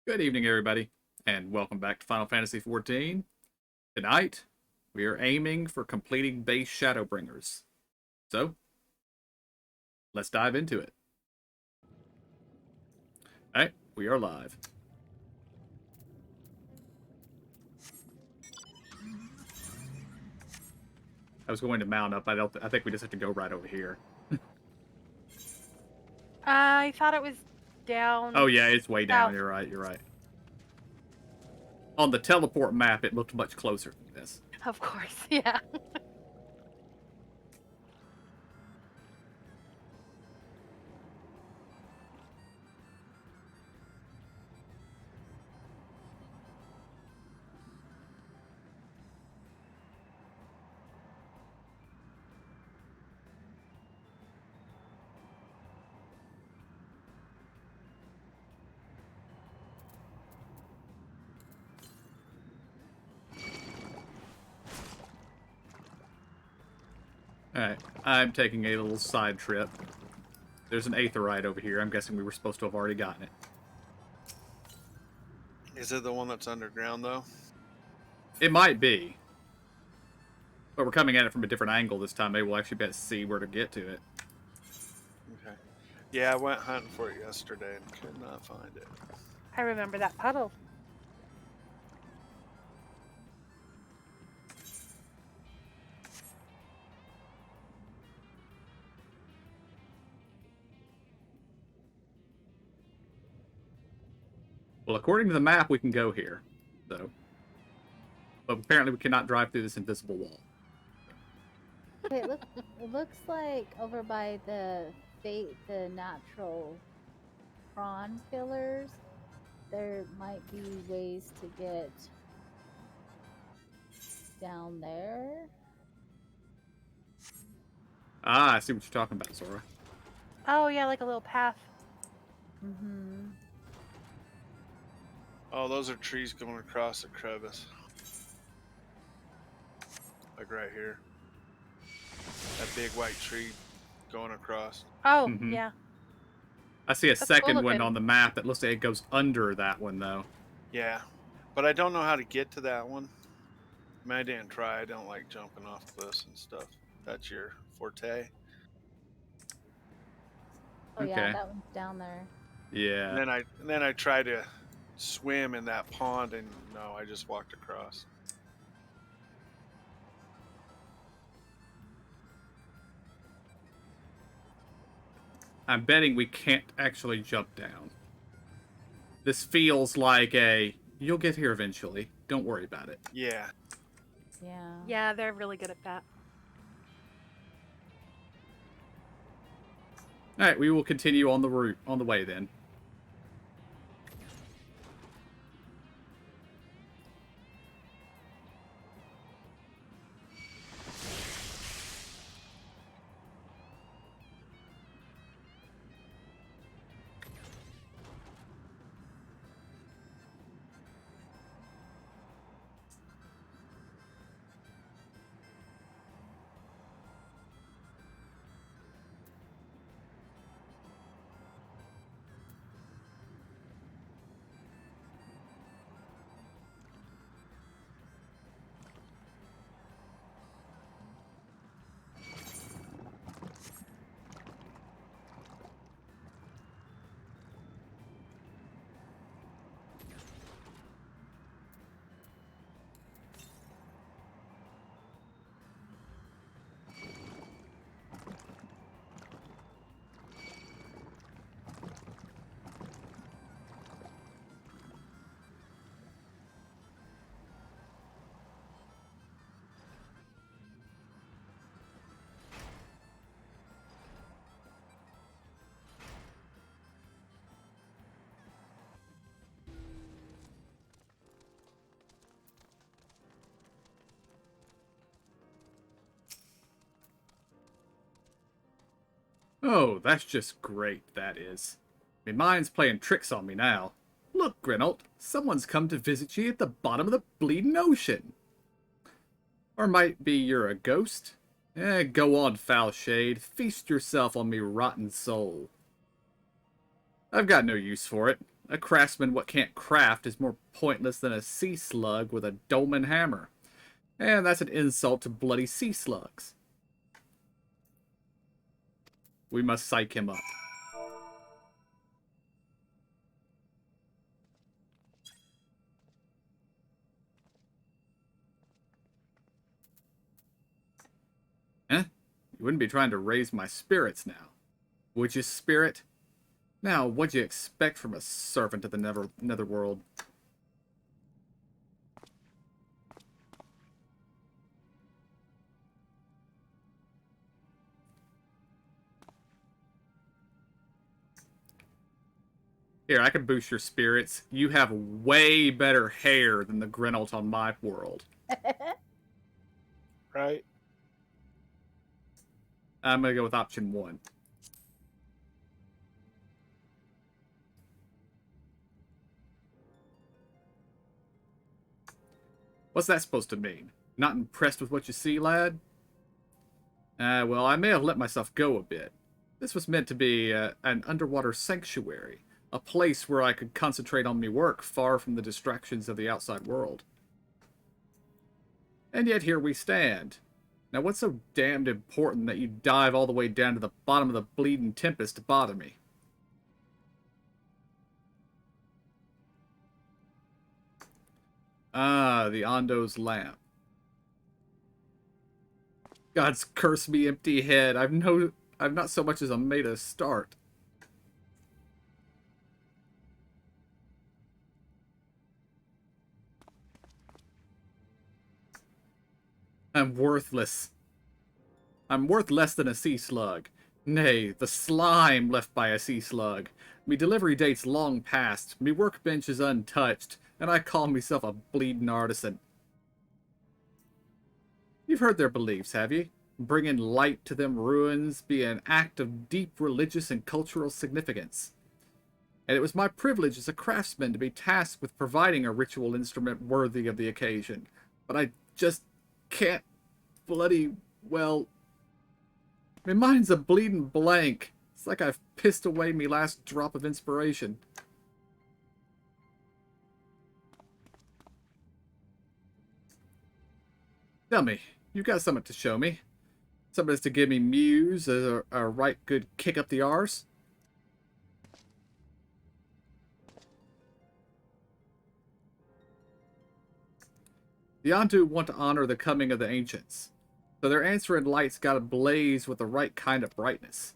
Good evening, everybody, and welcome back to Final Fantasy XIV. Tonight, we are aiming for completing base Shadowbringers. So, let's dive into it. Alright, we are live. I was going to mount up. I think we just have to go right over here. I thought it was down. Oh yeah, it's way down. South. You're right. You're right. On the teleport map, it looked much closer than this. Of course, yeah. Alright, I'm taking a little side trip. There's an aetherite over here. I'm guessing we were supposed to have already gotten it. Is it the one that's underground, though? It might be. But we're coming at it from a different angle this time. Maybe we'll actually be able to see where to get to it. Okay. Yeah, I went hunting for it yesterday and could not find it. I remember that puddle. Well, according to the map, we can go here. So, but apparently we cannot drive through this invisible wall. It looks like over by the natural prawn killers, there might be ways to get down there. Ah, I see what you're talking about, Zora. Oh yeah, like a little path. Mm-hmm. Oh, those are trees going across the crevice. Like right here. That big white tree going across. Oh, Mhm. yeah. I see a That's second cool one looking. on the map that looks like it goes under that one, though. Yeah. But I don't know how to get to that one. I mean, I didn't try. I don't like jumping off cliffs and stuff. That's your forte. Oh yeah, Okay. that one's down there. Yeah. And then I tried to swim in that pond, and no, I just walked across. I'm betting we can't actually jump down. This feels like you'll get here eventually. Don't worry about it. Yeah. Yeah. Yeah, they're really good at that. Alright, we will continue on the route, on the way then. Oh, that's just great, that is. My mind's playing tricks on me now. Look, Grinault, someone's come to visit you at the bottom of the bleeding ocean. Or might be you're a ghost. Go on, foul shade. Feast yourself on me rotten soul. I've got no use for it. A craftsman what can't craft is more pointless than a sea slug with a dolmen hammer. And that's an insult to bloody sea slugs. We must psych him up. Eh? You wouldn't be trying to raise my spirits now. Would you, spirit? Now, what'd you expect from a servant of the netherworld? Here, I can boost your spirits. You have way better hair than the Grenault on my world. Right? I'm gonna go with option 1. What's that supposed to mean? Not impressed with what you see, lad? Well, I may have let myself go a bit. This was meant to be an underwater sanctuary. A place where I could concentrate on me work, far from the distractions of the outside world. And yet here we stand. Now what's so damned important that you dive all the way down to the bottom of the bleeding tempest to bother me? Ah, the Ondo's lamp. God's curse me, empty head. I've not so much as made a start. I'm worthless. I'm worth less than a sea slug. Nay, the slime left by a sea slug. Me delivery date's long past, me workbench is untouched, and I call myself a bleedin' artisan. You've heard their beliefs, have ye? Bringing light to them ruins be an act of deep religious and cultural significance. And it was my privilege as a craftsman to be tasked with providing a ritual instrument worthy of the occasion. But I just can't bloody well. My mind's a bleeding blank. It's like I've pissed away me last drop of inspiration. Tell me, you got something to show me? Something to give me muse a right good kick up the arse? The Ondu want to honor the coming of the ancients, so their answering light's got to blaze with the right kind of brightness.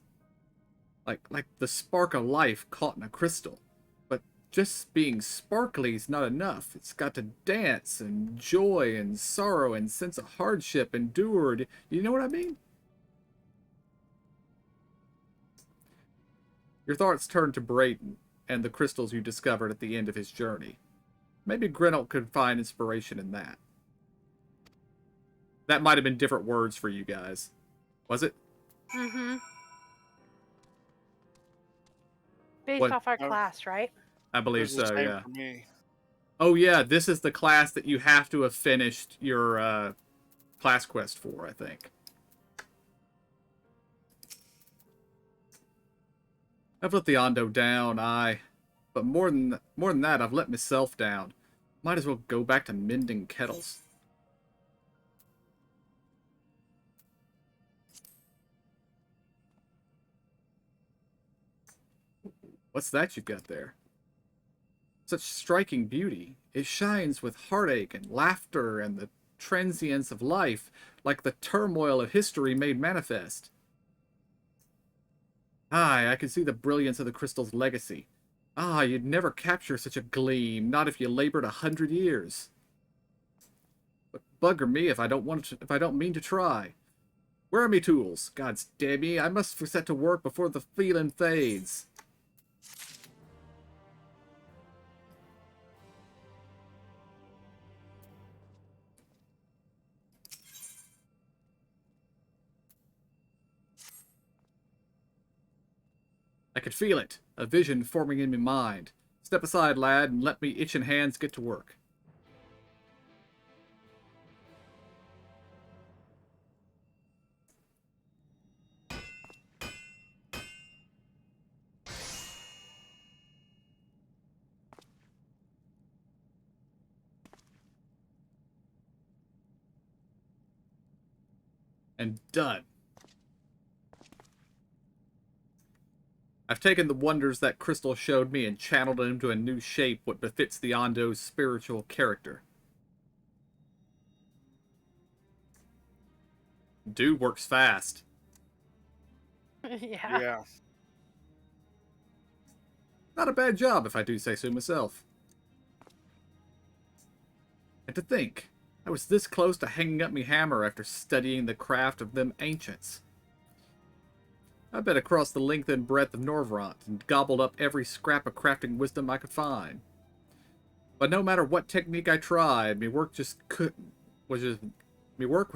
Like the spark of life caught in a crystal. But just being sparkly's not enough. It's got to dance, and joy, and sorrow, and sense of hardship endured. You know what I mean? Your thoughts turn to Brayden and the crystals you discovered at the end of his journey. Maybe Grenault could find inspiration in that. That might have been different words for you guys. Was it? Mm-hmm. Based What? off our Oh. class, right? I It believe was the so, same yeah. for me. Oh yeah, this is the class that you have to have finished your class quest for, I think. I've let the Ondo down, aye. But more than that, I've let myself down. Might as well go back to mending kettles. What's that you've got there? Such striking beauty. It shines with heartache and laughter and the transience of life, like the turmoil of history made manifest. Aye, I can see the brilliance of the crystal's legacy. Ah, you'd never capture such a gleam, not if you labored 100 years. But bugger me if I don't mean to try. Where are me tools? God's damn me, I must set to work before the feeling fades. I could feel it, a vision forming in my mind. Step aside, lad, and let me itching hands get to work. And done. I've taken the wonders that crystal showed me and channeled it into a new shape what befits the Ondo's spiritual character. Dude works fast. Yeah. Yeah. Not a bad job, if I do say so myself. And to think, I was this close to hanging up me hammer after studying the craft of them ancients. I've been across the length and breadth of Norvrant and gobbled up every scrap of crafting wisdom I could find. But no matter what technique I tried, me work was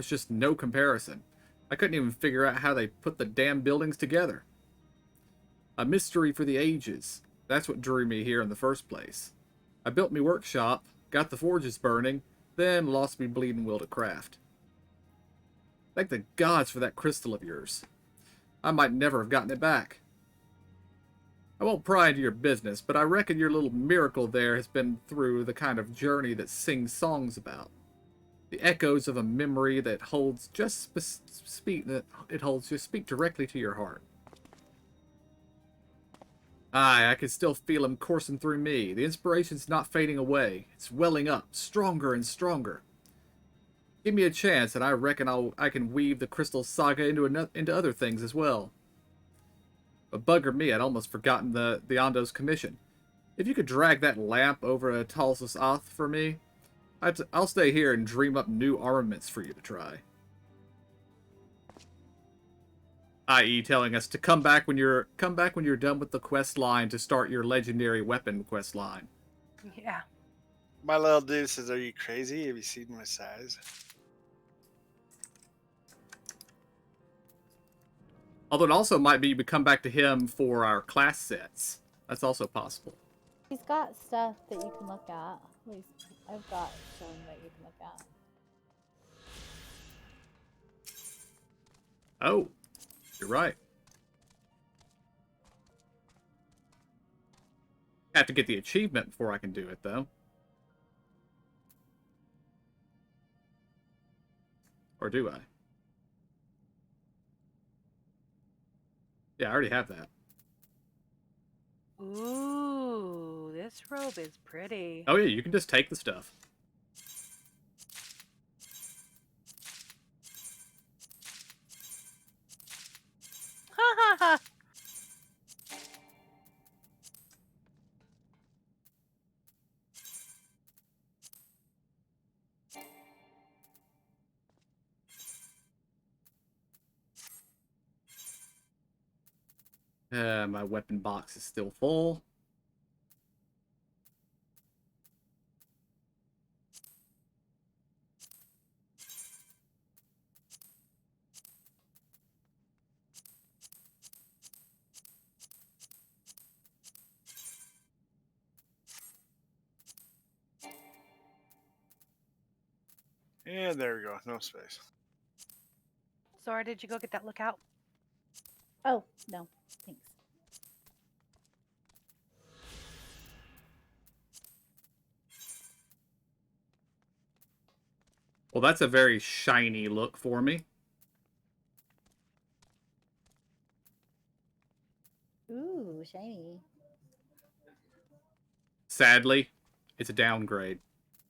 just no comparison. I couldn't even figure out how they put the damn buildings together. A mystery for the ages. That's what drew me here in the first place. I built me workshop, got the forges burning, then lost me bleeding will to craft. Thank the gods for that crystal of yours. I might never have gotten it back. I won't pry into your business, but I reckon your little miracle there has been through the kind of journey that sings songs about. The echoes of a memory that speak directly to your heart. Aye, I can still feel him coursing through me. The inspiration's not fading away. It's welling up, stronger and stronger. Give me a chance, and I reckon I can weave the Crystal Saga into other things as well. But bugger me, I'd almost forgotten the Ondo's commission. If you could drag that lamp over to Talsus Oth for me, I'll stay here and dream up new armaments for you to try. I.e., telling us to come back when you're done with the quest line to start your legendary weapon quest line. Yeah. My little dude says, "Are you crazy? Have you seen my size?" Although it also might be you come back to him for our class sets. That's also possible. He's got stuff that you can look at. At least I've got some that you can look at. Oh, you're right. Have to get the achievement before I can do it, though. Or do I? Yeah, I already have that. Ooh, this robe is pretty. Oh yeah, you can just take the stuff. Ha ha ha. My weapon box is still full. And there we go. No space. Sora, did you go get that lookout? Oh, no. Thanks. Well, that's a very shiny look for me. Ooh, shiny. Sadly, it's a downgrade.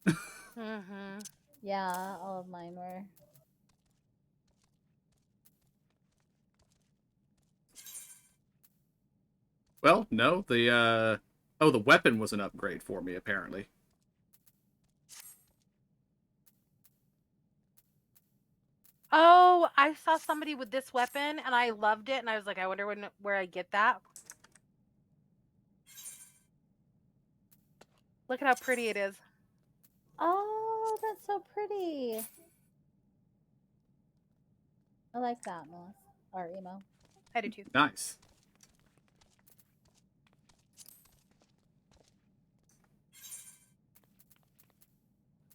Mm-hmm. Yeah, all of mine were. Well, no, the weapon was an upgrade for me, apparently. Oh, I saw somebody with this weapon and I loved it, and I was like, I wonder where I get that. Look at how pretty it is. Oh, that's so pretty. I like that, Melissa. Or emo. I do too. Nice.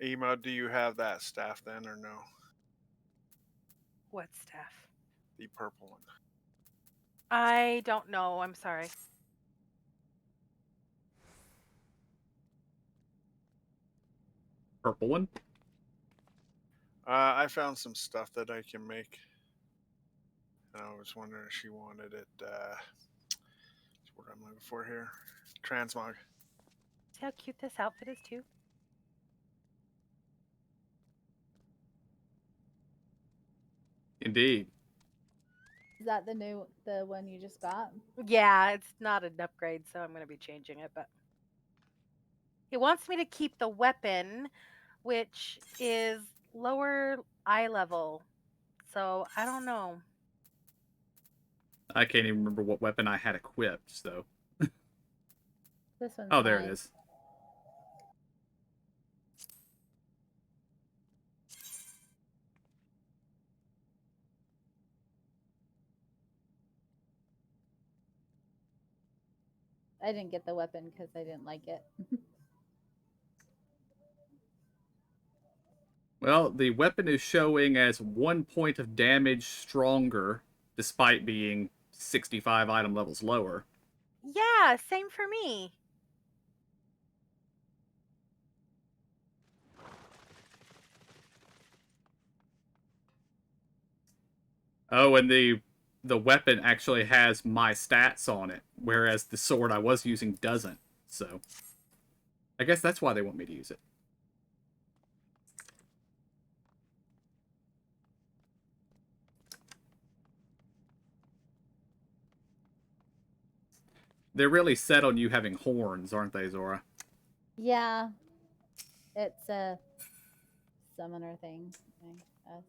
Emo, do you have that staff then or no? What staff? The purple one. I don't know. I'm sorry. Purple one. I found some stuff that I can make. And I was wondering if she wanted it. What I'm looking for here, transmog. See how cute this outfit is too. Indeed. Is that the one you just got? Yeah, it's not an upgrade, so I'm gonna be changing it. But he wants me to keep the weapon, which is lower eye level. So I don't know. I can't even remember what weapon I had equipped, so. This one's Oh, there it fine. is. I didn't get the weapon because I didn't like it. Well, the weapon is showing as 1 point of damage stronger, despite being 65 item levels lower. Yeah, same for me. Oh, and the weapon actually has my stats on it, whereas the sword I was using doesn't. So, I guess that's why they want me to use it. They're really set on you having horns, aren't they, Zora? Yeah, it's a summoner thing. I guess.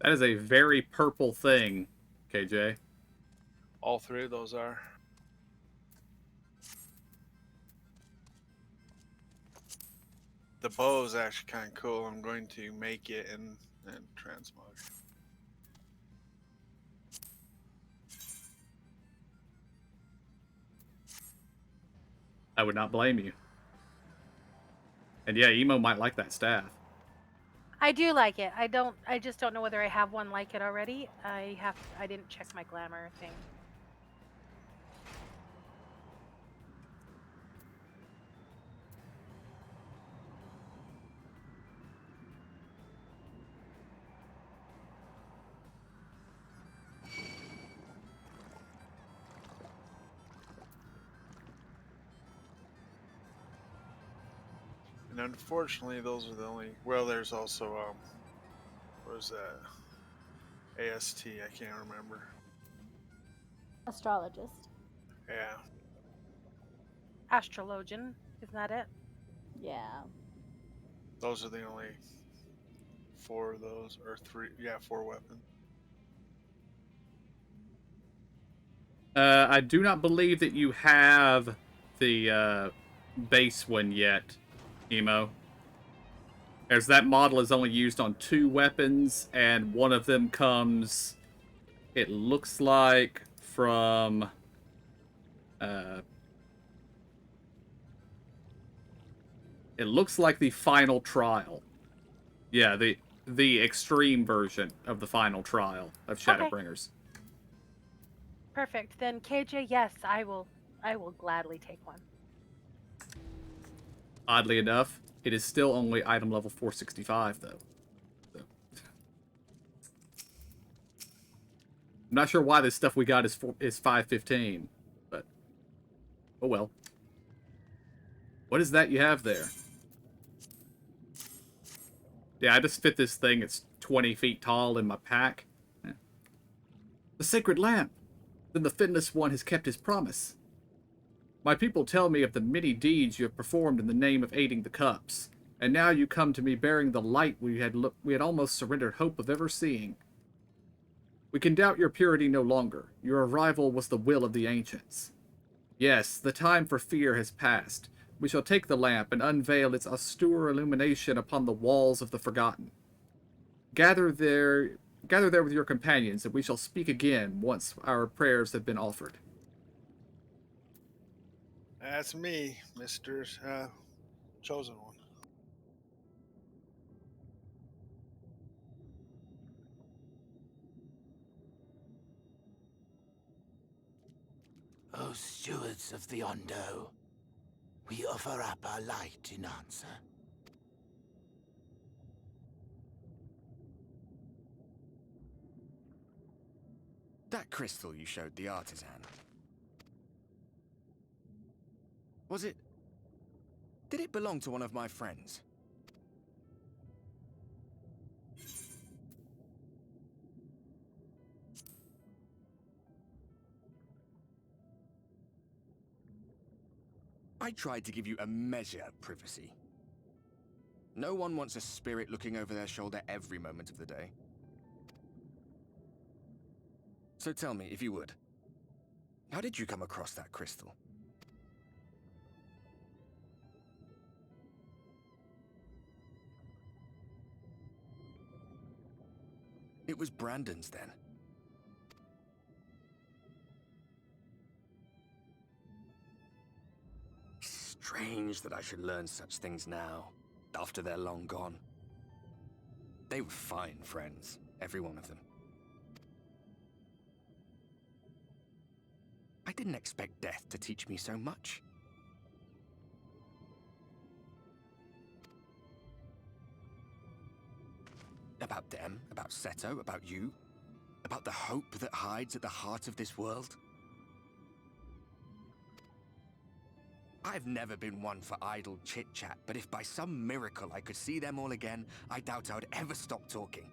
That is a very purple thing, KJ. All three of those are. The bow is actually kind of cool. I'm going to make it in transmog. I would not blame you. And yeah, Emo might like that staff. I do like it. I just don't know whether I have one like it already. I didn't check my glamour thing. And unfortunately, those are the only. Well, there's also what was that? AST. I can't remember. Astrologist. Yeah. Astrologian, isn't that it? Yeah. Those are the only 4 of those, or 3. Yeah, 4 weapons. I do not believe that you have the base one yet, Emo. As that model is only used on 2 weapons, and one of them comes, it looks like, from it looks like the final trial. Yeah, the extreme version of the final trial of Shadowbringers. Perfect. Then KJ, yes, I will gladly take one. Oddly enough, it is still only item level 465, though. So. I'm not sure why this stuff we got is 515, but oh well. What is that you have there? Yeah, I just fit this thing. It's 20 feet tall in my pack. Yeah. The sacred lamp! Then the Fitness One has kept his promise. My people tell me of the many deeds you have performed in the name of aiding the cups, and now you come to me bearing the light we had almost surrendered hope of ever seeing. We can doubt your purity no longer. Your arrival was the will of the ancients. Yes, the time for fear has passed. We shall take the lamp and unveil its austere illumination upon the walls of the forgotten. Gather there with your companions, and we shall speak again once our prayers have been offered. That's me, Mr. Chosen One. O stewards of the Ondo, we offer up our light in answer. That crystal you showed the artisan. Was it... Did it belong to one of my friends? I tried to give you a measure of privacy. No one wants a spirit looking over their shoulder every moment of the day. So tell me, if you would, how did you come across that crystal? It was Brandon's then. Strange that I should learn such things now, after they're long gone. They were fine friends, every one of them. I didn't expect death to teach me so much. About them, about Seto, about you, about the hope that hides at the heart of this world. I've never been one for idle chit-chat, but if by some miracle I could see them all again, I doubt I would ever stop talking.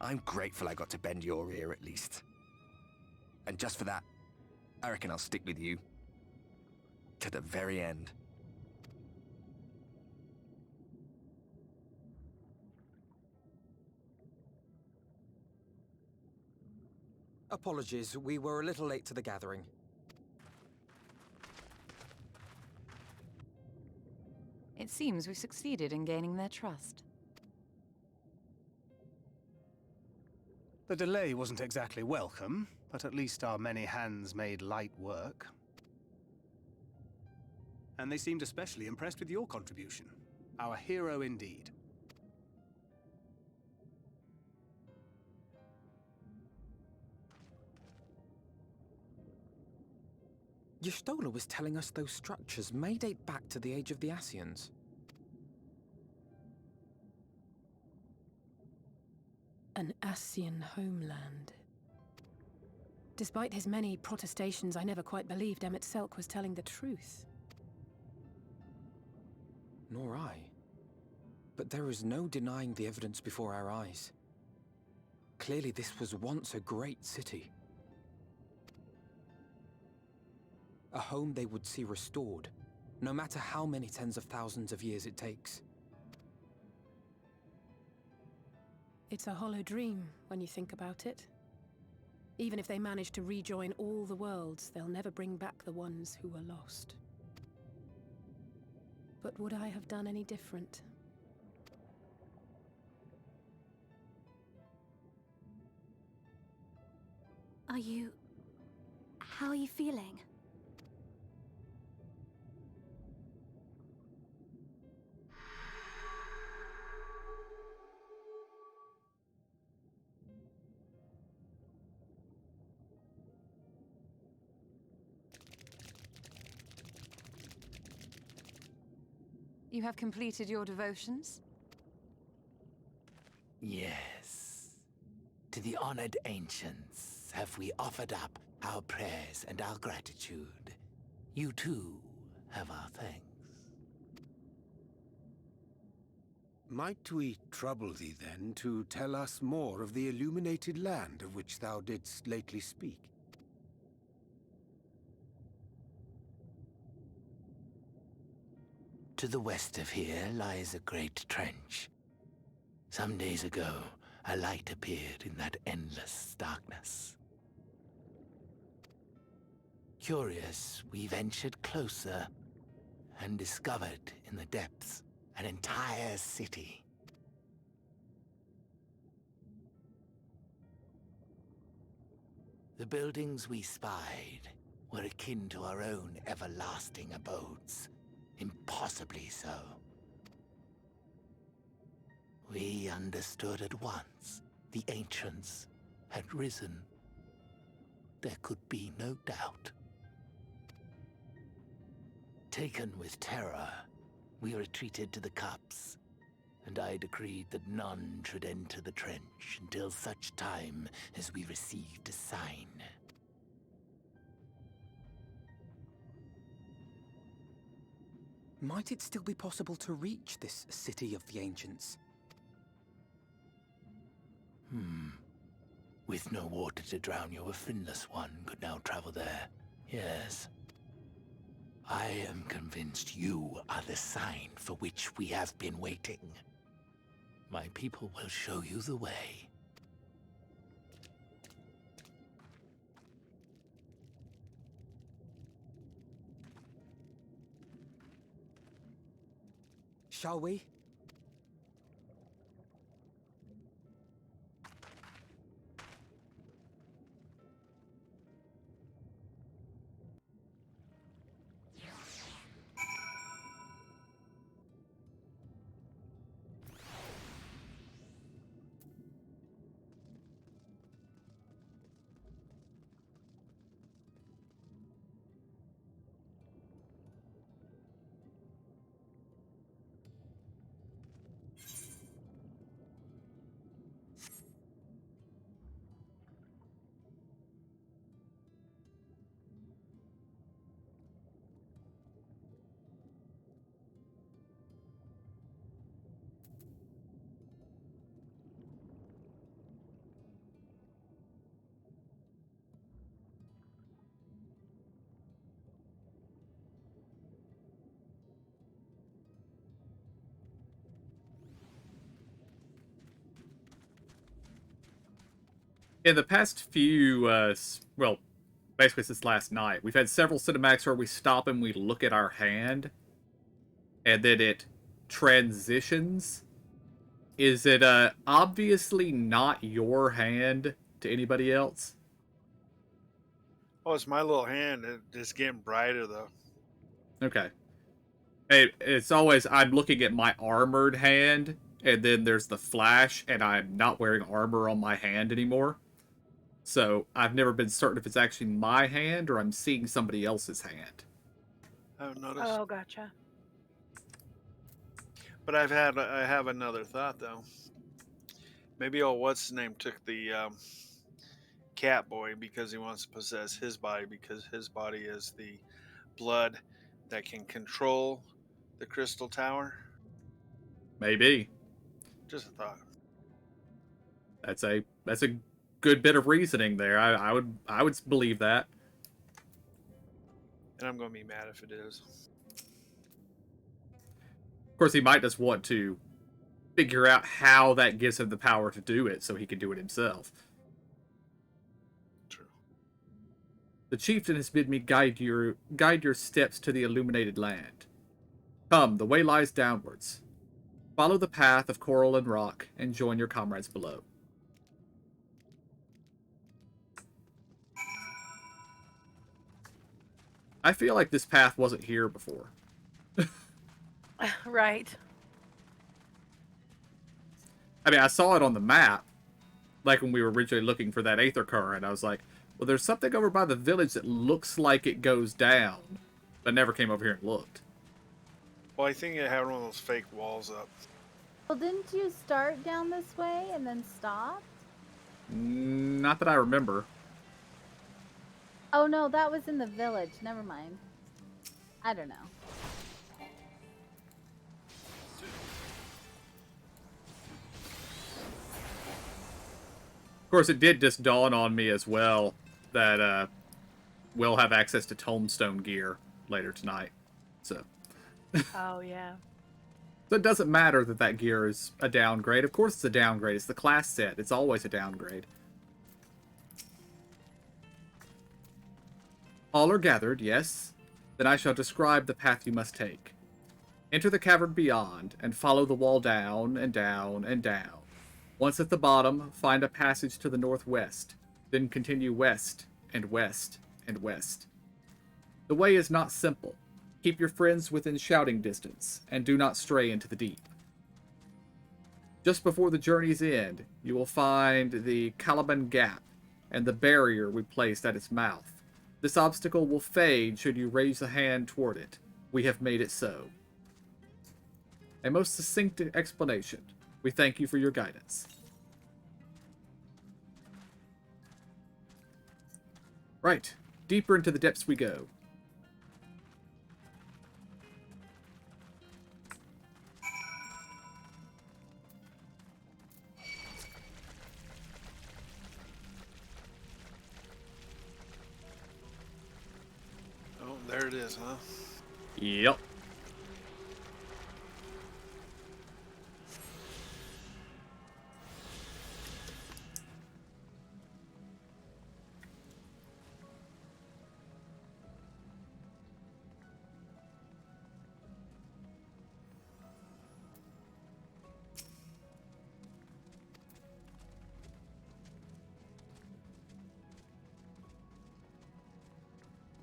I'm grateful I got to bend your ear at least. And just for that, I reckon I'll stick with you. To the very end. Apologies, we were a little late to the gathering. It seems we succeeded in gaining their trust. The delay wasn't exactly welcome, but at least our many hands made light work. And they seemed especially impressed with your contribution. Our hero indeed. Y'shtola was telling us those structures may date back to the age of the Ascians. An Ascian homeland. Despite his many protestations, I never quite believed Emmett Selk was telling the truth. Nor I. But there is no denying the evidence before our eyes. Clearly this was once a great city. A home they would see restored, no matter how many tens of thousands of years it takes. It's a hollow dream when you think about it. Even if they manage to rejoin all the worlds, they'll never bring back the ones who were lost. But would I have done any different? How are you feeling? You have completed your devotions? Yes. To the honored ancients have we offered up our prayers and our gratitude. You too have our thanks. Might we trouble thee then to tell us more of the illuminated land of which thou didst lately speak? To the west of here lies a great trench. Some days ago, a light appeared in that endless darkness. Curious, we ventured closer and discovered in the depths an entire city. The buildings we spied were akin to our own everlasting abodes. Impossibly so. We understood at once the ancients had risen, there could be no doubt. Taken with terror, we retreated to the cups, and I decreed that none should enter the trench until such time as we received a sign. Might it still be possible to reach this city of the ancients? With no water to drown you, a finless one could now travel there. Yes. I am convinced you are the sign for which we have been waiting. My people will show you the way. Shall we? In the past few, well, basically since last night, we've had several cinematics where we stop and we look at our hand, and then it transitions. Is it obviously not your hand to anybody else? Oh, it's my little hand. It's getting brighter though. Okay. It's always, I'm looking at my armored hand, and then there's the flash, and I'm not wearing armor on my hand anymore. So I've never been certain if it's actually my hand or I'm seeing somebody else's hand. I haven't noticed. Oh, gotcha. But I have another thought though. Maybe what's his name took the cat boy because he wants to possess his body, because his body is the blood that can control the crystal tower. Maybe. Just a thought. That's a good bit of reasoning there. I would believe that. And I'm gonna be mad if it is. Of course, he might just want to figure out how that gives him the power to do it so he can do it himself. True. The chieftain has bid me guide your steps to the illuminated land. Come, the way lies downwards. Follow the path of coral and rock and join your comrades below. I feel like this path wasn't here before. Right. I mean, I saw it on the map, like when we were originally looking for that Aether current. I was like, well, there's something over by the village that looks like it goes down, but never came over here and looked. Well, I think it had one of those fake walls up. Well, didn't you start down this way and then stop? Not that I remember. Oh no, that was in the village. Never mind. I don't know. Of course, it did just dawn on me as well that we'll have access to Tombstone gear later tonight. So. Oh, yeah. So it doesn't matter that that gear is a downgrade. Of course it's a downgrade. It's the class set. It's always a downgrade. All are gathered, yes? Then I shall describe the path you must take. Enter the cavern beyond, and follow the wall down, and down, and down. Once at the bottom, find a passage to the northwest. Then continue west, and west, and west. The way is not simple. Keep your friends within shouting distance, and do not stray into the deep. Just before the journey's end, you will find the Caliban Gap and the barrier we placed at its mouth. This obstacle will fade should you raise a hand toward it. We have made it so. A most succinct explanation. We thank you for your guidance. Right, deeper into the depths we go. Oh, there it is, huh? Yep.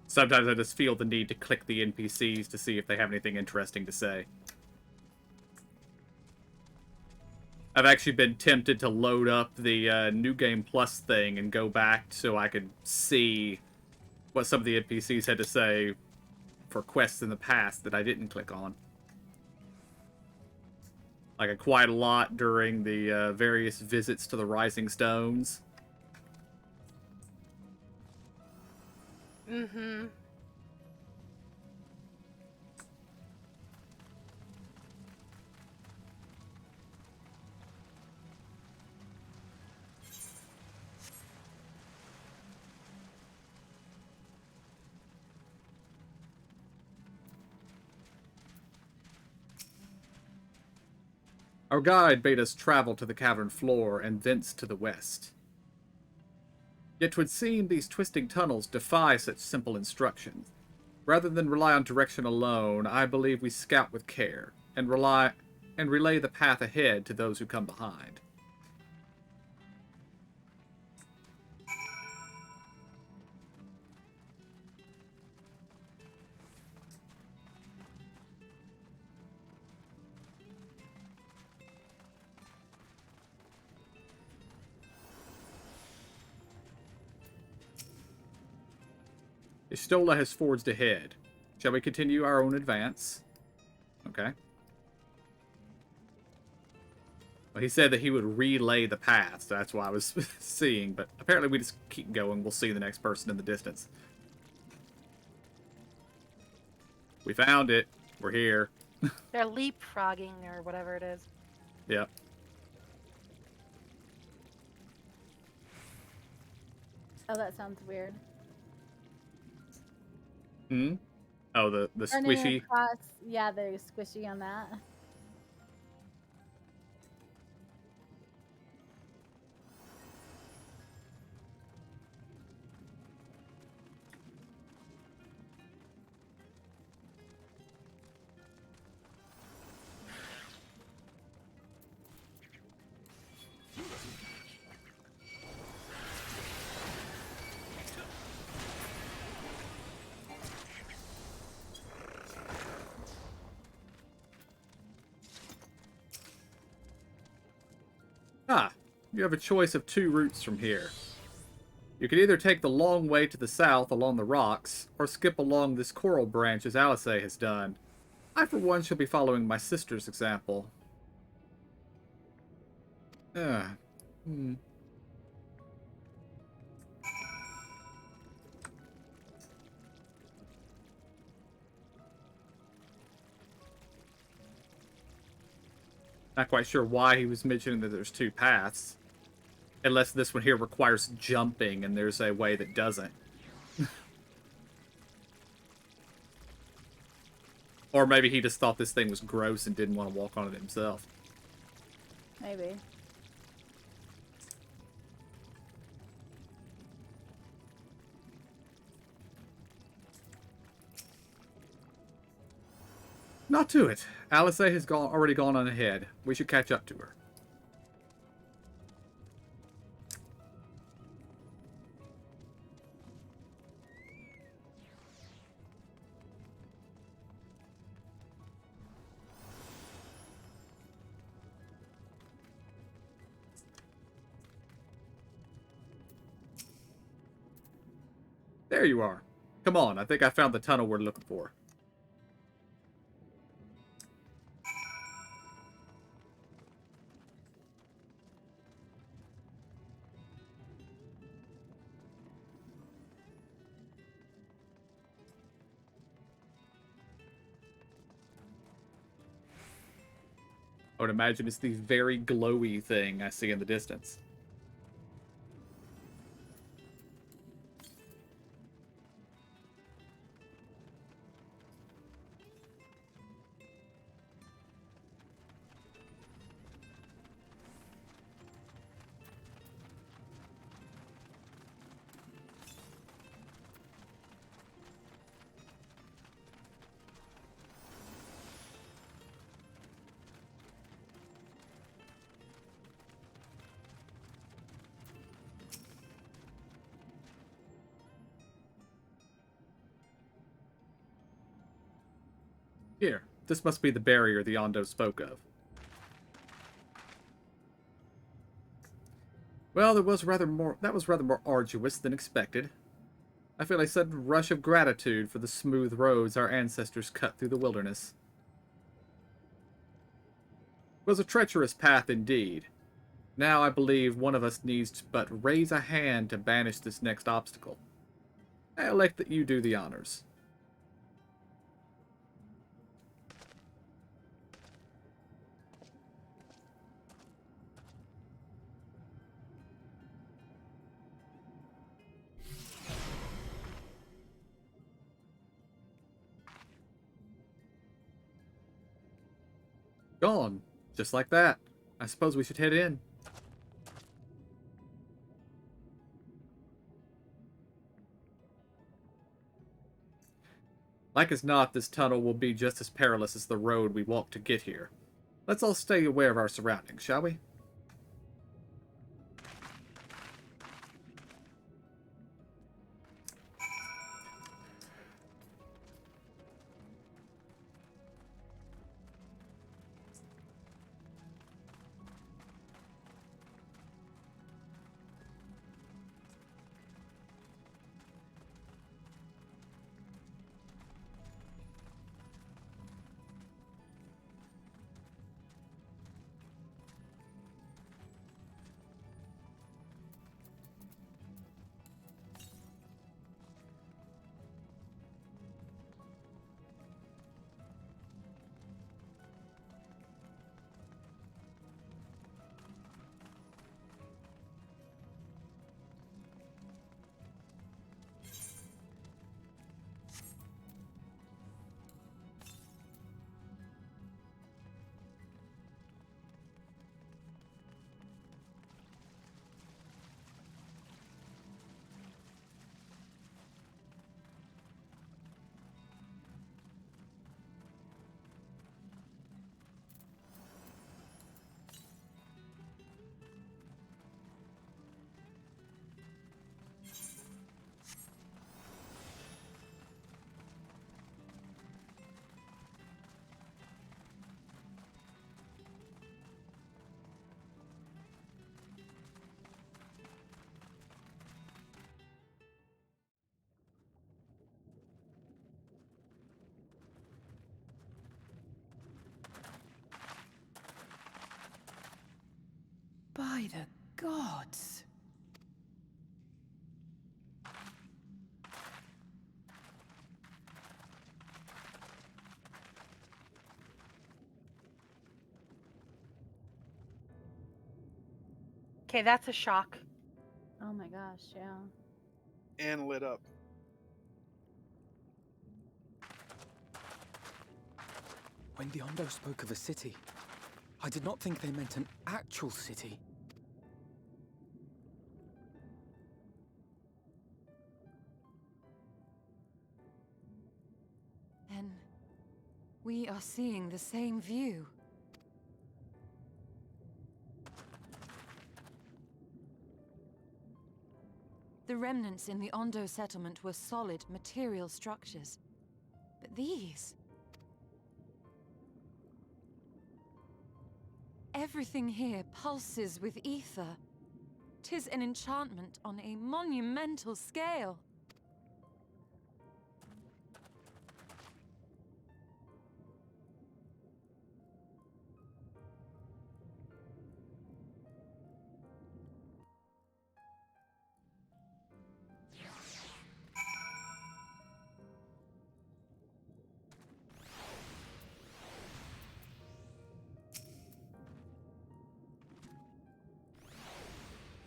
Sometimes I just feel the need to click the NPCs to see if they have anything interesting to say. I've actually been tempted to load up the New Game Plus thing and go back so I could see what some of the NPCs had to say for quests in the past that I didn't click on. Like quite a lot during the various visits to the Rising Stones. Mm-hmm. Our guide bade us travel to the cavern floor and thence to the west. Yet 'twould seem these twisting tunnels defy such simple instructions. Rather than rely on direction alone, I believe we scout with care, and relay the path ahead to those who come behind. Istola has forged ahead. Shall we continue our own advance? Okay. Well, he said that he would relay the path, so that's what I was seeing, but apparently we just keep going. We'll see the next person in the distance. We found it. We're here. They're leapfrogging or whatever it is. Yep. Oh, that sounds weird. Hmm? Oh, the Running squishy. across, yeah, they're squishy on that. Ah, you have a choice of two routes from here. You can either take the long way to the south along the rocks, or skip along this coral branch as Alice has done. I, for one, shall be following my sister's example. Hmm. Not quite sure why he was mentioning that there's two paths. Unless this one here requires jumping and there's a way that doesn't. Or maybe he just thought this thing was gross and didn't want to walk on it himself. Maybe. Not to it. Alice has already gone on ahead. We should catch up to her. There you are. Come on, I think I found the tunnel we're looking for. I would imagine it's the very glowy thing I see in the distance. Here, this must be the barrier the Ondo spoke of. Well, that was rather more arduous than expected. I feel a sudden rush of gratitude for the smooth roads our ancestors cut through the wilderness. It was a treacherous path indeed. Now I believe one of us needs to but raise a hand to banish this next obstacle. I elect that you do the honors. Gone. Just like that. I suppose we should head in. Like as not, this tunnel will be just as perilous as the road we walked to get here. Let's all stay aware of our surroundings, shall we? By the gods. Okay, that's a shock. Oh my gosh, yeah. And lit up. When the Ondo spoke of a city, I did not think they meant an actual city. Then we are seeing the same view. The remnants in the Ondo settlement were solid material structures. But these... everything here pulses with ether. 'Tis an enchantment on a monumental scale.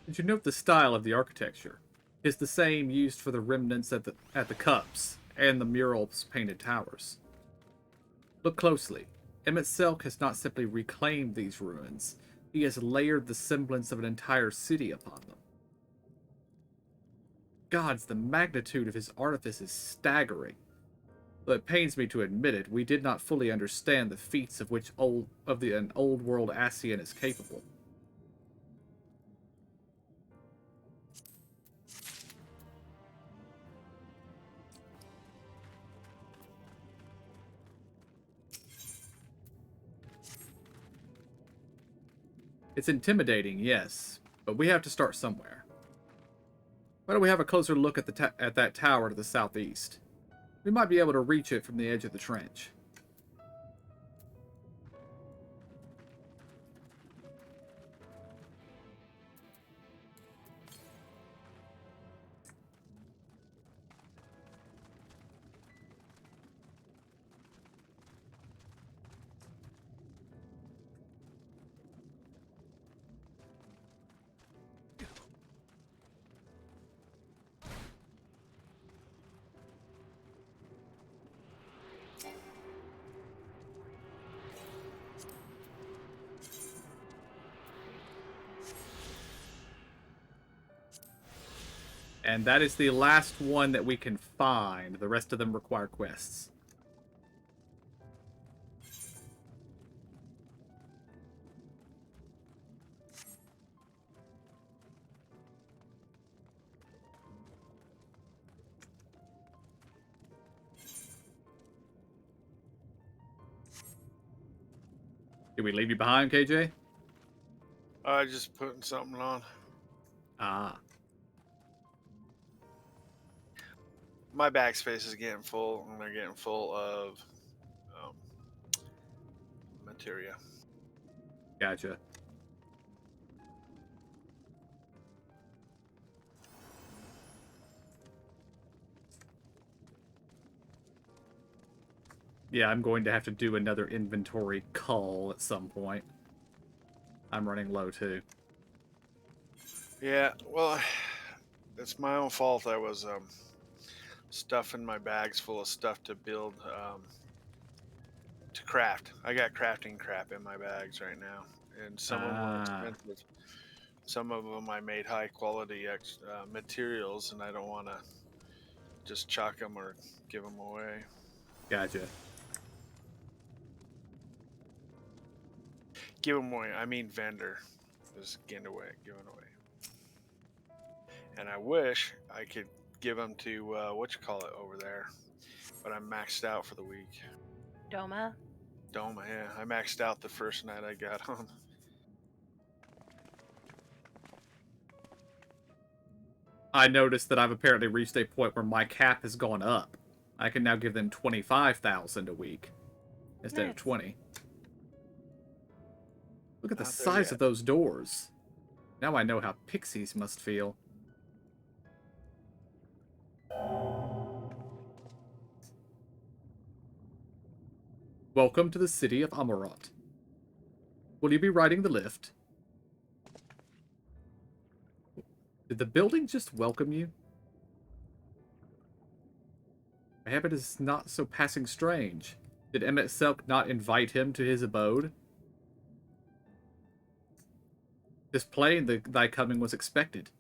Did you note the style of the architecture? It's the same used for the remnants at the cups and the murals painted towers. Look closely. Emmett Selk has not simply reclaimed these ruins, he has layered the semblance of an entire city upon them. Gods, the magnitude of his artifice is staggering. Though it pains me to admit it, we did not fully understand the feats of which an old world Ascian is capable. It's intimidating, yes, but we have to start somewhere. Why don't we have a closer look at that tower to the southeast? We might be able to reach it from the edge of the trench. And that is the last one that we can find. The rest of them require quests. Did we leave you behind, KJ? Just putting something on. Ah. My backspace is getting full, and they're getting full of materia. Gotcha. Yeah, I'm going to have to do another inventory cull at some point. I'm running low, too. Yeah, well, it's my own fault. I was stuffing my bags full of stuff to build, to craft. I got crafting crap in my bags right now, and some of them were expensive. Some of them I made high quality materials, and I don't want to just chuck them or give them away. Gotcha. Give them away. I mean vendor. Just giving away. And I wish I could give them to what you call it over there, but I'm maxed out for the week. Doma, yeah. I maxed out the first night I got on. I noticed that I've apparently reached a point where my cap has gone up. I can now give them 25,000 a week instead of 20. Look at the size of those doors. Now I know how pixies must feel. Welcome to the city of Amarot. Will you be riding the lift? Did the building just welcome you? My habit is not so passing strange. Did Emmett Selk not invite him to his abode? This plain thy coming was expected.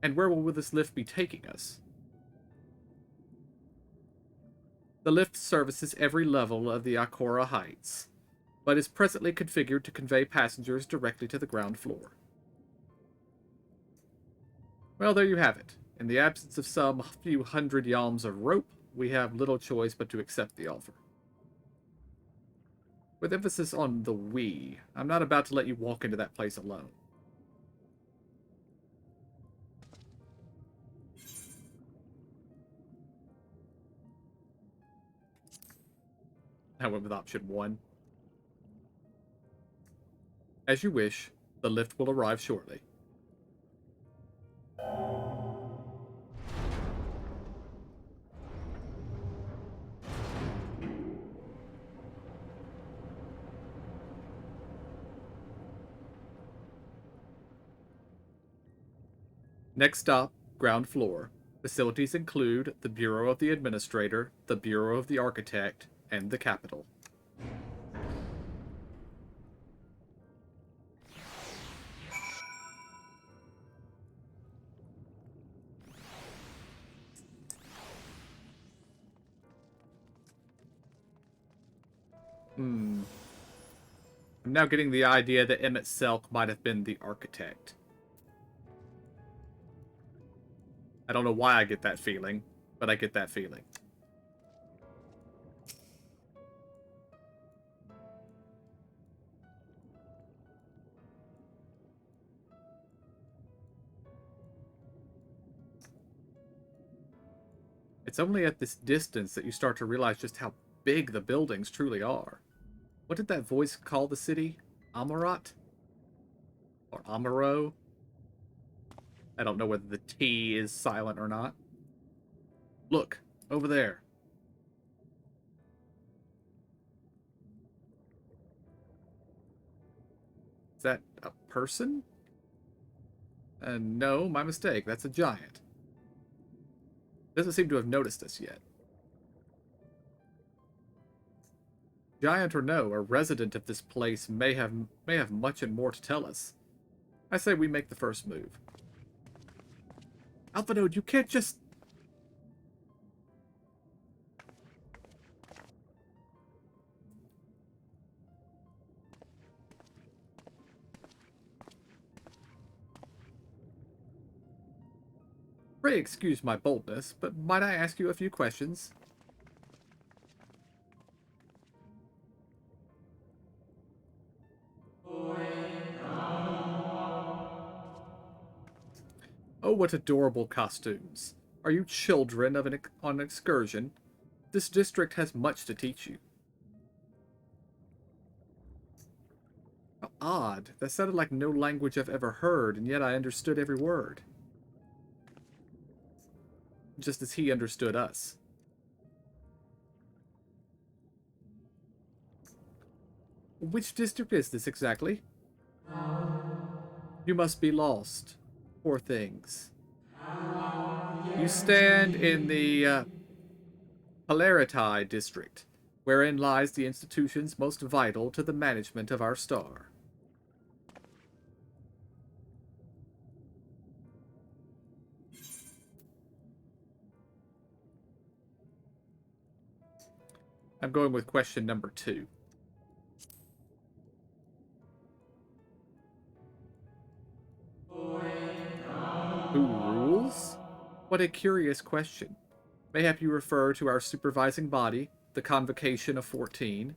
And where will this lift be taking us? The lift services every level of the Akora Heights, but is presently configured to convey passengers directly to the ground floor. Well, there you have it. In the absence of some few hundred yalms of rope, we have little choice but to accept the offer. With emphasis on the we, I'm not about to let you walk into that place alone. I went with option 1. As you wish, the lift will arrive shortly. Next stop, ground floor. Facilities include the Bureau of the Administrator, the Bureau of the Architect, and the Capitol. I'm now getting the idea that Emmett Selk might have been the architect. I don't know why I get that feeling, but I get that feeling. It's only at this distance that you start to realize just how big the buildings truly are. What did that voice call the city? Amarat? Or Amaro? I don't know whether the T is silent or not. Look, over there. Is that a person? No, my mistake. That's a giant. Doesn't seem to have noticed us yet. Giant or no, a resident of this place may have much and more to tell us. I say we make the first move. Alpha Node, you can't just... Pray excuse my boldness, but might I ask you a few questions? Oh, what adorable costumes. Are you children of on an excursion? This district has much to teach you. How odd. That sounded like no language I've ever heard, and yet I understood every word. Just as he understood us. Which district is this exactly? You must be lost. Poor things. You stand in the Polarity district, wherein lies the institutions most vital to the management of our star. I'm going with question number 2. Who rules? What a curious question. Mayhap you refer to our supervising body, the Convocation of 14.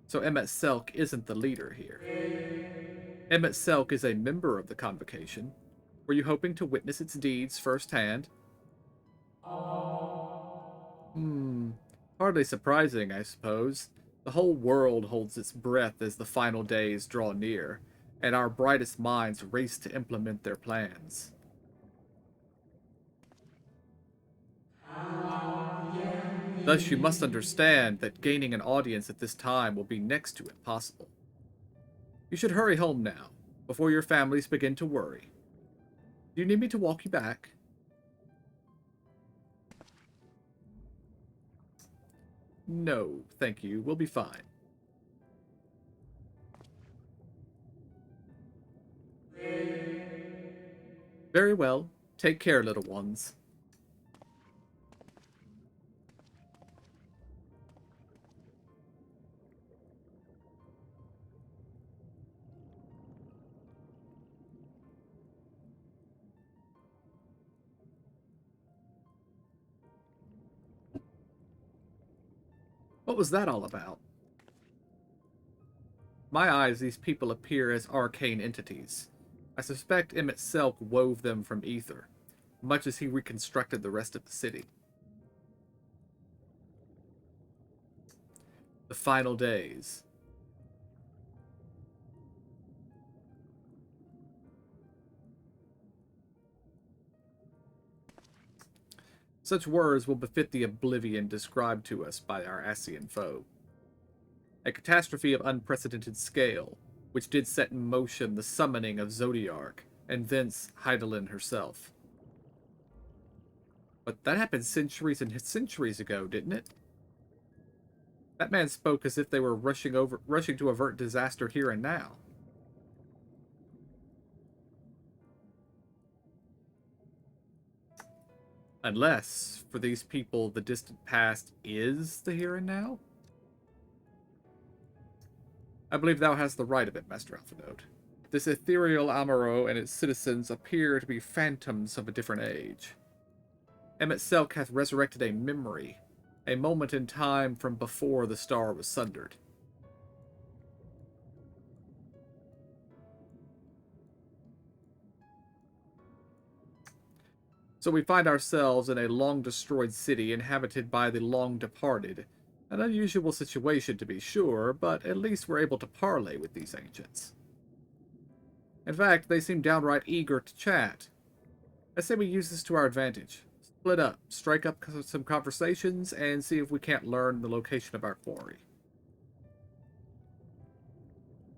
So Emmett Selk isn't the leader here. Emmett Selk is a member of the Convocation. Were you hoping to witness its deeds firsthand? Hardly surprising, I suppose. The whole world holds its breath as the final days draw near, and our brightest minds race to implement their plans. Thus, you must understand that gaining an audience at this time will be next to impossible. You should hurry home now, before your families begin to worry. Do you need me to walk you back? No, thank you. We'll be fine. Very well. Take care, little ones. What was that all about? My eyes, these people appear as arcane entities. I suspect Emmett Selk wove them from ether, much as he reconstructed the rest of the city. The final days. Such words will befit the oblivion described to us by our Ascian foe. A catastrophe of unprecedented scale, which did set in motion the summoning of Zodiark, and thence Hydaelyn herself. But that happened centuries and centuries ago, didn't it? That man spoke as if they were rushing to avert disaster here and now. Unless, for these people, the distant past is the here and now? I believe thou hast the right of it, Master Alphinaud. This ethereal Amaro and its citizens appear to be phantoms of a different age. Emet-Selch hath resurrected a memory, a moment in time from before the star was sundered. So we find ourselves in a long-destroyed city inhabited by the long-departed. An unusual situation, to be sure, but at least we're able to parley with these ancients. In fact, they seem downright eager to chat. I say we use this to our advantage. Split up, strike up some conversations, and see if we can't learn the location of our quarry.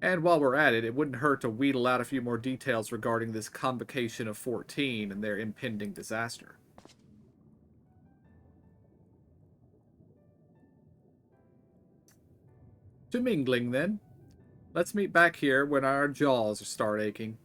And while we're at it, it wouldn't hurt to wheedle out a few more details regarding this convocation of 14 and their impending disaster. To mingling, then. Let's meet back here when our jaws start aching.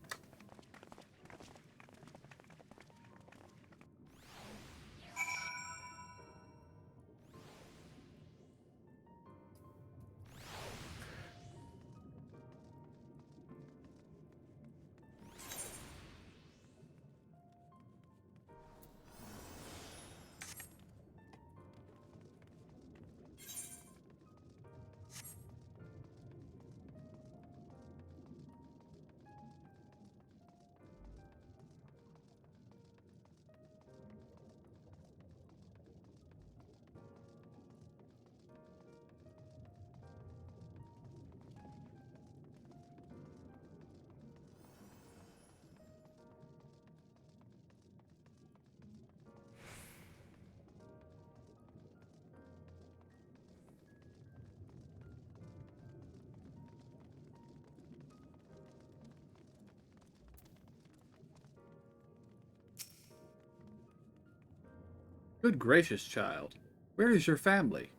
Good gracious, child. Where is your family?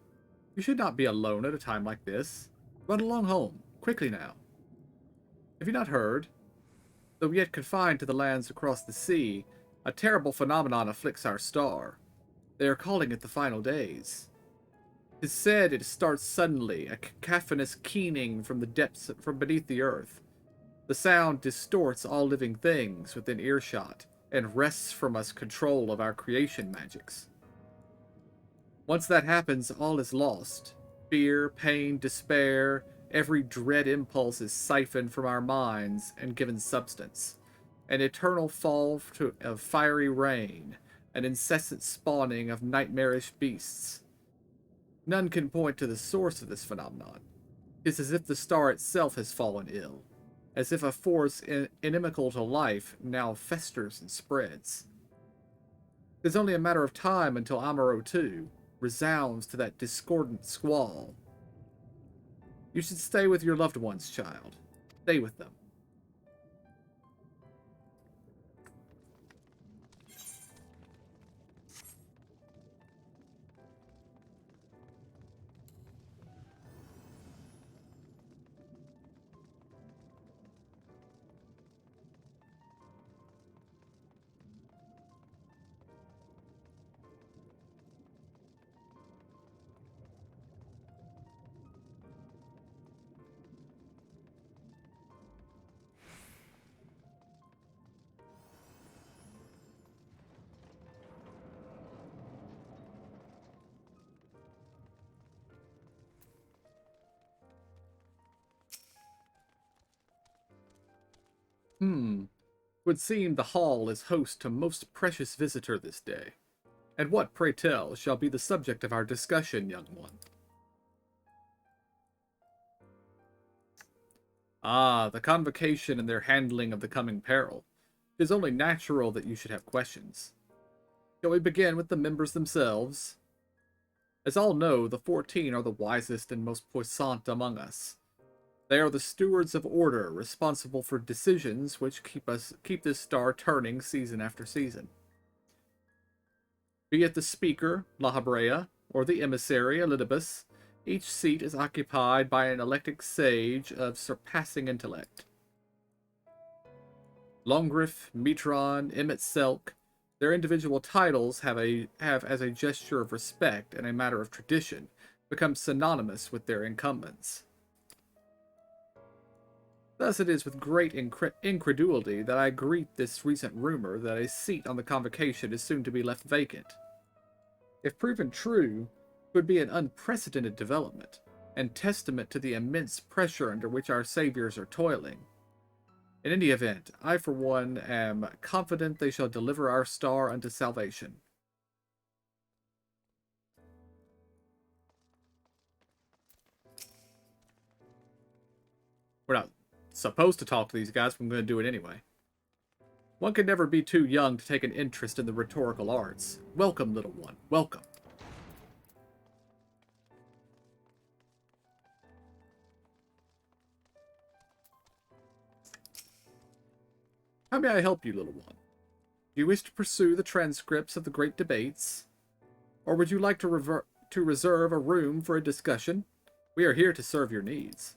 You should not be alone at a time like this. Run along home, quickly now. Have you not heard? Though yet confined to the lands across the sea, a terrible phenomenon afflicts our star. They are calling it the final days. 'Tis said it starts suddenly, a cacophonous keening from the depths from beneath the earth. The sound distorts all living things within earshot, and wrests from us control of our creation magics. Once that happens, all is lost. Fear, pain, despair, every dread impulse is siphoned from our minds and given substance. An eternal fall of fiery rain, an incessant spawning of nightmarish beasts. None can point to the source of this phenomenon. It is as if the star itself has fallen ill, as if a force inimical to life now festers and spreads. It is only a matter of time until Amaro 2 resounds to that discordant squall. You should stay with your loved ones, child. Stay with them. Would seem the hall is host to most precious visitor this day. And what, pray tell, shall be the subject of our discussion, young one? Ah, the convocation and their handling of the coming peril. It is only natural that you should have questions. Shall we begin with the members themselves? As all know, the 14 are the wisest and most puissant among us. They are the stewards of order, responsible for decisions which keep this star turning season after season. Be it the speaker, La Habrea, or the emissary, Elidibus, each seat is occupied by an elected sage of surpassing intellect. Longriff, Mitron, Emmett Selk, their individual titles have, as a gesture of respect and a matter of tradition, become synonymous with their incumbents. Thus it is with great incredulity that I greet this recent rumor that a seat on the convocation is soon to be left vacant. If proven true, it would be an unprecedented development, and testament to the immense pressure under which our saviors are toiling. In any event, I for one am confident they shall deliver our star unto salvation. We're not supposed to talk to these guys, but I'm going to do it anyway. One can never be too young to take an interest in the rhetorical arts. Welcome, little one, welcome. How may I help you, little one? Do you wish to pursue the transcripts of the great debates? Or would you like to reserve a room for a discussion? We are here to serve your needs.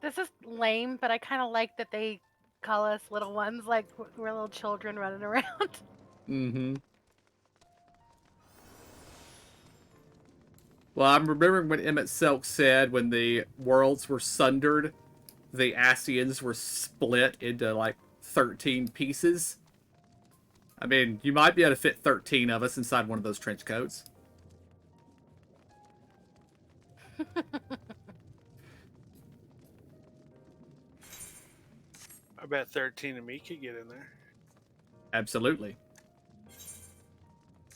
This is lame, but I kind of like that they call us little ones, like we're little children running around. Mm-hmm. Well, I'm remembering when Emmett Selk said when the worlds were sundered, the Ascians were split into, like, 13 pieces. I mean, you might be able to fit 13 of us inside one of those trench coats. I bet 13 of me could get in there. Absolutely.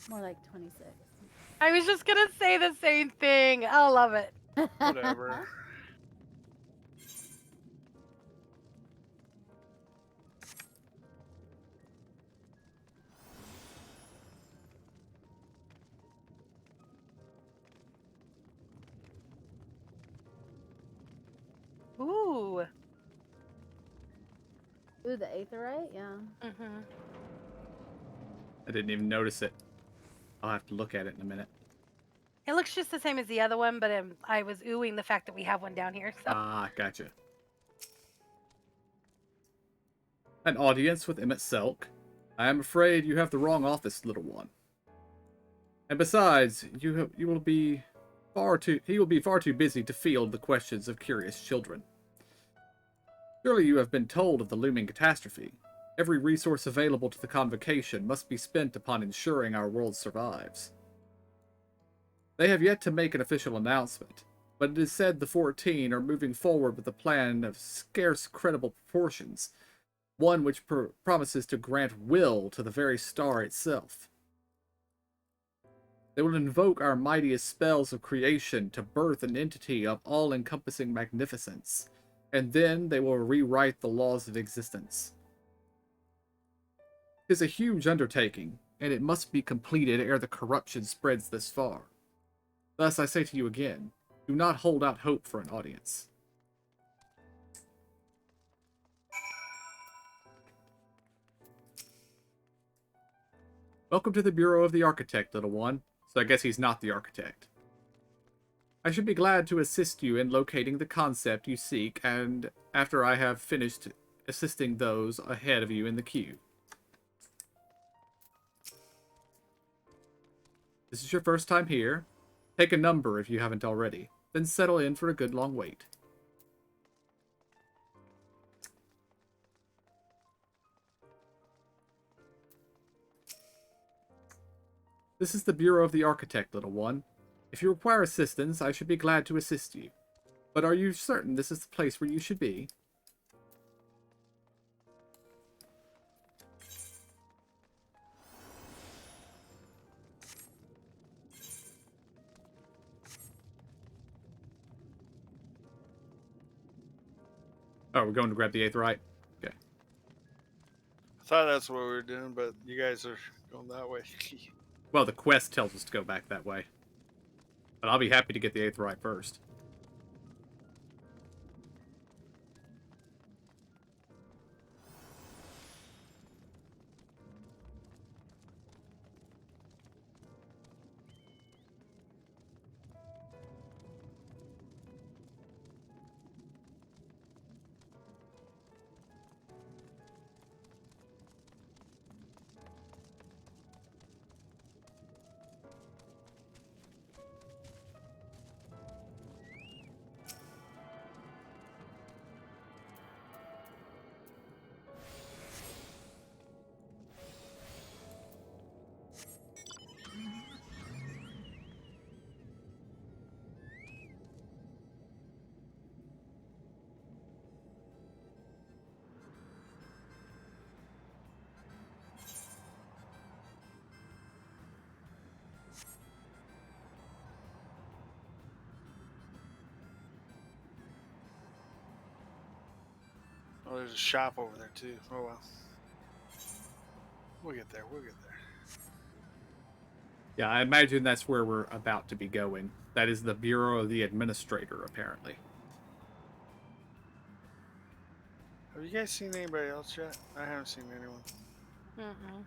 More like 26. I was just gonna say the same thing. I love it. Whatever. Ooh. Ooh, the aetherite? Yeah. Mm-hmm. I didn't even notice it. I'll have to look at it in a minute. It looks just the same as the other one, but I was oohing the fact that we have one down here. So. Ah, gotcha. An audience with Emmett Selk. I am afraid you have the wrong office, little one. And besides, he will be far too busy to field the questions of curious children. Surely you have been told of the looming catastrophe. Every resource available to the convocation must be spent upon ensuring our world survives. They have yet to make an official announcement, but it is said the 14 are moving forward with a plan of scarce credible proportions, one which promises to grant will to the very star itself. They will invoke our mightiest spells of creation to birth an entity of all-encompassing magnificence, and then they will rewrite the laws of existence. It is a huge undertaking, and it must be completed ere the corruption spreads this far. Thus, I say to you again, do not hold out hope for an audience. Welcome to the Bureau of the Architect, little one. So I guess he's not the architect. I should be glad to assist you in locating the concept you seek, and after I have finished assisting those ahead of you in the queue. This is your first time here. Take a number if you haven't already, then settle in for a good long wait. This is the Bureau of the Architect, little one. If you require assistance, I should be glad to assist you. But are you certain this is the place where you should be? Oh, we're going to grab the aetherite? Okay. I thought that's what we were doing, but you guys are going that way. Well, the quest tells us to go back that way. But I'll be happy to get the aetherite first. there's a shop over there too. Oh well. We'll get there. We'll get there. Yeah, I imagine that's where we're about to be going. That is the Bureau of the Administrator, apparently. Have you guys seen anybody else yet? I haven't seen anyone. Mm-mm.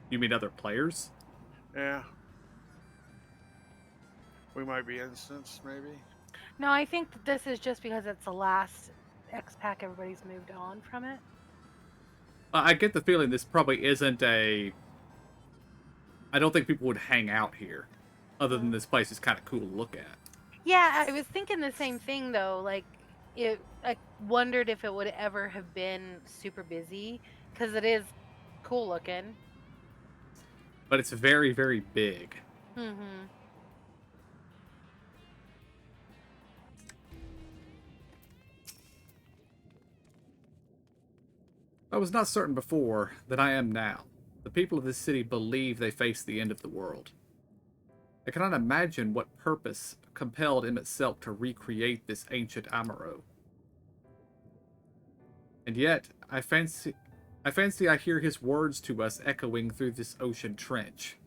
You mean other players? Yeah. We might be instanced, maybe. No, I think that this is just because it's the last X-Pack. Everybody's moved on from it. I get the feeling this probably isn't a... I don't think people would hang out here, other than this place is kind of cool to look at. Yeah, I was thinking the same thing though. Like, I wondered if it would ever have been super busy because it is cool looking. But it's very, very big. Mm-hmm. I was not certain before than I am now. The people of this city believe they face the end of the world. I cannot imagine what purpose compelled him itself to recreate this ancient Amaro. And yet, I fancy I hear his words to us echoing through this ocean trench.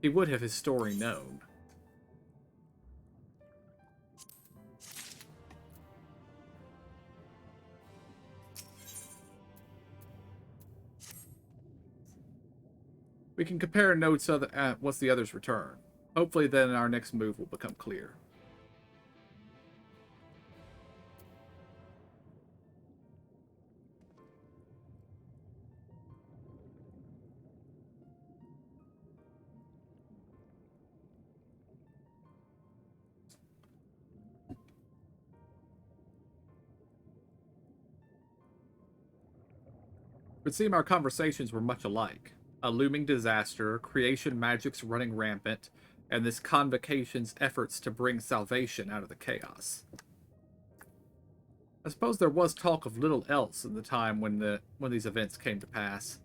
He would have his story known. We can compare notes once the others return. Hopefully then our next move will become clear. It would seem our conversations were much alike. A looming disaster, creation magics running rampant, and this convocation's efforts to bring salvation out of the chaos. I suppose there was talk of little else in the time when these events came to pass.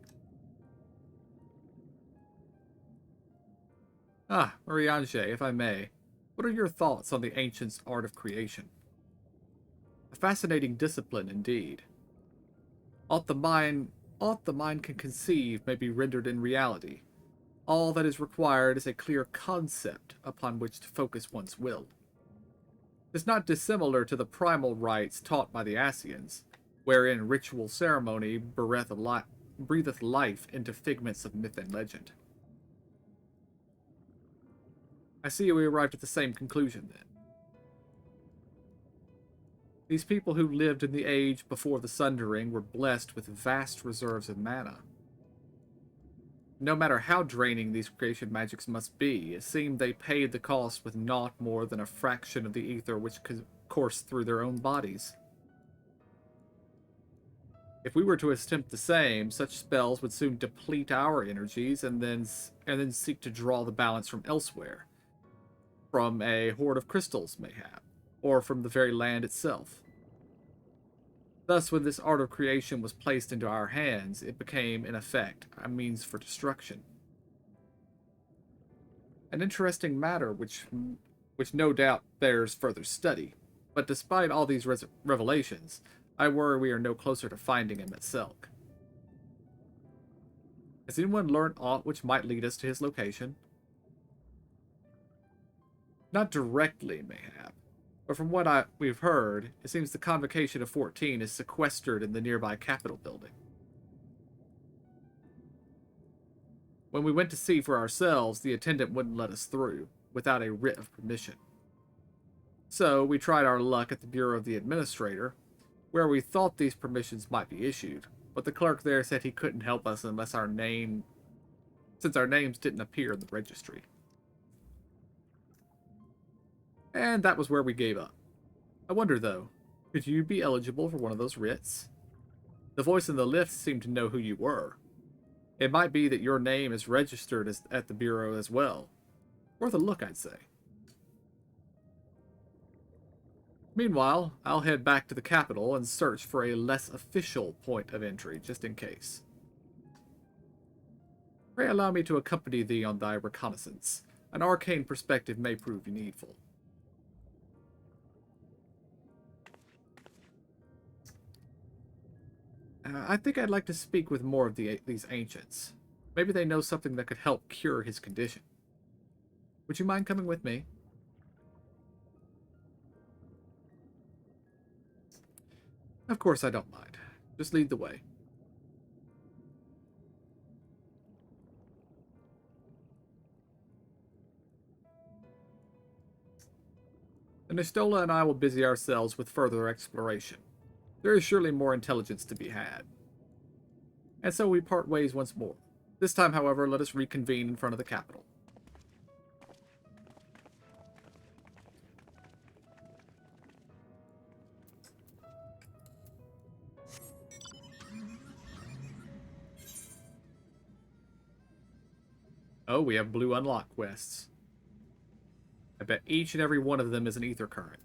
Ah, Mariange, if I may, what are your thoughts on the ancients' art of creation? A fascinating discipline indeed. Aught the mind can conceive may be rendered in reality. All that is required is a clear concept upon which to focus one's will. It's not dissimilar to the primal rites taught by the Asians, wherein ritual ceremony breatheth life into figments of myth and legend. I see we arrived at the same conclusion then. These people who lived in the age before the Sundering were blessed with vast reserves of mana. No matter how draining these creation magics must be, it seemed they paid the cost with naught more than a fraction of the ether which could course through their own bodies. If we were to attempt the same, such spells would soon deplete our energies and then seek to draw the balance from elsewhere. From a hoard of crystals, mayhap, or from the very land itself. Thus, when this art of creation was placed into our hands, it became, in effect, a means for destruction. An interesting matter which no doubt bears further study, but despite all these revelations, I worry we are no closer to finding him at Selk. Has anyone learned aught which might lead us to his location? Not directly, mayhap, but from what we've heard, it seems the Convocation of 14 is sequestered in the nearby Capitol building. When we went to see for ourselves, the attendant wouldn't let us through, without a writ of permission. So, we tried our luck at the Bureau of the Administrator, where we thought these permissions might be issued, but the clerk there said he couldn't help us since our names didn't appear in the registry. And that was where we gave up. I wonder, though, could you be eligible for one of those writs? The voice in the lift seemed to know who you were. It might be that your name is registered at the Bureau as well. Worth a look, I'd say. Meanwhile, I'll head back to the capital and search for a less official point of entry, just in case. Pray allow me to accompany thee on thy reconnaissance. An arcane perspective may prove needful. I think I'd like to speak with more of these ancients. Maybe they know something that could help cure his condition. Would you mind coming with me? Of course I don't mind. Just lead the way. And Nistola and I will busy ourselves with further exploration. There is surely more intelligence to be had. And so we part ways once more. This time, however, let us reconvene in front of the capital. Oh, we have blue unlock quests. I bet each and every one of them is an ether current.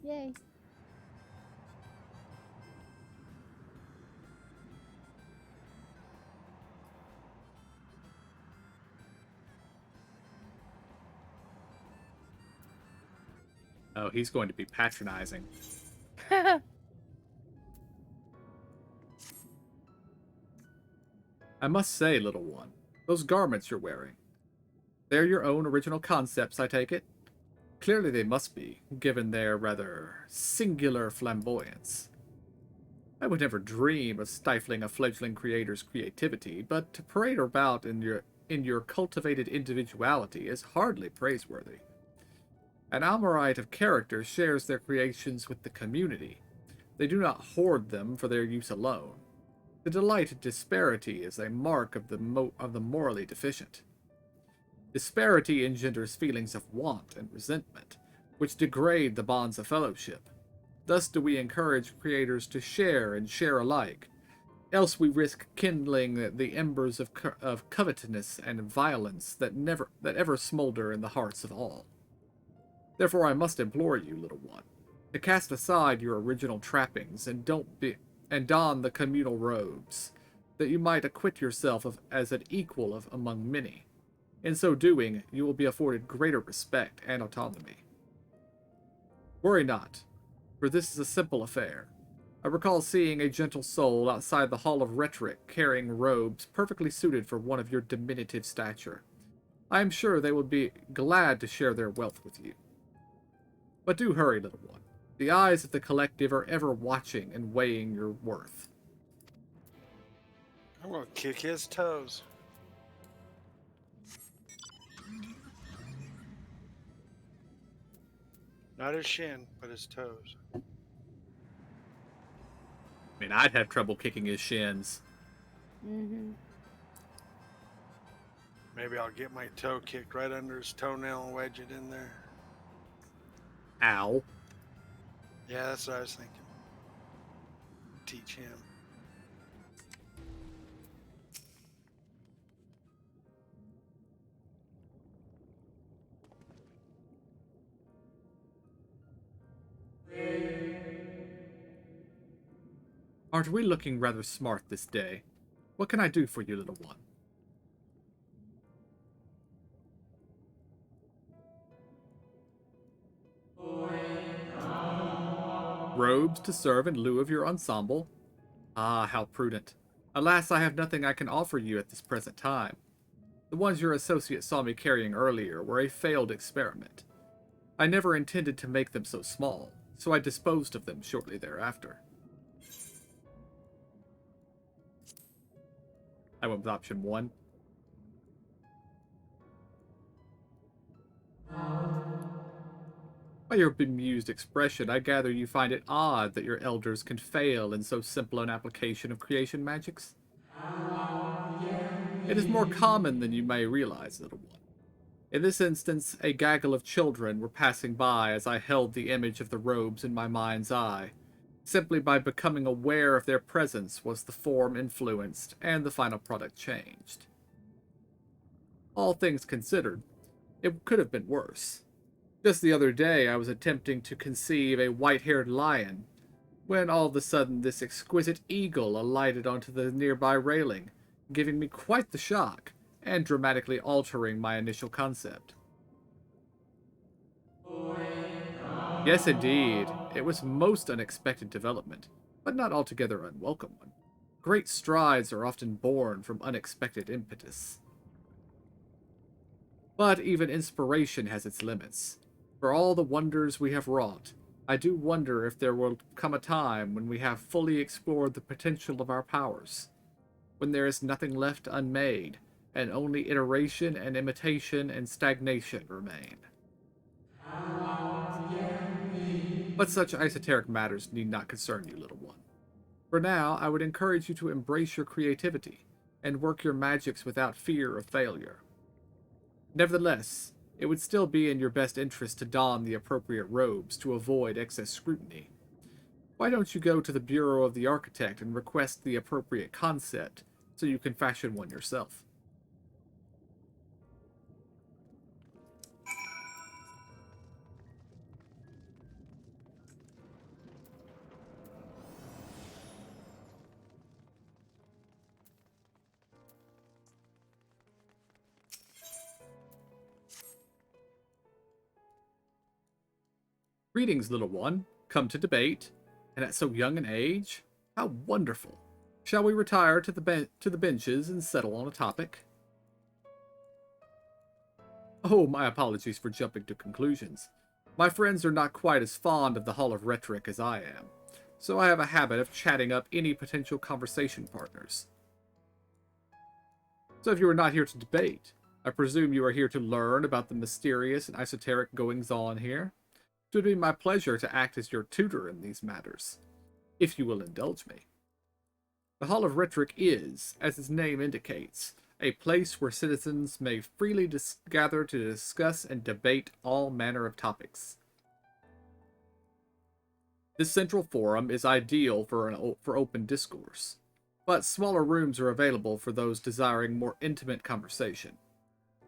Yay. Oh, he's going to be patronizing. I must say, little one, those garments you're wearing, they're your own original concepts, I take it? Clearly they must be, given their rather singular flamboyance. I would never dream of stifling a fledgling creator's creativity, but to parade about in your cultivated individuality is hardly praiseworthy. An Almorite of character shares their creations with the community. They do not hoard them for their use alone. The delight in disparity is a mark of the morally deficient. Disparity engenders feelings of want and resentment, which degrade the bonds of fellowship. Thus do we encourage creators to share and share alike, else we risk kindling the embers of covetousness and violence that ever smolder in the hearts of all. Therefore I must implore you, little one, to cast aside your original trappings and don the communal robes, that you might acquit yourself as an equal among many. In so doing, you will be afforded greater respect and autonomy. Worry not, for this is a simple affair. I recall seeing a gentle soul outside the Hall of Rhetoric carrying robes perfectly suited for one of your diminutive stature. I am sure they will be glad to share their wealth with you. But do hurry, little one. The eyes of the collective are ever watching and weighing your worth. I'm gonna kick his toes. Not his shin, but his toes. I mean, I'd have trouble kicking his shins. Mm-hmm. Maybe I'll get my toe kicked right under his toenail and wedge it in there. Ow. Yeah, that's what I was thinking. Teach him. Aren't we looking rather smart this day? What can I do for you, little one? Robes to serve in lieu of your ensemble? Ah, how prudent. Alas, I have nothing I can offer you at this present time. The ones your associate saw me carrying earlier were a failed experiment. I never intended to make them so small, so I disposed of them shortly thereafter. I went with option 1. By your bemused expression, I gather you find it odd that your elders can fail in so simple an application of creation magics? It is more common than you may realize, little one. In this instance, a gaggle of children were passing by as I held the image of the robes in my mind's eye. Simply by becoming aware of their presence was the form influenced and the final product changed. All things considered, it could have been worse. Just the other day, I was attempting to conceive a white-haired lion, when all of a sudden this exquisite eagle alighted onto the nearby railing, giving me quite the shock, and dramatically altering my initial concept. Yes, indeed, it was most unexpected development. but not altogether unwelcome one. Great strides are often born from unexpected impetus. But even inspiration has its limits. For all the wonders we have wrought, I do wonder if there will come a time when we have fully explored the potential of our powers, when there is nothing left unmade, and only iteration and imitation and stagnation remain. But such esoteric matters need not concern you, little one. For now, I would encourage you to embrace your creativity, and work your magics without fear of failure. Nevertheless, it would still be in your best interest to don the appropriate robes to avoid excess scrutiny. Why don't you go to the Bureau of the Architect and request the appropriate concept so you can fashion one yourself? Greetings, little one. Come to debate, and at so young an age? How wonderful! Shall we retire to the benches and settle on a topic? Oh, my apologies for jumping to conclusions. My friends are not quite as fond of the Hall of Rhetoric as I am, so I have a habit of chatting up any potential conversation partners. So if you are not here to debate, I presume you are here to learn about the mysterious and esoteric goings-on here? It would be my pleasure to act as your tutor in these matters, if you will indulge me. The Hall of Rhetoric is, as its name indicates, a place where citizens may freely gather to discuss and debate all manner of topics. This central forum is ideal for open discourse, but smaller rooms are available for those desiring more intimate conversation.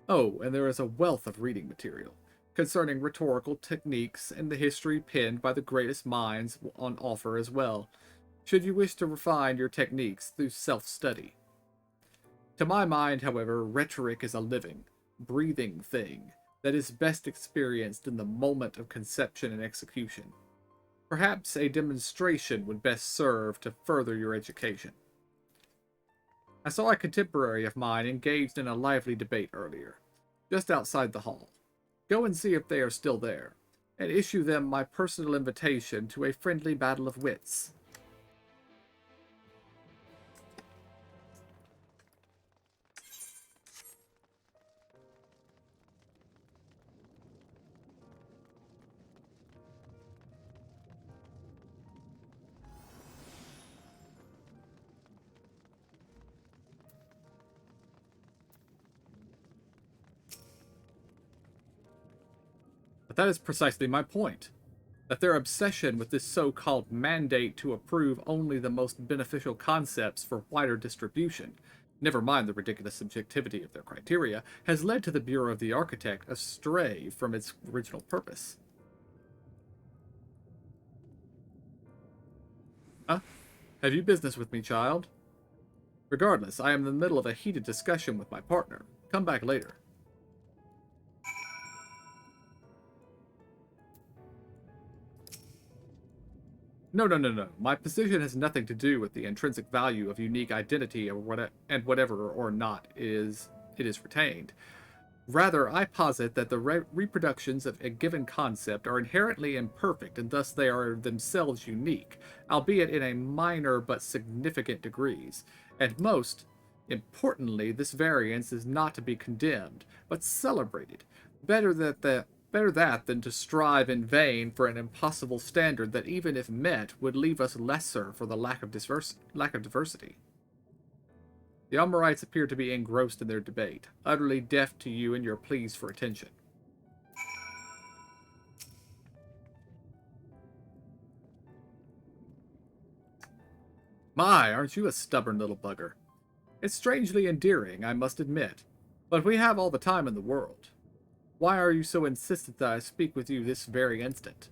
Oh, and there is a wealth of reading material concerning rhetorical techniques and the history penned by the greatest minds on offer as well, should you wish to refine your techniques through self-study. To my mind, however, rhetoric is a living, breathing thing that is best experienced in the moment of conception and execution. Perhaps a demonstration would best serve to further your education. I saw a contemporary of mine engaged in a lively debate earlier, just outside the hall. Go and see if they are still there, and issue them my personal invitation to a friendly battle of wits. But that is precisely my point. That their obsession with this so-called mandate to approve only the most beneficial concepts for wider distribution, never mind the ridiculous subjectivity of their criteria, has led to the Bureau of the Architect astray from its original purpose. Huh? Have you business with me, child? Regardless, I am in the middle of a heated discussion with my partner. Come back later. No. My position has nothing to do with the intrinsic value of unique identity and whatever or not it is retained. Rather, I posit that the reproductions of a given concept are inherently imperfect and thus they are themselves unique, albeit in a minor but significant degrees. And most importantly, this variance is not to be condemned, but celebrated. Better that than to strive in vain for an impossible standard that, even if met, would leave us lesser for the lack of diversity. The Umarites appear to be engrossed in their debate, utterly deaf to you and your pleas for attention. My, aren't you a stubborn little bugger? It's strangely endearing, I must admit, but we have all the time in the world. Why are you so insistent that I speak with you this very instant?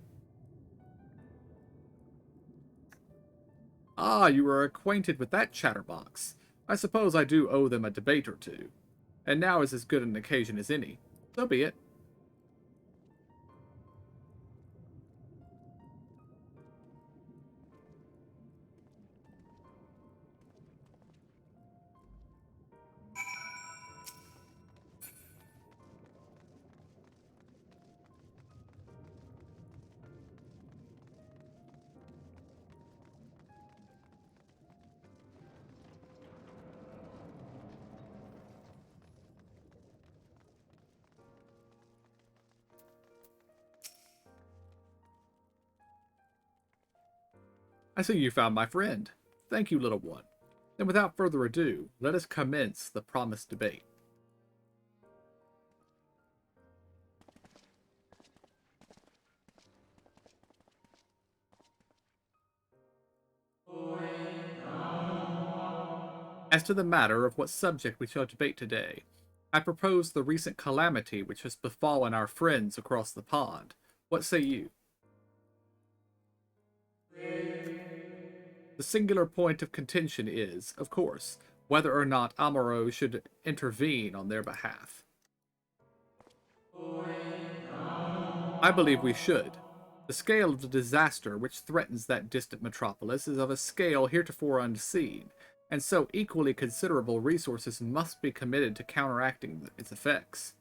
Ah, you are acquainted with that chatterbox. I suppose I do owe them a debate or two. And now is as good an occasion as any. So be it. I see you found my friend. Thank you, little one. Then without further ado, let us commence the promised debate. As to the matter of what subject we shall debate today, I propose the recent calamity which has befallen our friends across the pond. What say you? The singular point of contention is, of course, whether or not Amuro should intervene on their behalf. I believe we should. The scale of the disaster which threatens that distant metropolis is of a scale heretofore unseen, and so equally considerable resources must be committed to counteracting its effects.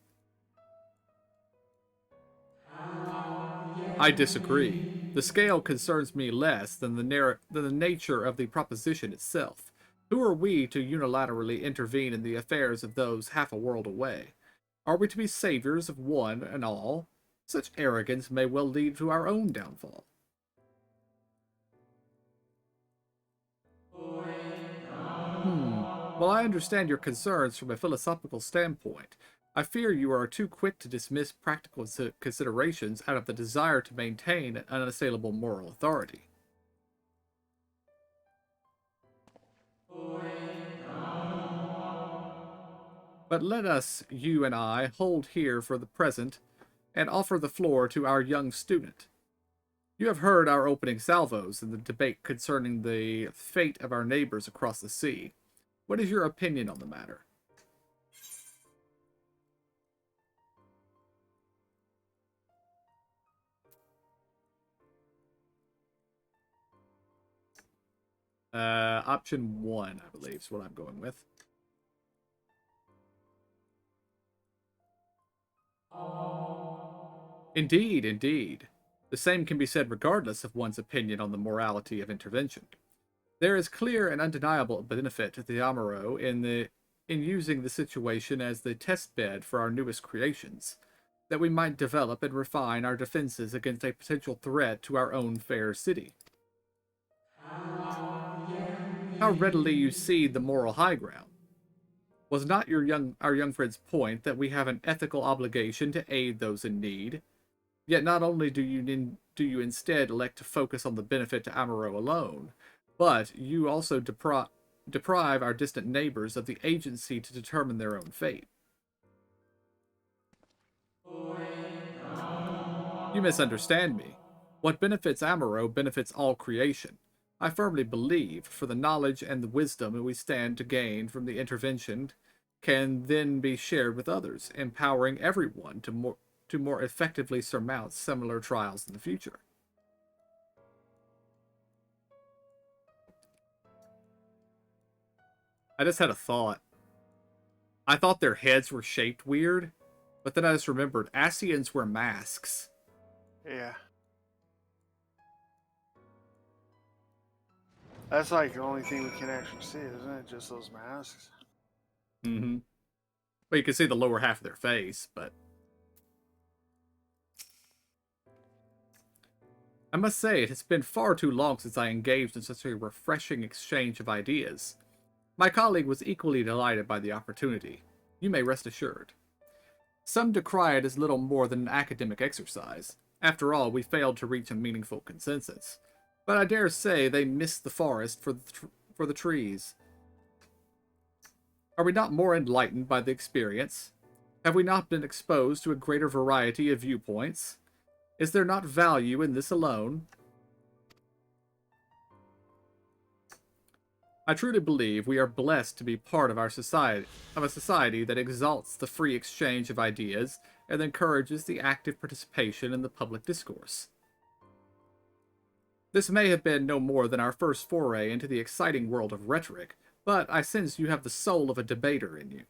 I disagree. The scale concerns me less than the nature of the proposition itself. Who are we to unilaterally intervene in the affairs of those half a world away? Are we to be saviors of one and all? Such arrogance may well lead to our own downfall. Well, I understand your concerns from a philosophical standpoint. I fear you are too quick to dismiss practical considerations out of the desire to maintain an unassailable moral authority. But let us, you and I, hold here for the present and offer the floor to our young student. You have heard our opening salvos in the debate concerning the fate of our neighbors across the sea. What is your opinion on the matter? Option 1, I believe, is what I'm going with. Indeed, indeed. The same can be said regardless of one's opinion on the morality of intervention. There is clear and undeniable benefit to the Amuro in using the situation as the test bed for our newest creations, that we might develop and refine our defenses against a potential threat to our own fair city. How readily you see the moral high ground. Was not our young friend's point that we have an ethical obligation to aid those in need? Yet not only do you instead elect to focus on the benefit to Amuro alone, but you also deprive our distant neighbors of the agency to determine their own fate. You misunderstand me. What benefits Amuro benefits all creation. I firmly believe, for the knowledge and the wisdom we stand to gain from the intervention can then be shared with others, empowering everyone to more effectively surmount similar trials in the future. I just had a thought. I thought their heads were shaped weird, but then I just remembered Asians wear masks. Yeah. That's like the only thing we can actually see, isn't it? Just those masks. Mm-hmm. Well, you can see the lower half of their face, but... I must say, it has been far too long since I engaged in such a refreshing exchange of ideas. My colleague was equally delighted by the opportunity. You may rest assured. Some decry it as little more than an academic exercise. After all, we failed to reach a meaningful consensus. But I dare say they missed the forest for the trees. Are we not more enlightened by the experience? Have we not been exposed to a greater variety of viewpoints? Is there not value in this alone? I truly believe we are blessed to be part of a society that exalts the free exchange of ideas and encourages the active participation in the public discourse. This may have been no more than our first foray into the exciting world of rhetoric, but I sense you have the soul of a debater in you.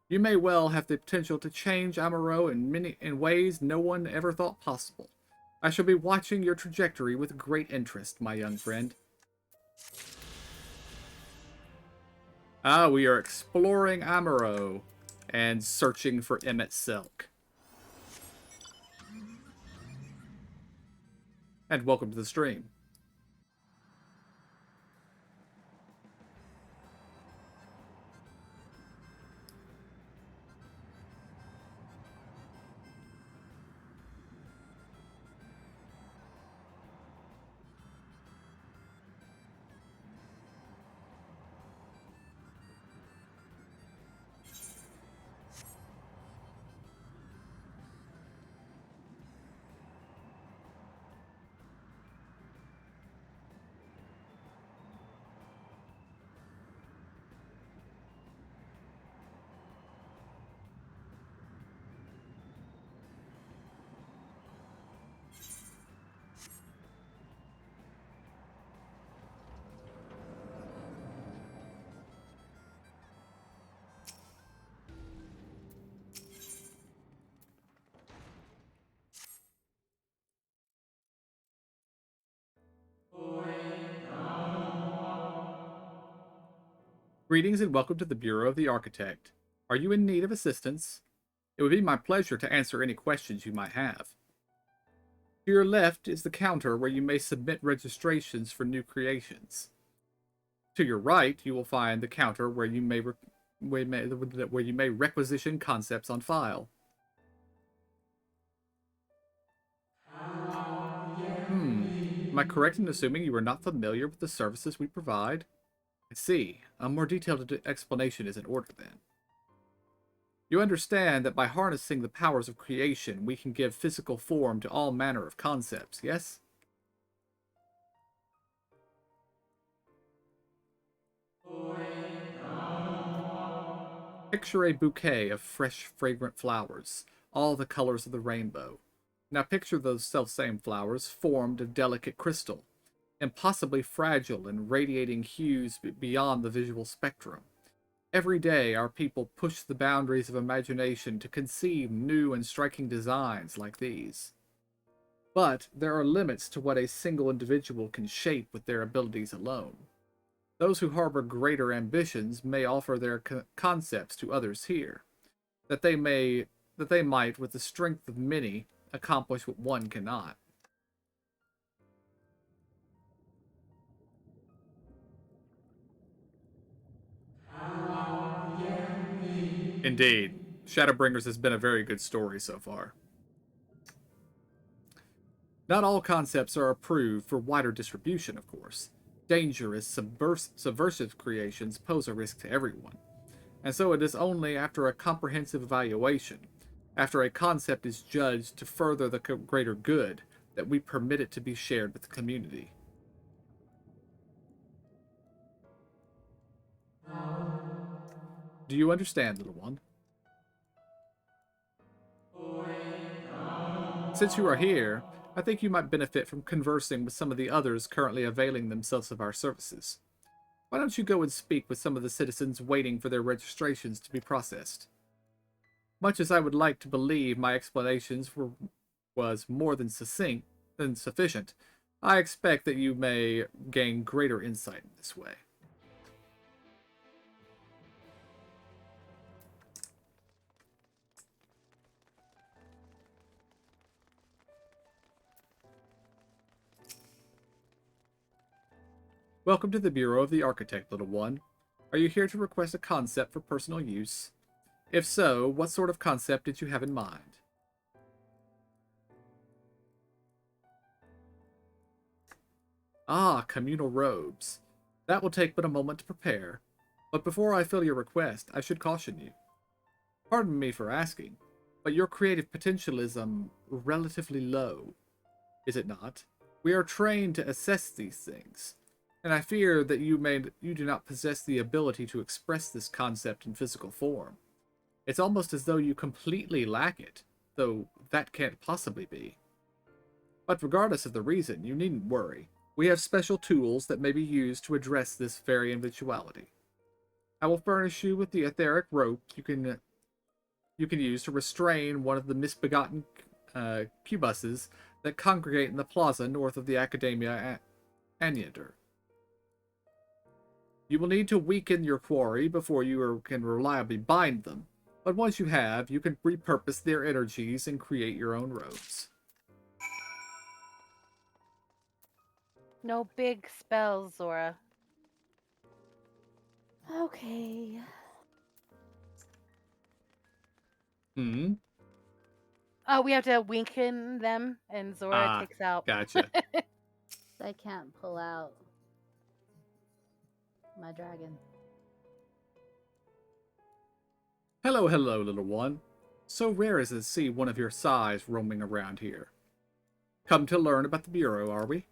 You may well have the potential to change Amuro in ways no one ever thought possible. I shall be watching your trajectory with great interest, my young friend. We are exploring Amuro and searching for Emmett Silk. And welcome to the stream. Greetings and welcome to the Bureau of the Architect. Are you in need of assistance? It would be my pleasure to answer any questions you might have. To your left is the counter where you may submit registrations for new creations. To your right, you will find the counter where you may requisition concepts on file. Am I correct in assuming you are not familiar with the services we provide? I see. A more detailed explanation is in order then. You understand that by harnessing the powers of creation, we can give physical form to all manner of concepts, yes? Picture a bouquet of fresh, fragrant flowers, all the colors of the rainbow. Now picture those self-same flowers formed of delicate crystal, impossibly fragile and radiating hues beyond the visual spectrum. Every day, our people push the boundaries of imagination to conceive new and striking designs like these. But there are limits to what a single individual can shape with their abilities alone. Those who harbor greater ambitions may offer their concepts to others here, that they might, with the strength of many, accomplish what one cannot. Indeed, Shadowbringers has been a very good story so far. Not all concepts are approved for wider distribution, of course. Dangerous, subversive creations pose a risk to everyone. And so it is only after a comprehensive evaluation, after a concept is judged to further the greater good, that we permit it to be shared with the community. Do you understand, little one? Since you are here, I think you might benefit from conversing with some of the others currently availing themselves of our services. Why don't you go and speak with some of the citizens waiting for their registrations to be processed? Much as I would like to believe my explanations was more than sufficient, I expect that you may gain greater insight in this way. Welcome to the Bureau of the Architect, little one. Are you here to request a concept for personal use? If so, what sort of concept did you have in mind? Ah, communal robes. That will take but a moment to prepare. But before I fill your request, I should caution you. Pardon me for asking, but your creative potential is, relatively low. Is it not? We are trained to assess these things, and I fear that you do not possess the ability to express this concept in physical form. It's almost as though you completely lack it, though that can't possibly be. But regardless of the reason, you needn't worry. We have special tools that may be used to address this very eventuality. I will furnish you with the etheric rope you can use to restrain one of the misbegotten cubuses that congregate in the plaza north of the Academia Anyander. You will need to weaken your quarry before you can reliably bind them, but once you have, you can repurpose their energies and create your own robes. No big spells, Zora. Okay. Oh, we have to weaken them, and Zora takes out. Gotcha. I can't pull out my dragon. Hello, hello, little one. So rare is it to see one of your size roaming around here. Come to learn about the Bureau, are we?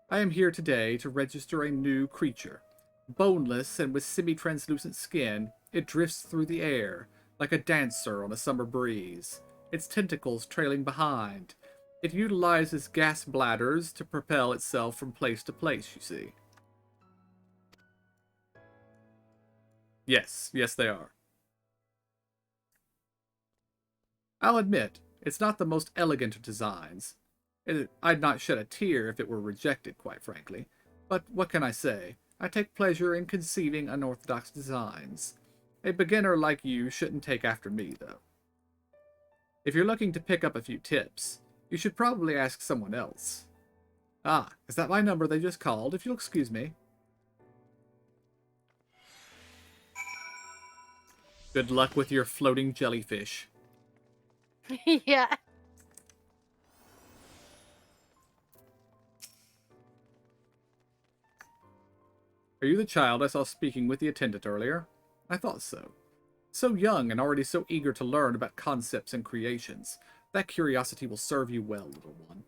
I am here today to register a new creature. Boneless and with semi-translucent skin, it drifts through the air, like a dancer on a summer breeze, its tentacles trailing behind. It utilizes gas bladders to propel itself from place to place, you see. Yes, they are. I'll admit, it's not the most elegant of designs. I'd not shed a tear if it were rejected, quite frankly. But what can I say? I take pleasure in conceiving unorthodox designs. A beginner like you shouldn't take after me, though. If you're looking to pick up a few tips, you should probably ask someone else. Ah, is that my number they just called, if you'll excuse me? Good luck with your floating jellyfish. Yeah. Are you the child I saw speaking with the attendant earlier? I thought so. So young and already so eager to learn about concepts and creations. That curiosity will serve you well, little one.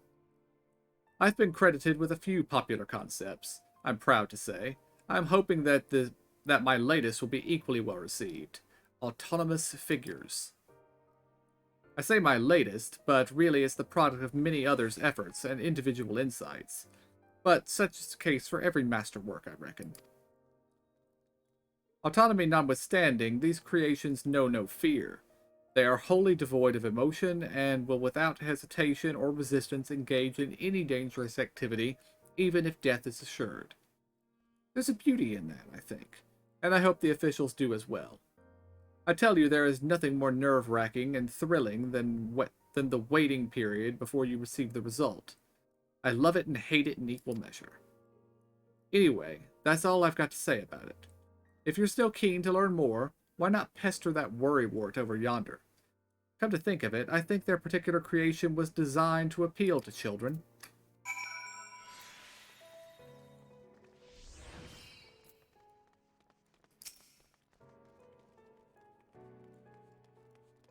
I've been credited with a few popular concepts, I'm proud to say. I'm hoping that my latest will be equally well received. Autonomous figures. I say my latest, but really it's the product of many others' efforts and individual insights. But such is the case for every masterwork, I reckon. Autonomy notwithstanding, these creations know no fear. They are wholly devoid of emotion and will without hesitation or resistance engage in any dangerous activity, even if death is assured. There's a beauty in that, I think, and I hope the officials do as well. I tell you, there is nothing more nerve-wracking and thrilling than the waiting period before you receive the result. I love it and hate it in equal measure. Anyway, that's all I've got to say about it. If you're still keen to learn more, why not pester that worrywart over yonder? Come to think of it, I think their particular creation was designed to appeal to children.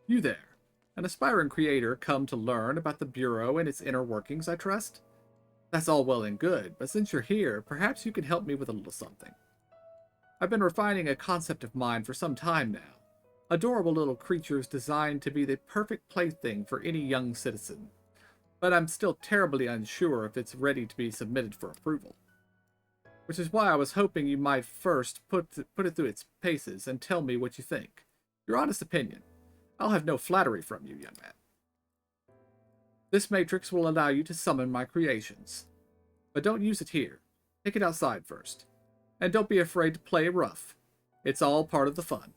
You there, an aspiring creator come to learn about the Bureau and its inner workings, I trust? That's all well and good, but since you're here, perhaps you can help me with a little something. I've been refining a concept of mine for some time now. Adorable little creatures designed to be the perfect plaything for any young citizen. But I'm still terribly unsure if it's ready to be submitted for approval. Which is why I was hoping you might first put it through its paces and tell me what you think. Your honest opinion. I'll have no flattery from you, young man. This matrix will allow you to summon my creations. But don't use it here. Take it outside first. And don't be afraid to play rough. It's all part of the fun.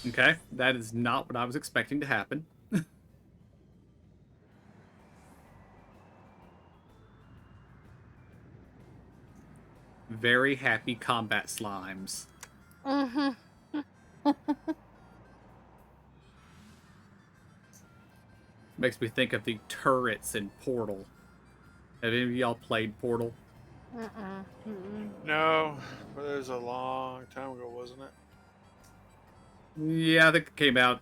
Okay, that is not what I was expecting to happen. Very happy combat slimes. Mm-hmm. Makes me think of the turrets in Portal. Have any of y'all played Portal? No, but it was a long time ago, wasn't it? Yeah, I think it came out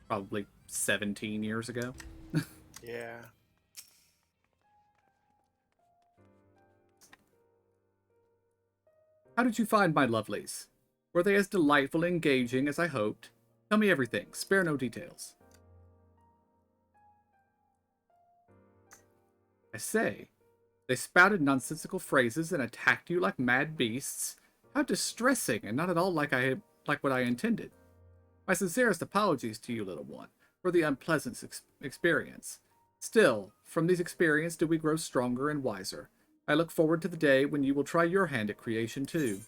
probably 17 years ago. Yeah. How did you find my lovelies? Were they as delightful and engaging as I hoped? Tell me everything, spare no details. I say, they spouted nonsensical phrases and attacked you like mad beasts. How distressing, and not at all like what I intended. My sincerest apologies to you, little one. for the unpleasant experience. Still, from these experiences do we grow stronger and wiser. I look forward to the day when you will try your hand at creation too.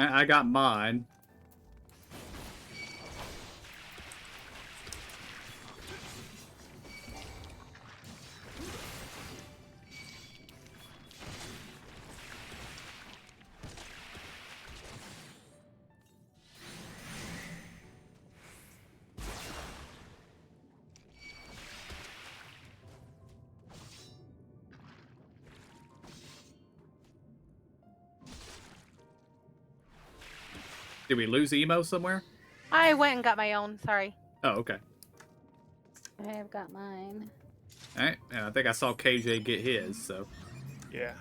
I got mine. Did we lose Emo somewhere? I went and got my own, sorry. Oh, okay. I've got mine. Alright, and I think I saw KJ get his, so. Yeah.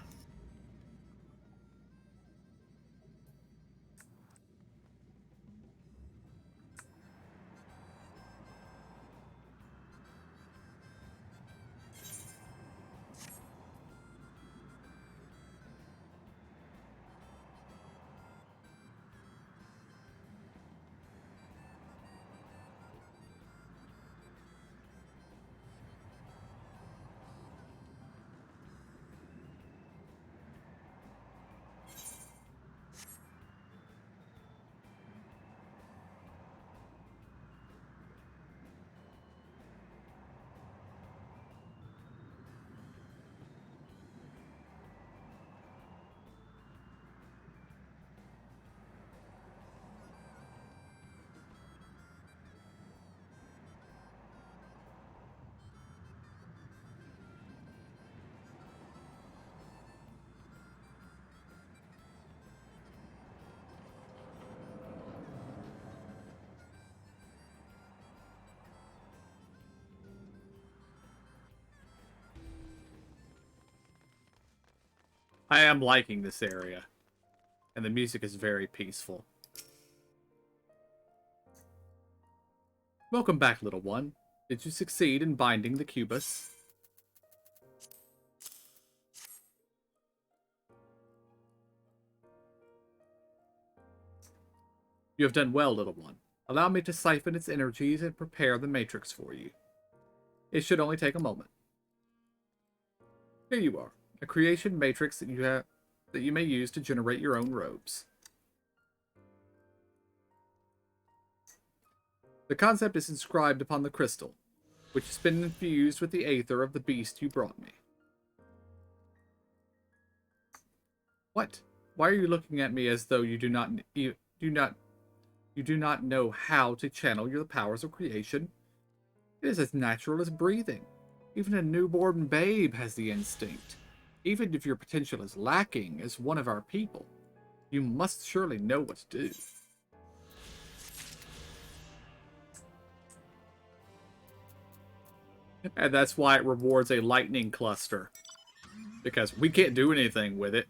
I am liking this area. And the music is very peaceful. Welcome back, little one. Did you succeed in binding the Cubus? You have done well, little one. Allow me to siphon its energies and prepare the matrix for you. It should only take a moment. Here you are, a creation matrix that you may use to generate your own robes. The concept is inscribed upon the crystal, which has been infused with the aether of the beast you brought me. What? Why are you looking at me as though you do not know how to channel your powers of creation? It is as natural as breathing. Even a newborn babe has the instinct. Even if your potential is lacking as one of our people, you must surely know what to do. And that's why it rewards a lightning cluster. Because we can't do anything with it.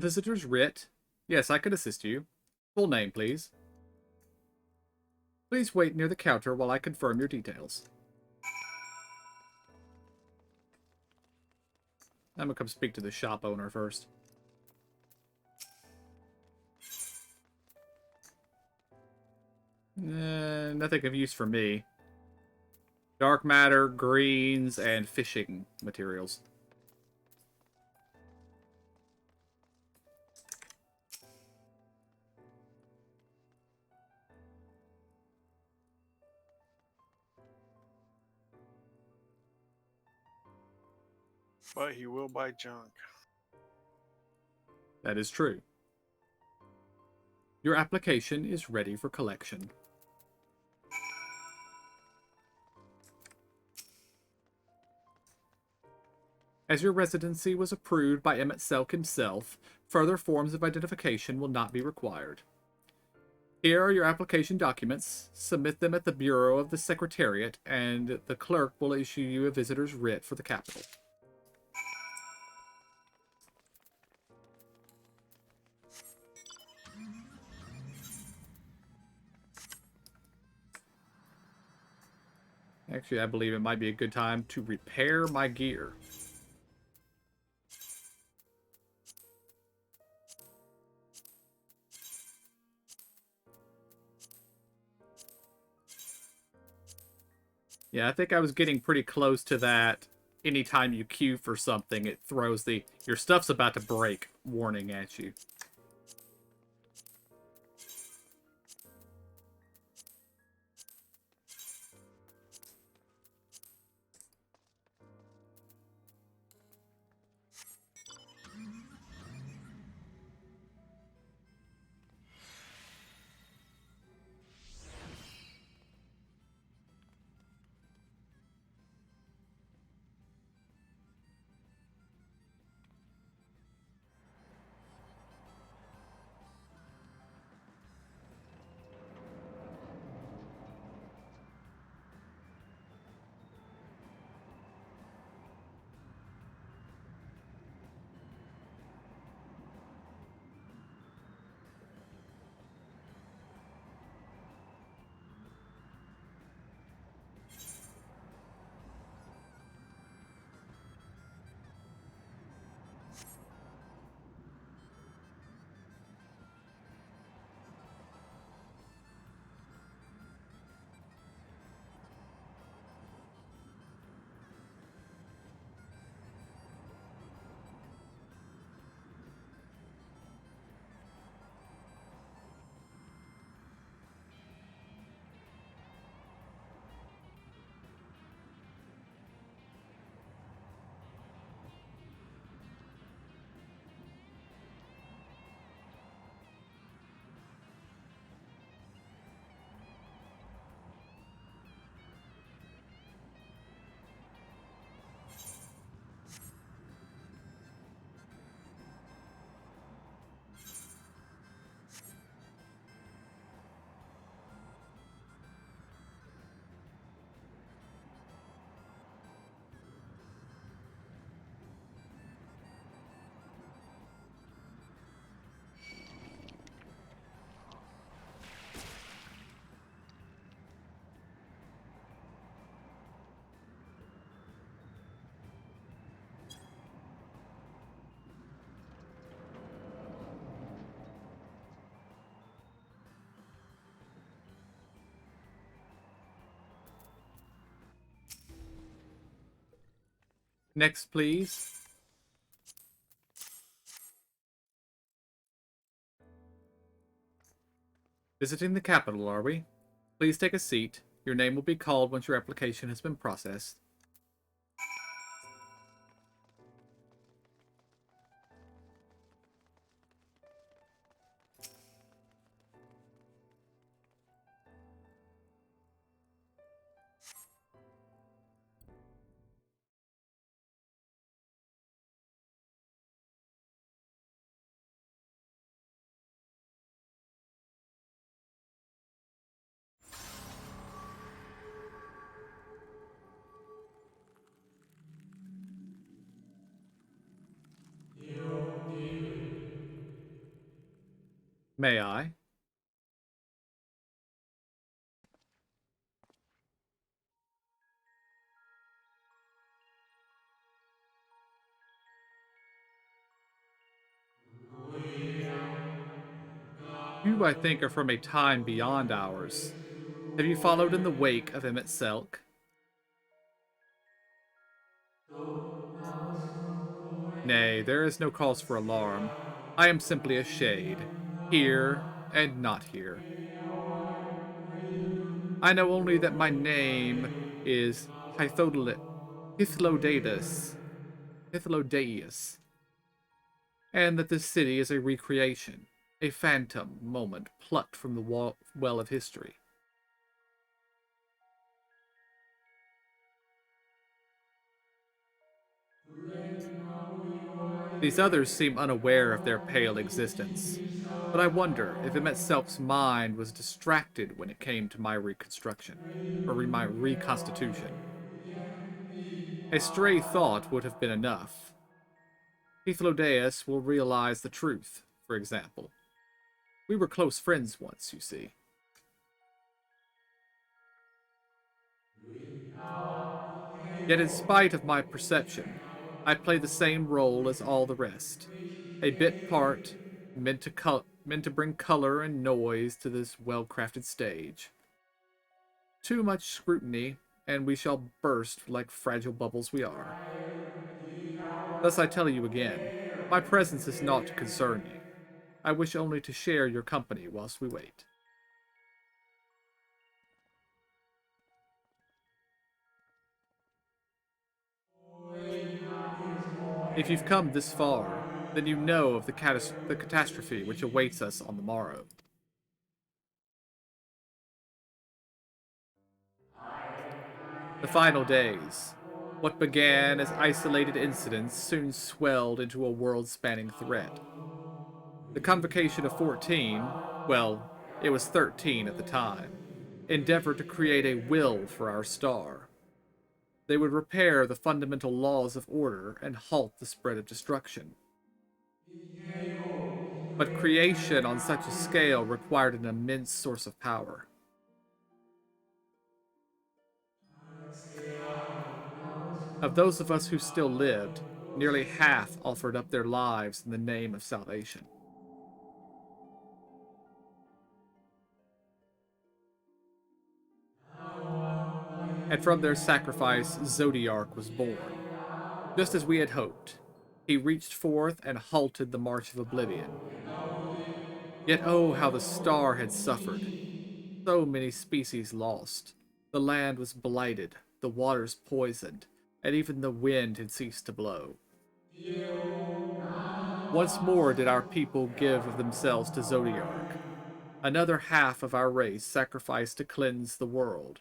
Visitor's writ. Yes, I could assist you. Full name, please. Please wait near the counter while I confirm your details. I'm gonna come speak to the shop owner first. Nothing of use for me. Dark matter, greens, and fishing materials. But he will buy junk. That is true. Your application is ready for collection. As your residency was approved by Emmett Selk himself, further forms of identification will not be required. Here are your application documents. Submit them at the Bureau of the Secretariat, and the clerk will issue you a visitor's writ for the capital. Actually, I believe it might be a good time to repair my gear. Yeah, I think I was getting pretty close to that. Anytime you queue for something, it throws the "your stuff's about to break" warning at you. Next, please. Visiting the capital, are we? Please take a seat. Your name will be called once your application has been processed. May I? You, I think, are from a time beyond ours. Have you followed in the wake of Emmett Selk? Nay, there is no cause for alarm. I am simply a shade, here and not here. I know only that my name is Hythlodatus, Hythlodaeus, and that this city is a recreation, a phantom moment plucked from the well of history. These others seem unaware of their pale existence, but I wonder if Emet-Selk's mind was distracted when it came to my reconstruction, or my reconstitution. A stray thought would have been enough. Hythlodaeus will realize the truth, for example. We were close friends once, you see. Yet in spite of my perception, I play the same role as all the rest. A bit part, meant to bring color and noise to this well-crafted stage. Too much scrutiny, and we shall burst like fragile bubbles we are. Thus I tell you again, my presence is not to concern you. I wish only to share your company whilst we wait. If you've come this far, then you know of the catastrophe which awaits us on the morrow. The final days. What began as isolated incidents soon swelled into a world-spanning threat. The Convocation of 14, well, it was 13 at the time, endeavored to create a will for our star. They would repair the fundamental laws of order and halt the spread of destruction. But creation on such a scale required an immense source of power. Of those of us who still lived, nearly half offered up their lives in the name of salvation. And from their sacrifice, Zodiark was born. Just as we had hoped, he reached forth and halted the march of oblivion. Yet oh, how the star had suffered. So many species lost. The land was blighted, the waters poisoned, and even the wind had ceased to blow. Once more did our people give of themselves to Zodiark. Another half of our race sacrificed to cleanse the world,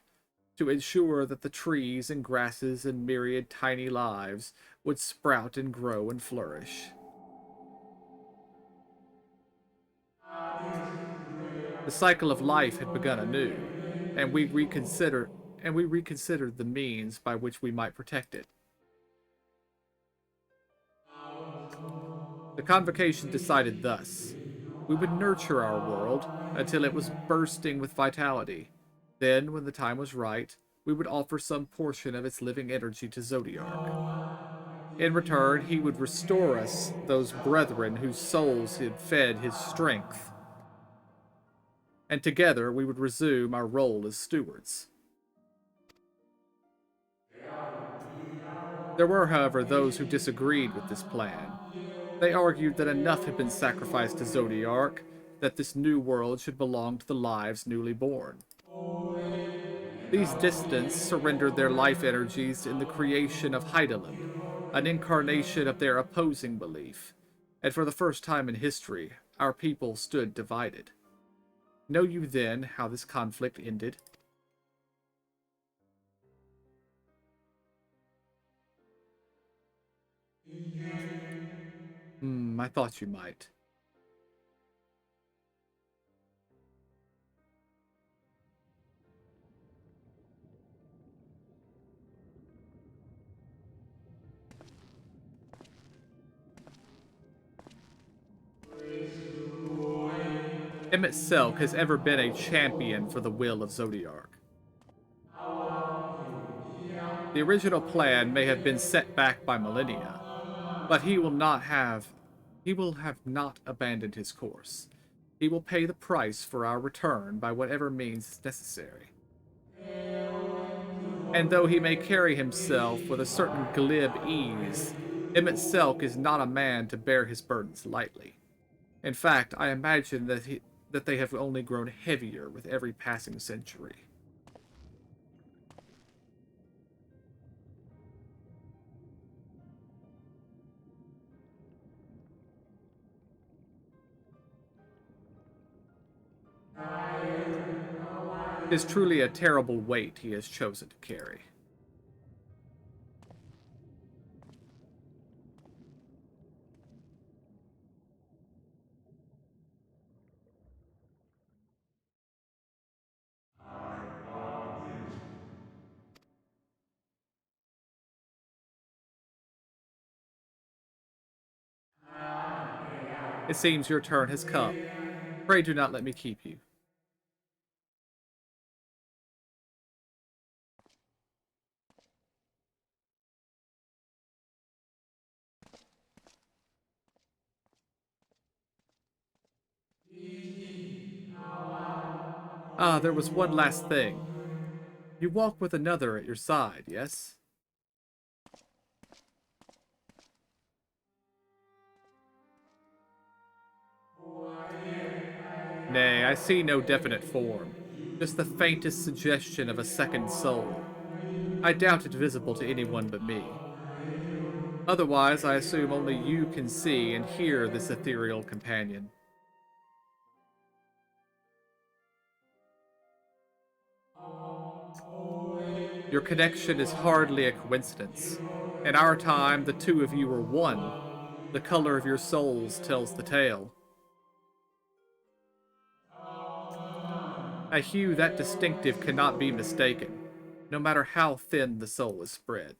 to ensure that the trees and grasses and myriad tiny lives would sprout and grow and flourish. The cycle of life had begun anew, and we reconsidered the means by which we might protect it. The convocation decided thus. We would nurture our world until it was bursting with vitality. Then, when the time was right, we would offer some portion of its living energy to Zodiark. In return, he would restore us those brethren whose souls had fed his strength, and together we would resume our role as stewards. There were, however, those who disagreed with this plan. They argued that enough had been sacrificed to Zodiark, that this new world should belong to the lives newly born. These dissidents surrendered their life energies in the creation of Hydaelyn, an incarnation of their opposing belief, and for the first time in history, our people stood divided. Know you then how this conflict ended? I thought you might. Emmett Selk has ever been a champion for the will of Zodiark. The original plan may have been set back by millennia, but he will have not abandoned his course. He will pay the price for our return by whatever means is necessary. And though he may carry himself with a certain glib ease, Emmett Selk is not a man to bear his burdens lightly. In fact, I imagine that they have only grown heavier with every passing century. It is truly a terrible weight he has chosen to carry. It seems your turn has come. Pray do not let me keep you. Ah, there was one last thing. You walk with another at your side, yes? Nay, I see no definite form. Just the faintest suggestion of a second soul. I doubt it visible to anyone but me. Otherwise, I assume only you can see and hear this ethereal companion. Your connection is hardly a coincidence. In our time, the two of you were one. The color of your souls tells the tale. A hue that distinctive cannot be mistaken, no matter how thin the soul is spread.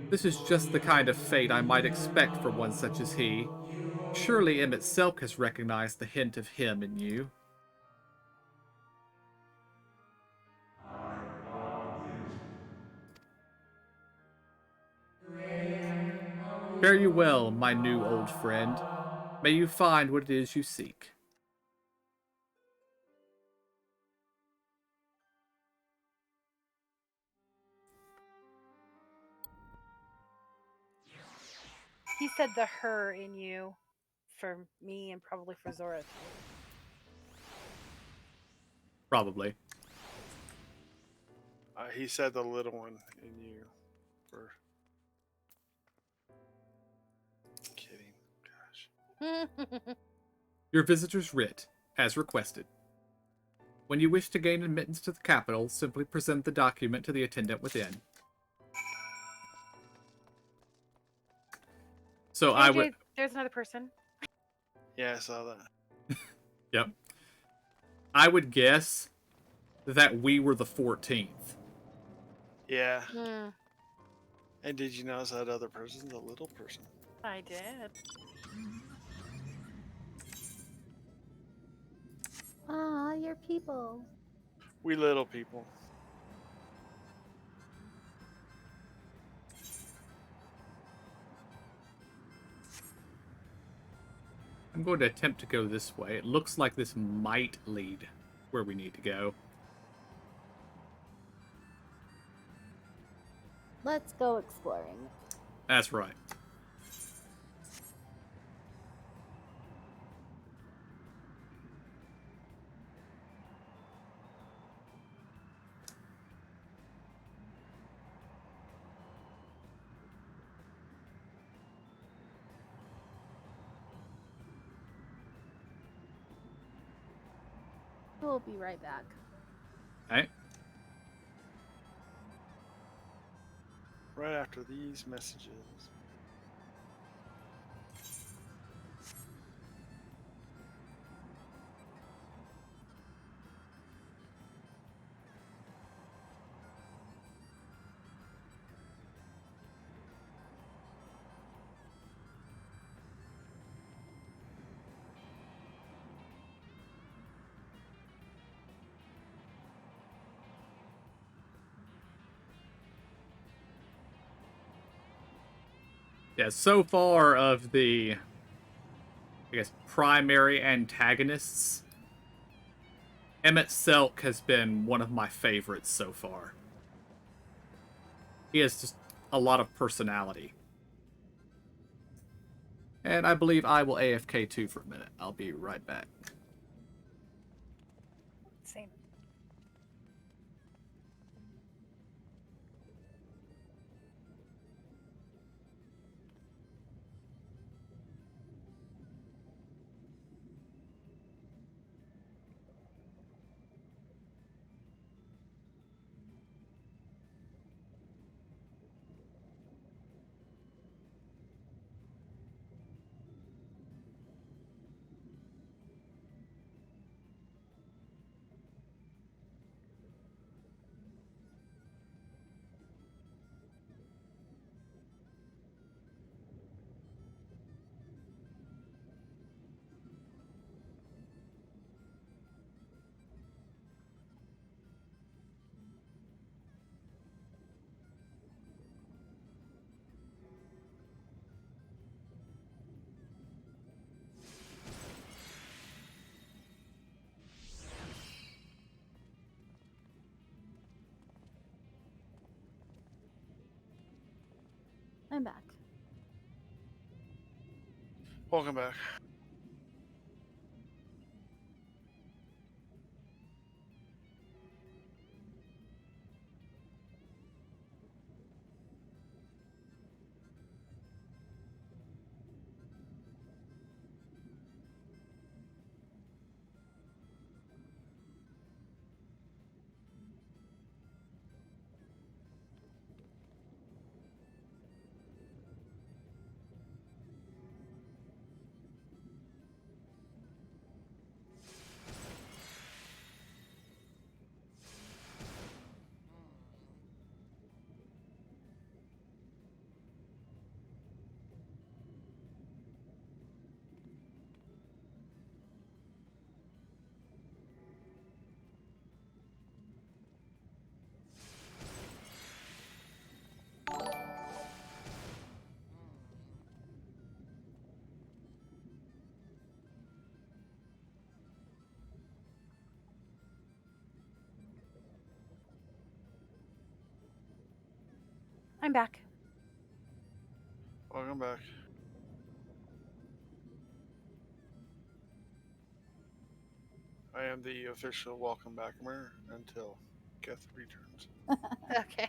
This is just the kind of fate I might expect for one such as he. Surely Emmett Selk has recognized the hint of him in you. Fare you well, my new old friend. May you find what it is you seek. He said the her in you for me and probably for Zora too. Probably. He said the little one in you. For kidding, gosh. Your visitor's writ, as requested. When you wish to gain admittance to the capital, simply present the document to the attendant within. So I would. There's another person. Yeah, I saw that. Yep. I would guess that we were the 14th. Yeah. Mm, And did you notice that other person's a little person? I did. Ah, your people. We little people. I'm going to attempt to go this way. It looks like this might lead where we need to go. Let's go exploring. That's right. We'll be right back. Alright. Right after these messages. Yeah, so far of the, I guess, primary antagonists, Emmett Selk has been one of my favorites so far. He has just a lot of personality. And I believe I will AFK too for a minute. I'll be right back. Same. I'm back. Welcome back. I'm back. Welcome back. I am the official welcome backemer until Keth returns. Okay.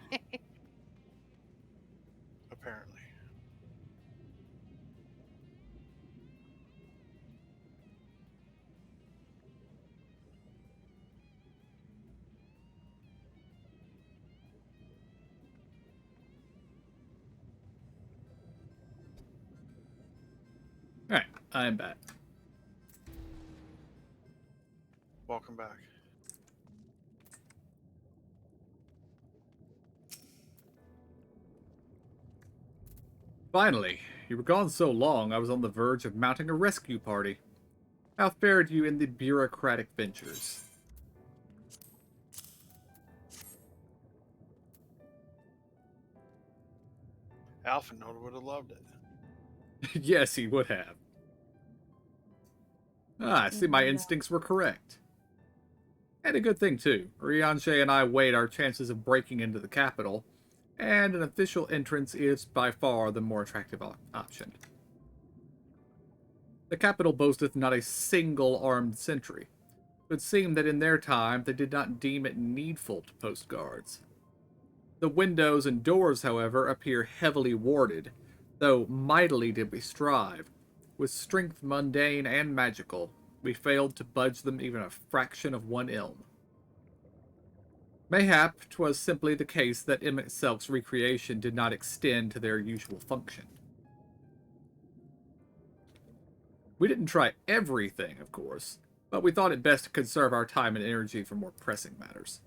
Apparently. Alright, I'm back. Welcome back. Finally, you were gone so long I was on the verge of mounting a rescue party. How fared you in the bureaucratic ventures? Alpha Node would have loved it. Yes, he would have. Ah, I see my instincts were correct. And a good thing, too. Rianche and I weighed our chances of breaking into the capital, and an official entrance is by far the more attractive option. The capital boasteth not a single armed sentry. It would seem that in their time they did not deem it needful to post guards. The windows and doors, however, appear heavily warded, though mightily did we strive. With strength mundane and magical, we failed to budge them even a fraction of one ilm. Mayhap 'twas simply the case that Emmett Selk's recreation did not extend to their usual function. We didn't try everything, of course, but we thought it best to conserve our time and energy for more pressing matters.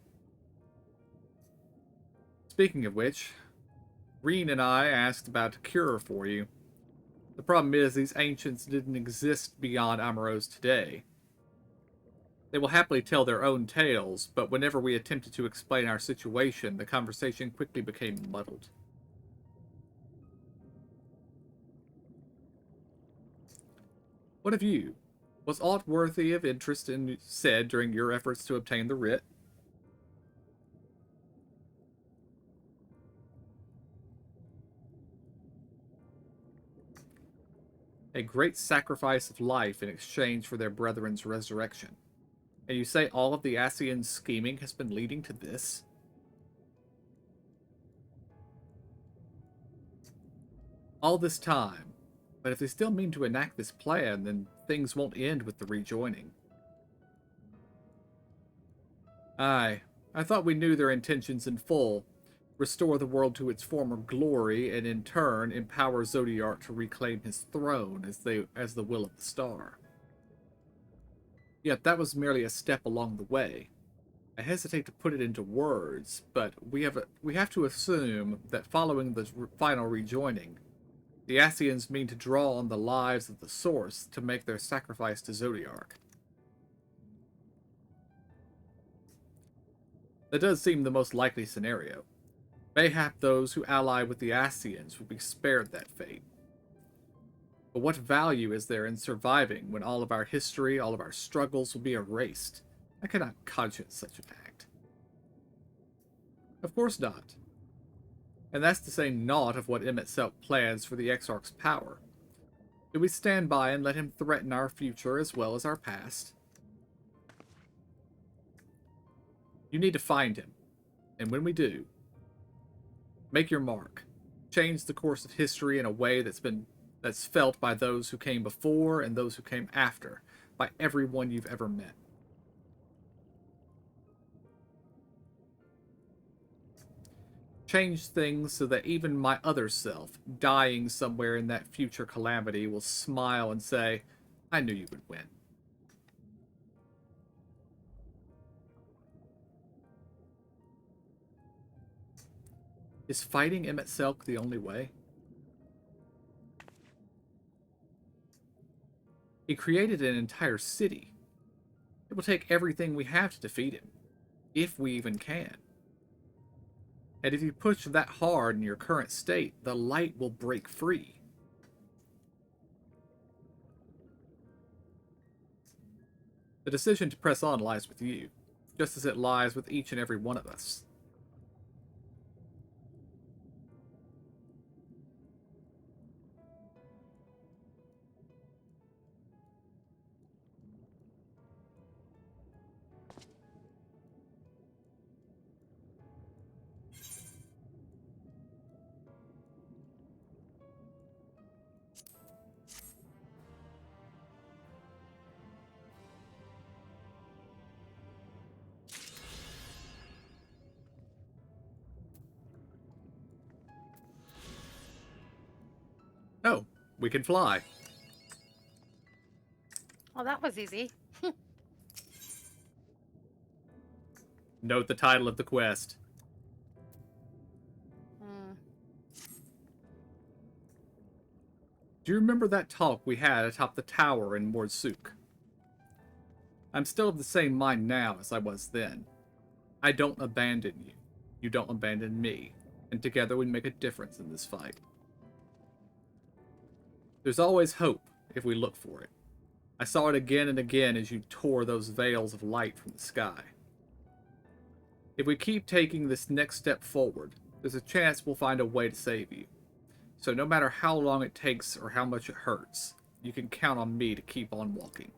Speaking of which, Reen and I asked about a cure for you. The problem is these ancients didn't exist beyond Amaros today. They will happily tell their own tales, but whenever we attempted to explain our situation, the conversation quickly became muddled. What of you? Was aught worthy of interest said during your efforts to obtain the writ? A great sacrifice of life in exchange for their brethren's resurrection. And you say all of the Ascians' scheming has been leading to this? All this time. But if they still mean to enact this plan, then things won't end with the rejoining. Aye, I thought we knew their intentions in full. Restore the world to its former glory, and in turn empower Zodiark to reclaim his throne as the will of the star. Yet that was merely a step along the way. I hesitate to put it into words, but we have to assume that following the final rejoining, the Ascians mean to draw on the lives of the Source to make their sacrifice to Zodiark. That does seem the most likely scenario. Mayhap those who ally with the Ascians will be spared that fate. But what value is there in surviving when all of our history, all of our struggles will be erased? I cannot conscience such an act. Of course not. And that's to say naught of what Emet-Selch plans for the Exarch's power. Do we stand by and let him threaten our future as well as our past? You need to find him. And when we do, make your mark. Change the course of history in a way that's felt by those who came before and those who came after, by everyone you've ever met. Change things so that even my other self, dying somewhere in that future calamity, will smile and say, I knew you would win. Is fighting Emet-Selch the only way? He created an entire city. It will take everything we have to defeat him, if we even can. And if you push that hard in your current state, the light will break free. The decision to press on lies with you, just as it lies with each and every one of us. Oh, we can fly. Well, that was easy. Note the title of the quest. Do you remember that talk we had atop the tower in Mordsuk? I'm still of the same mind now as I was then. I don't abandon you. You don't abandon me. And together we make a difference in this fight. There's always hope if we look for it. I saw it again and again as you tore those veils of light from the sky. If we keep taking this next step forward, there's a chance we'll find a way to save you. So no matter how long it takes or how much it hurts, you can count on me to keep on walking.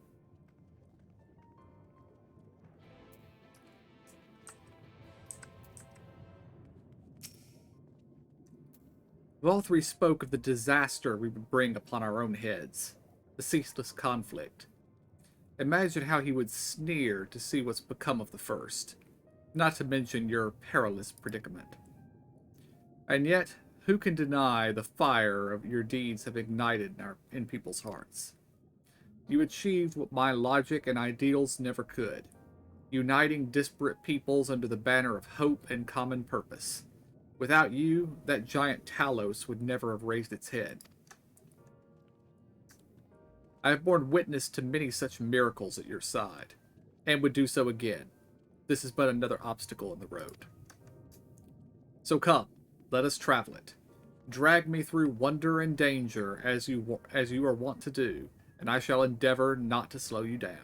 Valthree spoke of the disaster we would bring upon our own heads, the ceaseless conflict. Imagine how he would sneer to see what's become of the first, not to mention your perilous predicament. And yet, who can deny the fire of your deeds have ignited in people's hearts? You achieved what my logic and ideals never could, uniting disparate peoples under the banner of hope and common purpose. Without you, that giant Talos would never have raised its head. I have borne witness to many such miracles at your side, and would do so again. This is but another obstacle in the road. So come, let us travel it. Drag me through wonder and danger as you are wont to do, and I shall endeavor not to slow you down.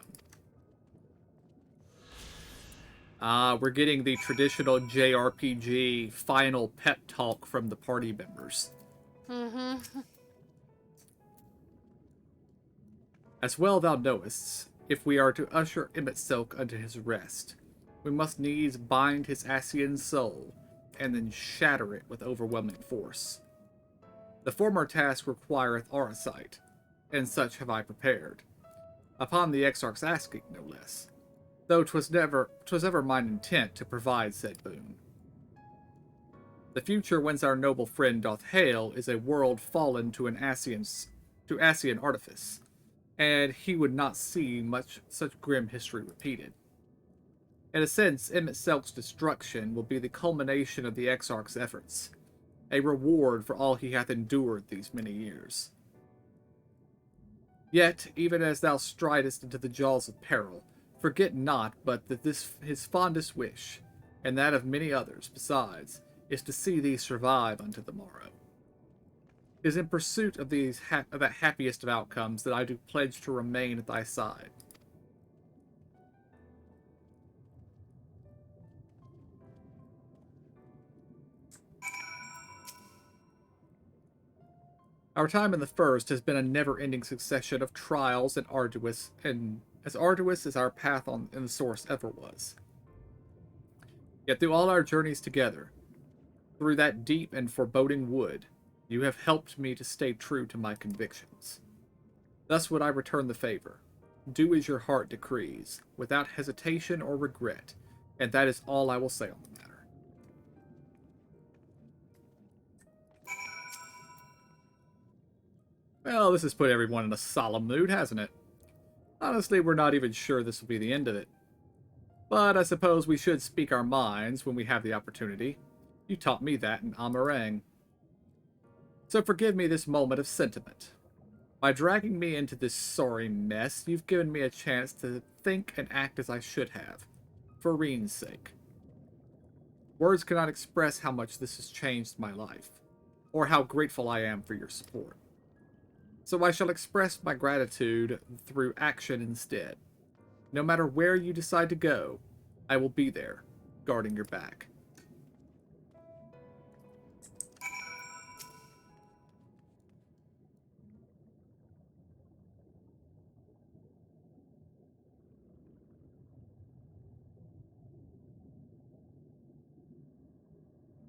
We're getting the traditional JRPG final pep talk from the party members. Mm-hmm. As well thou knowest, if we are to usher Emmett Silk unto his rest, we must needs bind his Asian soul, and then shatter it with overwhelming force. The former task requireth Arasight, and such have I prepared, upon the Exarch's asking, no less, though 'twas ever mine intent to provide said boon. The future whence our noble friend doth hail is a world fallen to Asian artifice, and he would not see much such grim history repeated. In a sense, Emmett Selk's destruction will be the culmination of the Exarch's efforts, a reward for all he hath endured these many years. Yet, even as thou stridest into the jaws of peril, forget not but that this his fondest wish, and that of many others besides, is to see thee survive unto the morrow. It is in pursuit of that happiest of outcomes that I do pledge to remain at thy side. Our time in the First has been a never-ending succession of trials and as arduous as our path in the Source ever was. Yet through all our journeys together, through that deep and foreboding wood, you have helped me to stay true to my convictions. Thus would I return the favor. Do as your heart decrees, without hesitation or regret, and that is all I will say on the matter. Well, this has put everyone in a solemn mood, hasn't it? Honestly, we're not even sure this will be the end of it. But I suppose we should speak our minds when we have the opportunity. You taught me that in Amarang. So forgive me this moment of sentiment. By dragging me into this sorry mess, you've given me a chance to think and act as I should have, for Reen's sake. Words cannot express how much this has changed my life, or how grateful I am for your support. So I shall express my gratitude through action instead. No matter where you decide to go, I will be there, guarding your back.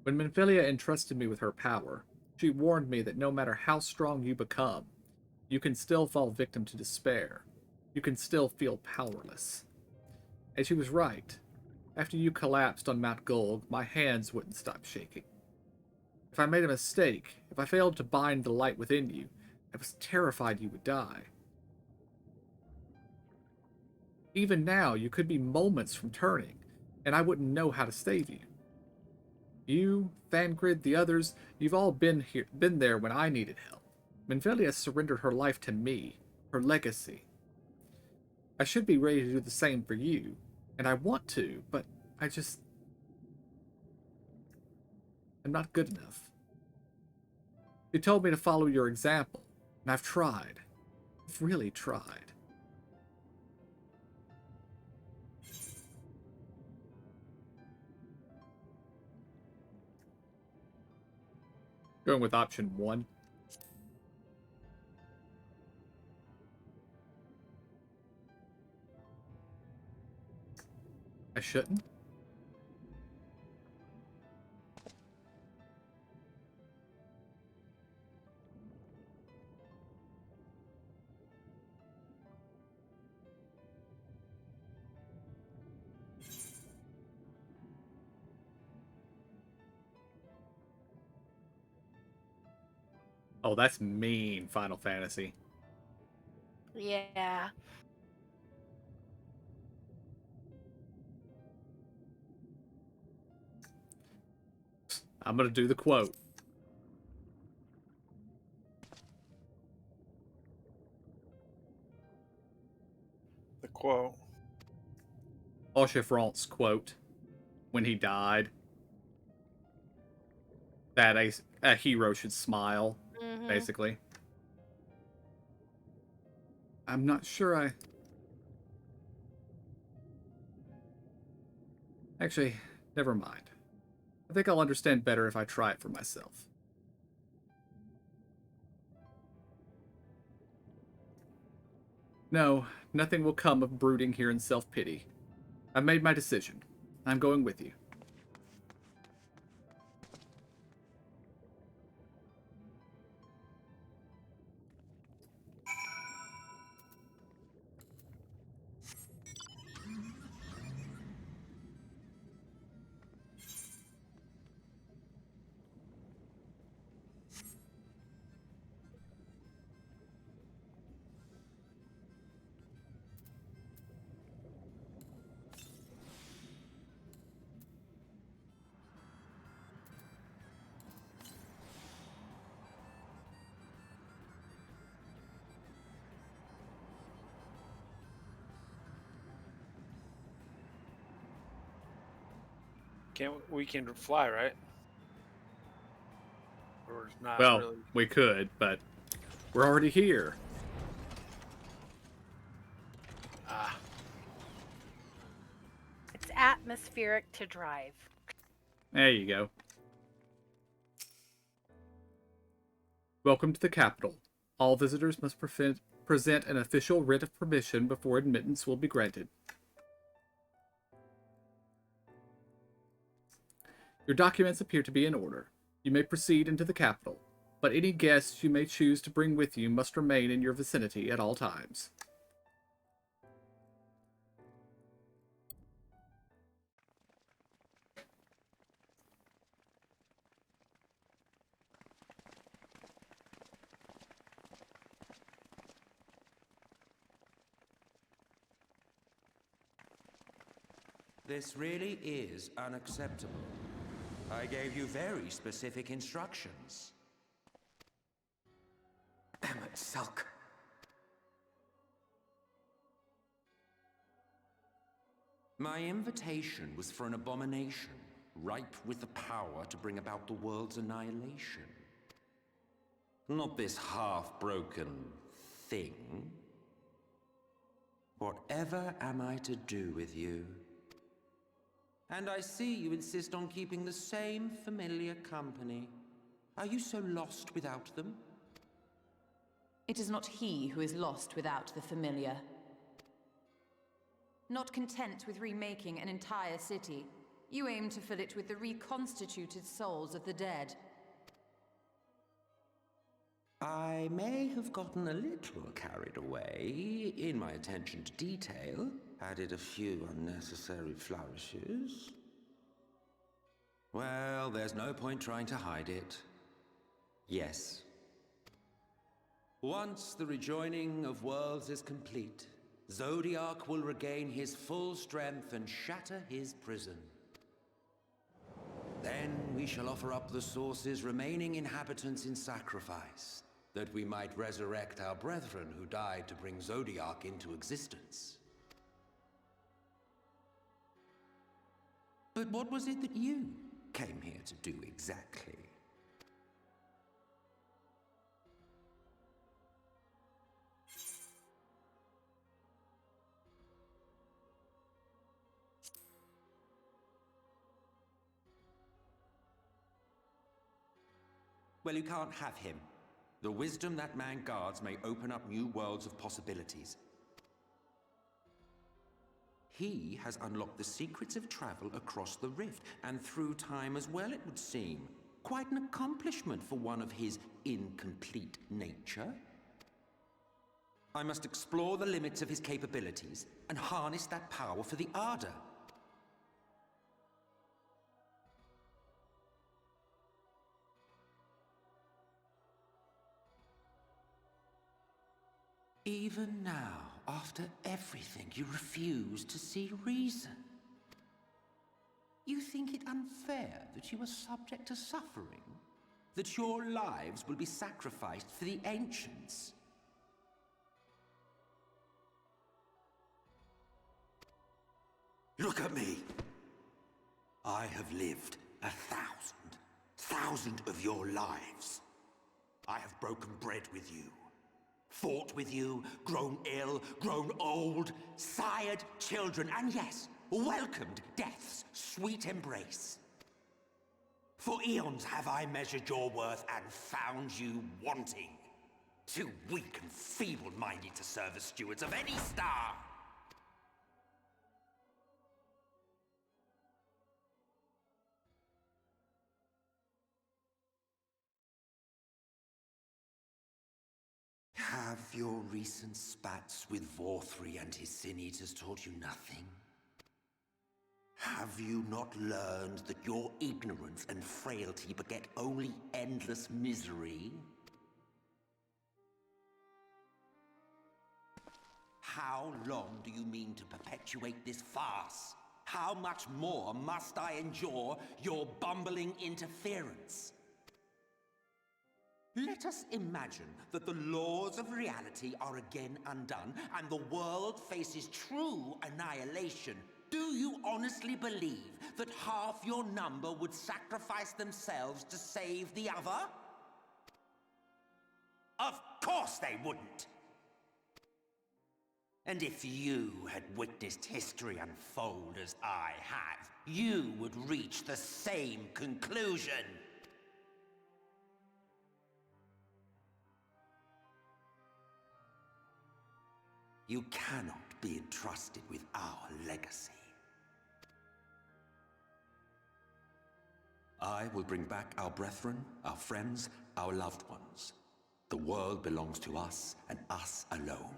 When Minfilia entrusted me with her power, she warned me that no matter how strong you become, you can still fall victim to despair. You can still feel powerless. And she was right. After you collapsed on Mount Gulg, my hands wouldn't stop shaking. If I made a mistake, if I failed to bind the light within you, I was terrified you would die. Even now, you could be moments from turning, and I wouldn't know how to save you. You, Thangrid, the others, you've all been there when I needed help. Minfilia surrendered her life to me, her legacy. I should be ready to do the same for you, and I want to, but I'm not good enough. You told me to follow your example, and I've tried. I've really tried. Going with option 1. I shouldn't? Oh, that's mean, Final Fantasy. Yeah. I'm gonna do the quote. The quote. Auchefront's quote when he died. That a hero should smile, Mm-hmm. basically. I'm not sure I... Actually, never mind. I think I'll understand better if I try it for myself. No, nothing will come of brooding here in self-pity. I've made my decision. I'm going with you. We can fly, right? Or not Well, really? we could, but we're already here. Ah. It's atmospheric to drive. There you go. Welcome to the capital. All visitors must present an official writ of permission before admittance will be granted. Your documents appear to be in order. You may proceed into the capital, but any guests you may choose to bring with you must remain in your vicinity at all times. This really is unacceptable. I gave you very specific instructions. Emmett Sulk. My invitation was for an abomination, ripe with the power to bring about the world's annihilation. Not this half-broken thing. Whatever am I to do with you? And I see you insist on keeping the same familiar company. Are you so lost without them? It is not he who is lost without the familiar. Not content with remaking an entire city, you aim to fill it with the reconstituted souls of the dead. I may have gotten a little carried away in my attention to detail, added a few unnecessary flourishes. Well, there's no point trying to hide it. Yes. Once the rejoining of worlds is complete, Zodiac will regain his full strength and shatter his prison. Then we shall offer up the Source's remaining inhabitants in sacrifice, that we might resurrect our brethren who died to bring Zodiac into existence. But what was it that you came here to do exactly? Well, you can't have him. The wisdom that man guards may open up new worlds of possibilities. He has unlocked the secrets of travel across the rift, and through time as well, it would seem. Quite an accomplishment for one of his incomplete nature. I must explore the limits of his capabilities and harness that power for the Ardor. Even now, after everything, you refuse to see reason. You think it unfair that you are subject to suffering? That your lives will be sacrificed for the Ancients? Look at me! I have lived 1,000 of your lives. I have broken bread with you. Fought with you, grown ill, grown old, sired children, and yes, welcomed death's sweet embrace. For eons have I measured your worth and found you wanting. Too weak and feeble-minded to serve as stewards of any star. Have your recent spats with Vorthri and his sin-eaters taught you nothing? Have you not learned that your ignorance and frailty beget only endless misery? How long do you mean to perpetuate this farce? How much more must I endure your bumbling interference? Let us imagine that the laws of reality are again undone and the world faces true annihilation. Do you honestly believe that half your number would sacrifice themselves to save the other? Of course they wouldn't! And if you had witnessed history unfold as I have, you would reach the same conclusion. You cannot be entrusted with our legacy. I will bring back our brethren, our friends, our loved ones. The world belongs to us and us alone.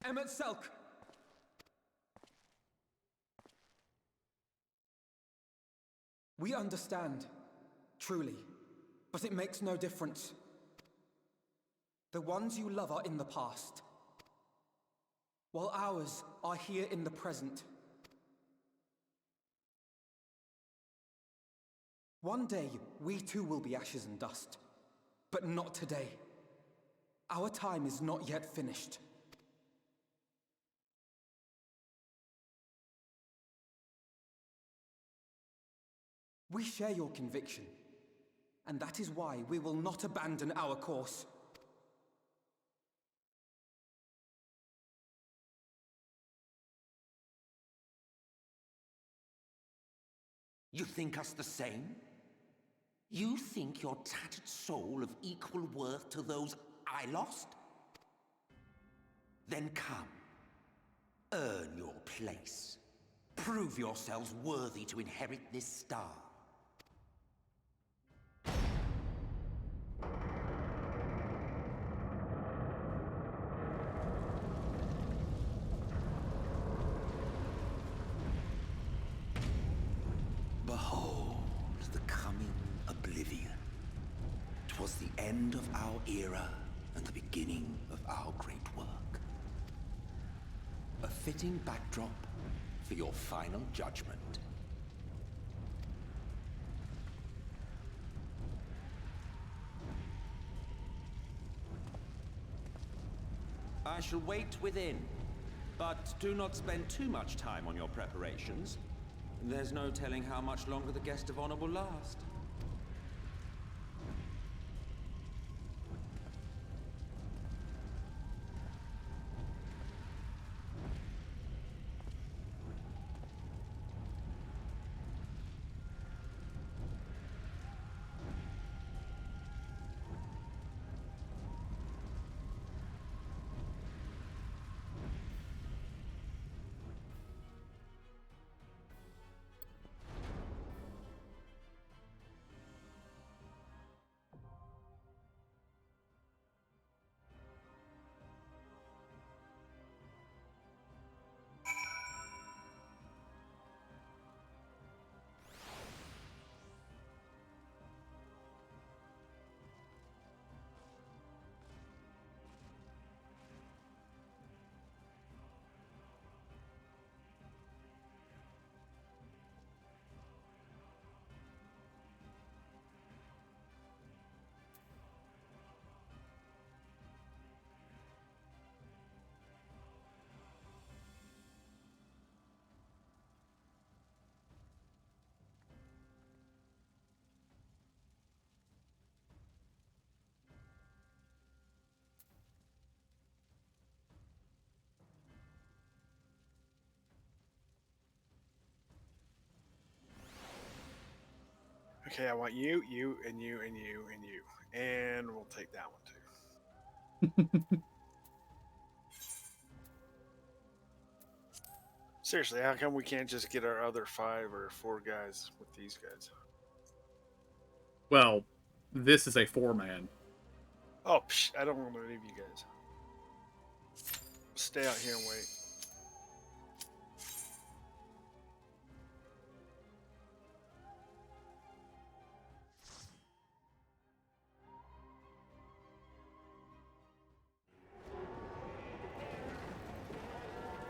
Emmett Selk! We understand, truly, but it makes no difference. The ones you love are in the past, while ours are here in the present. One day, we too will be ashes and dust, but not today. Our time is not yet finished. We share your conviction, and that is why we will not abandon our course. You think us the same? You think your tattered soul of equal worth to those I lost? Then come. Earn your place. Prove yourselves worthy to inherit this star. Behold the coming oblivion. 'Twas the end of our era and the beginning of our great work. A fitting backdrop for your final judgment. I shall wait within, but do not spend too much time on your preparations. There's no telling how much longer the guest of honor will last. Okay, I want you, you, and you, and you, and you. And we'll take that one too. Seriously, how come we can't just get our other 5 or 4 guys with these guys? Well, this is a 4-man. Oh, I don't want to leave you guys. Stay out here and wait.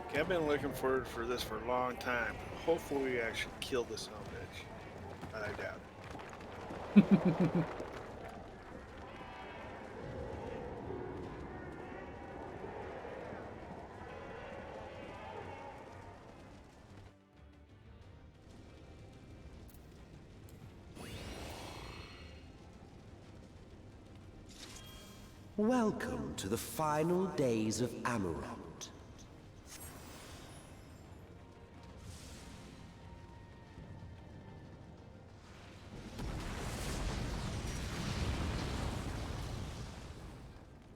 Okay, I've been looking forward for this for a long time. Hopefully we actually kill this son of a bitch. But I doubt it. Welcome to the final days of Amarant.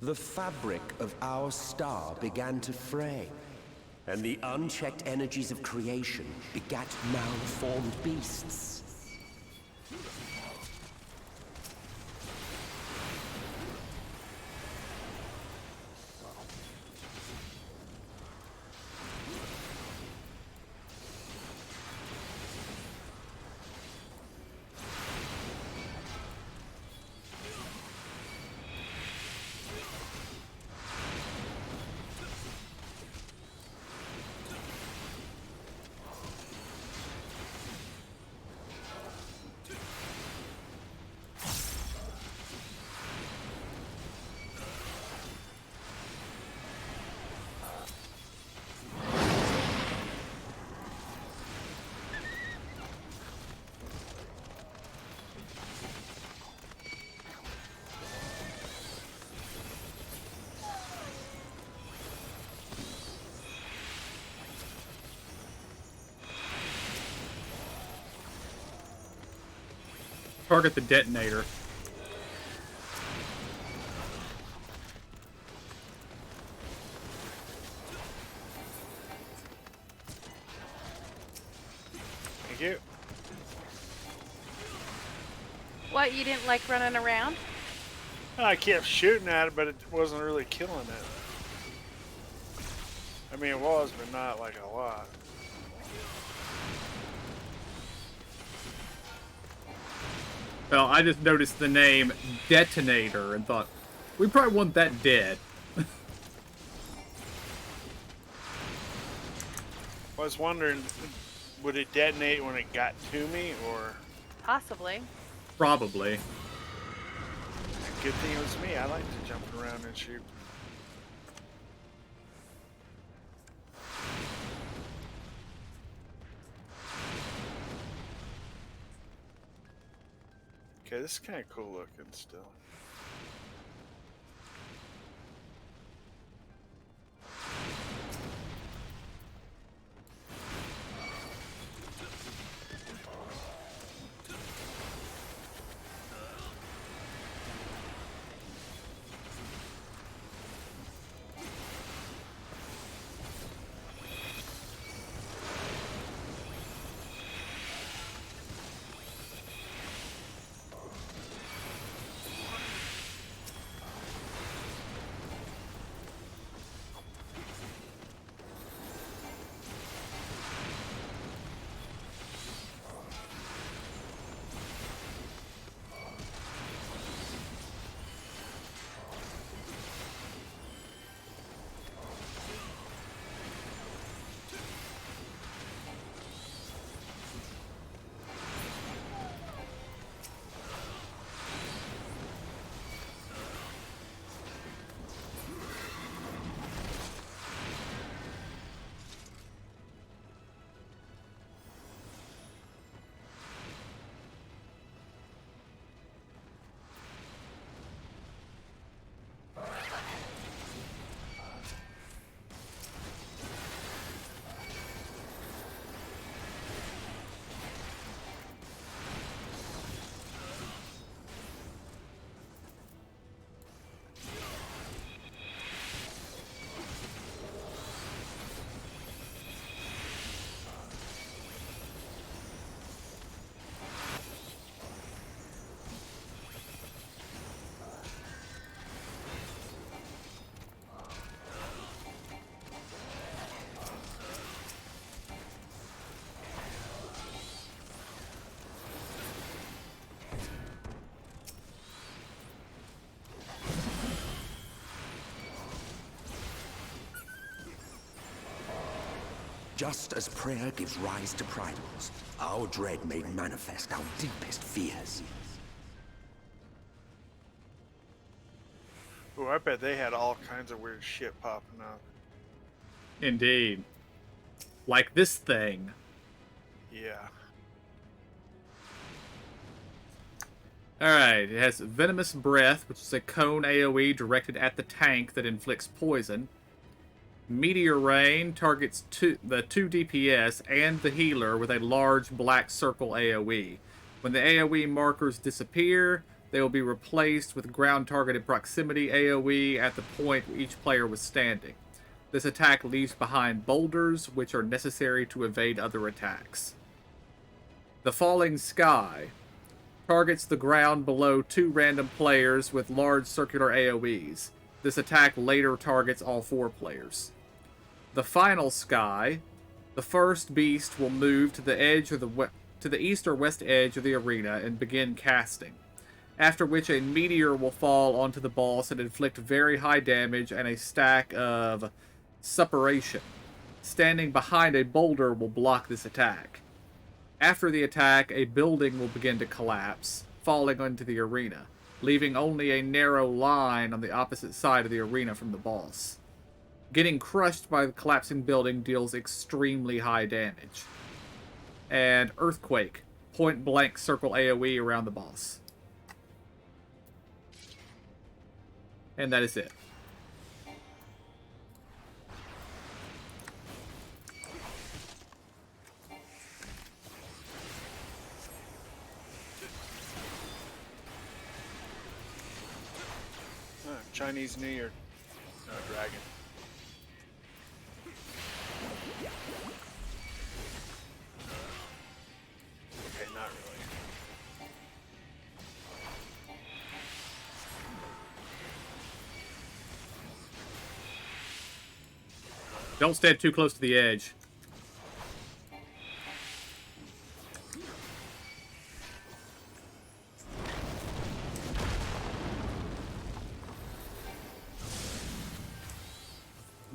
The fabric of our star began to fray, and the unchecked energies of creation begat malformed beasts. Target the detonator. Thank you. What, you didn't like running around? I kept shooting at it, but it wasn't really killing it. I mean, it was, but not like a lot. Well, I just noticed the name Detonator and thought, we probably want that dead. I was wondering, would it detonate when it got to me, or? Possibly. Probably. Good thing it was me. I like to jump around and shoot. Okay, this is kind of cool looking still. Just as prayer gives rise to primals, our dread made manifest our deepest fears. Ooh, I bet they had all kinds of weird shit popping up. Indeed. Like this thing. Yeah. Alright, it has Venomous Breath, which is a cone AoE directed at the tank that inflicts poison. Meteor Rain targets the 2 DPS and the healer with a large black circle AoE. When the AoE markers disappear, they will be replaced with ground-targeted proximity AoE at the point where each player was standing. This attack leaves behind boulders, which are necessary to evade other attacks. The Falling Sky targets the ground below 2 random players with large circular AoEs. This attack later targets all 4 players. The Final Sky, the first beast will move to the edge of to the east or west edge of the arena and begin casting, after which a meteor will fall onto the boss and inflict very high damage and a stack of suppuration. Standing behind a boulder will block this attack. After the attack, a building will begin to collapse, falling into the arena, leaving only a narrow line on the opposite side of the arena from the boss. Getting crushed by the collapsing building deals extremely high damage. And Earthquake, point-blank circle AoE around the boss. And that is it. Chinese New Year dragon. Okay, not really. Don't stand too close to the edge.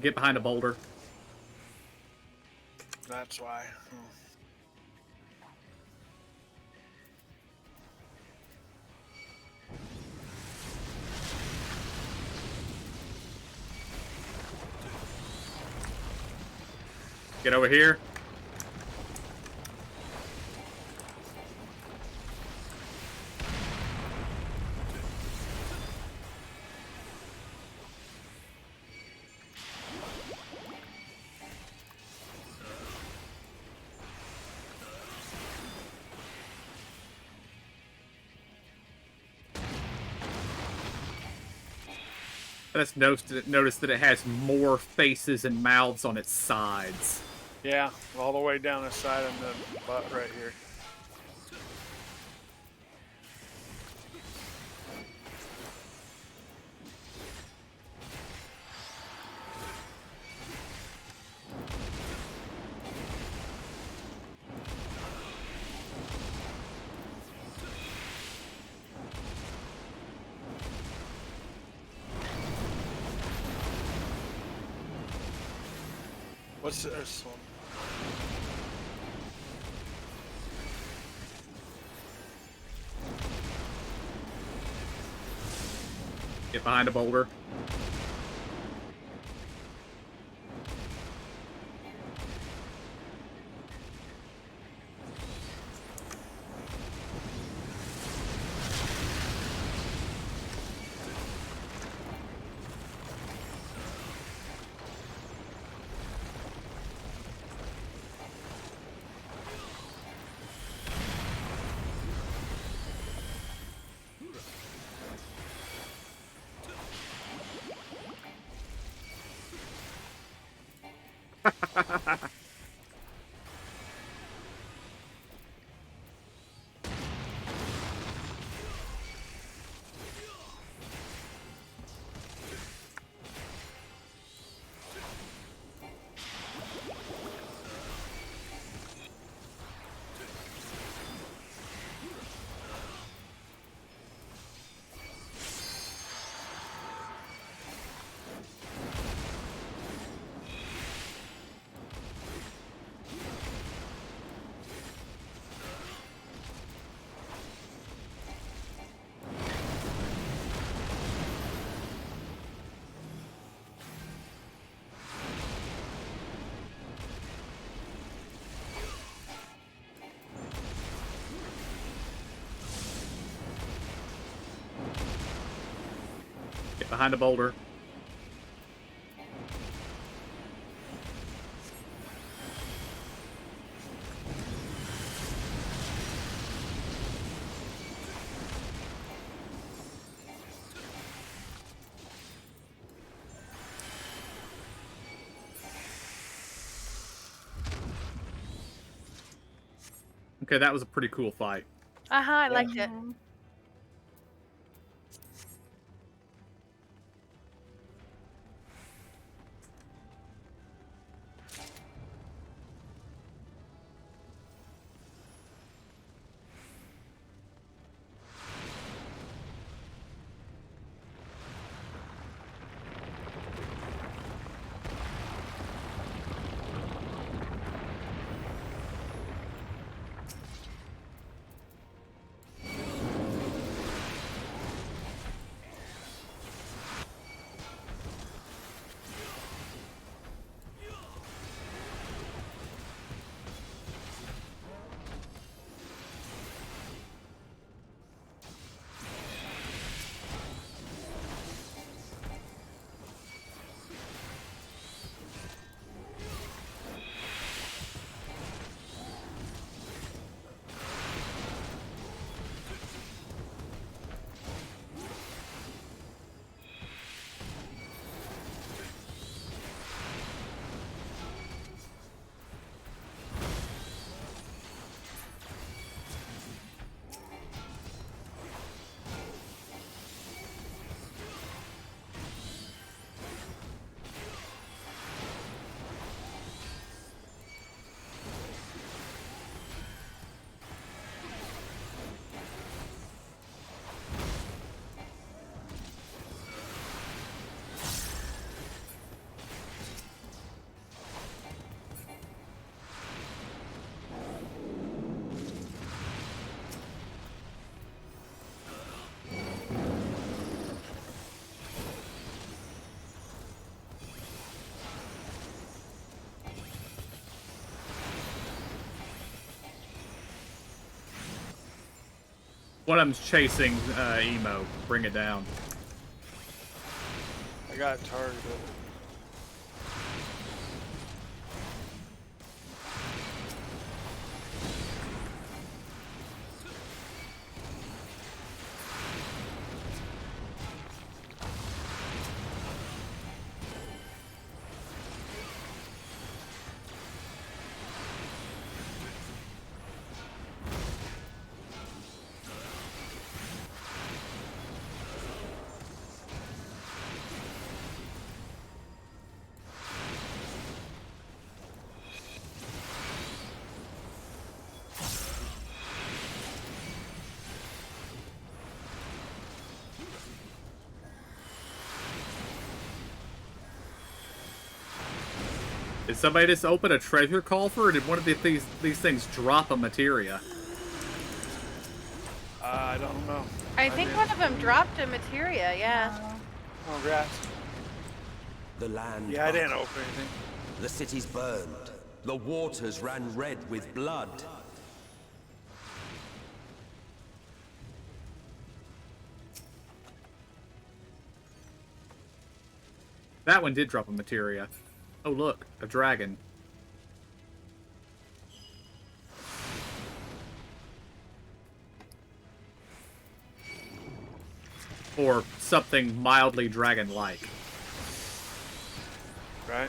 Get behind a boulder. That's why. Get over here. I just noticed that it has more faces and mouths on its sides. Yeah, all the way down the side of the butt right here. What's this one? Get behind a boulder. Behind a boulder. Okay, that was a pretty cool fight. I liked it. One of them's chasing Emo. Bring it down. I got targeted. Did somebody just open a treasure coffer, or did one of these things drop a materia? I don't know. I think one of them dropped a materia, yeah. Oh, rats. The land. Yeah, I didn't open anything. The cities burned. The waters ran red with blood. That one did drop a materia. Oh look, a dragon. Or something mildly dragon-like. Right.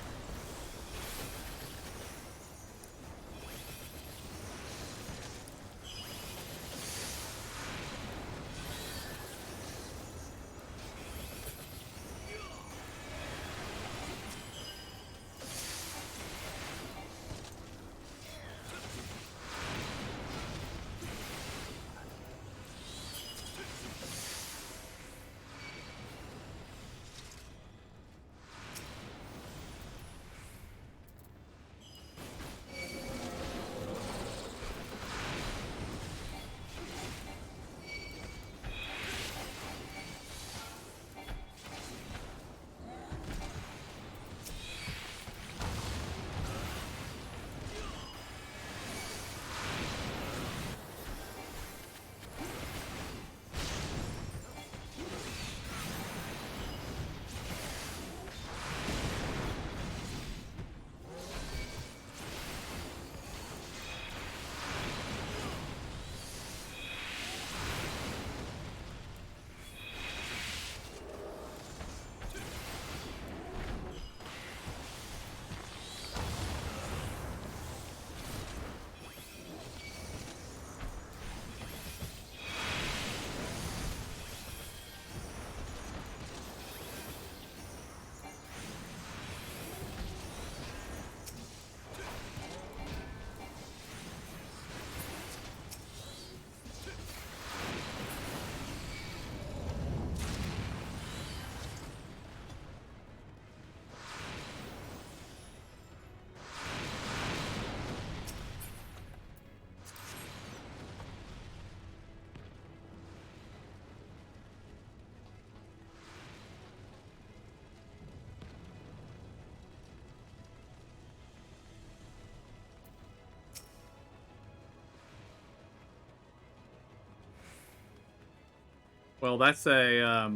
Well, that's a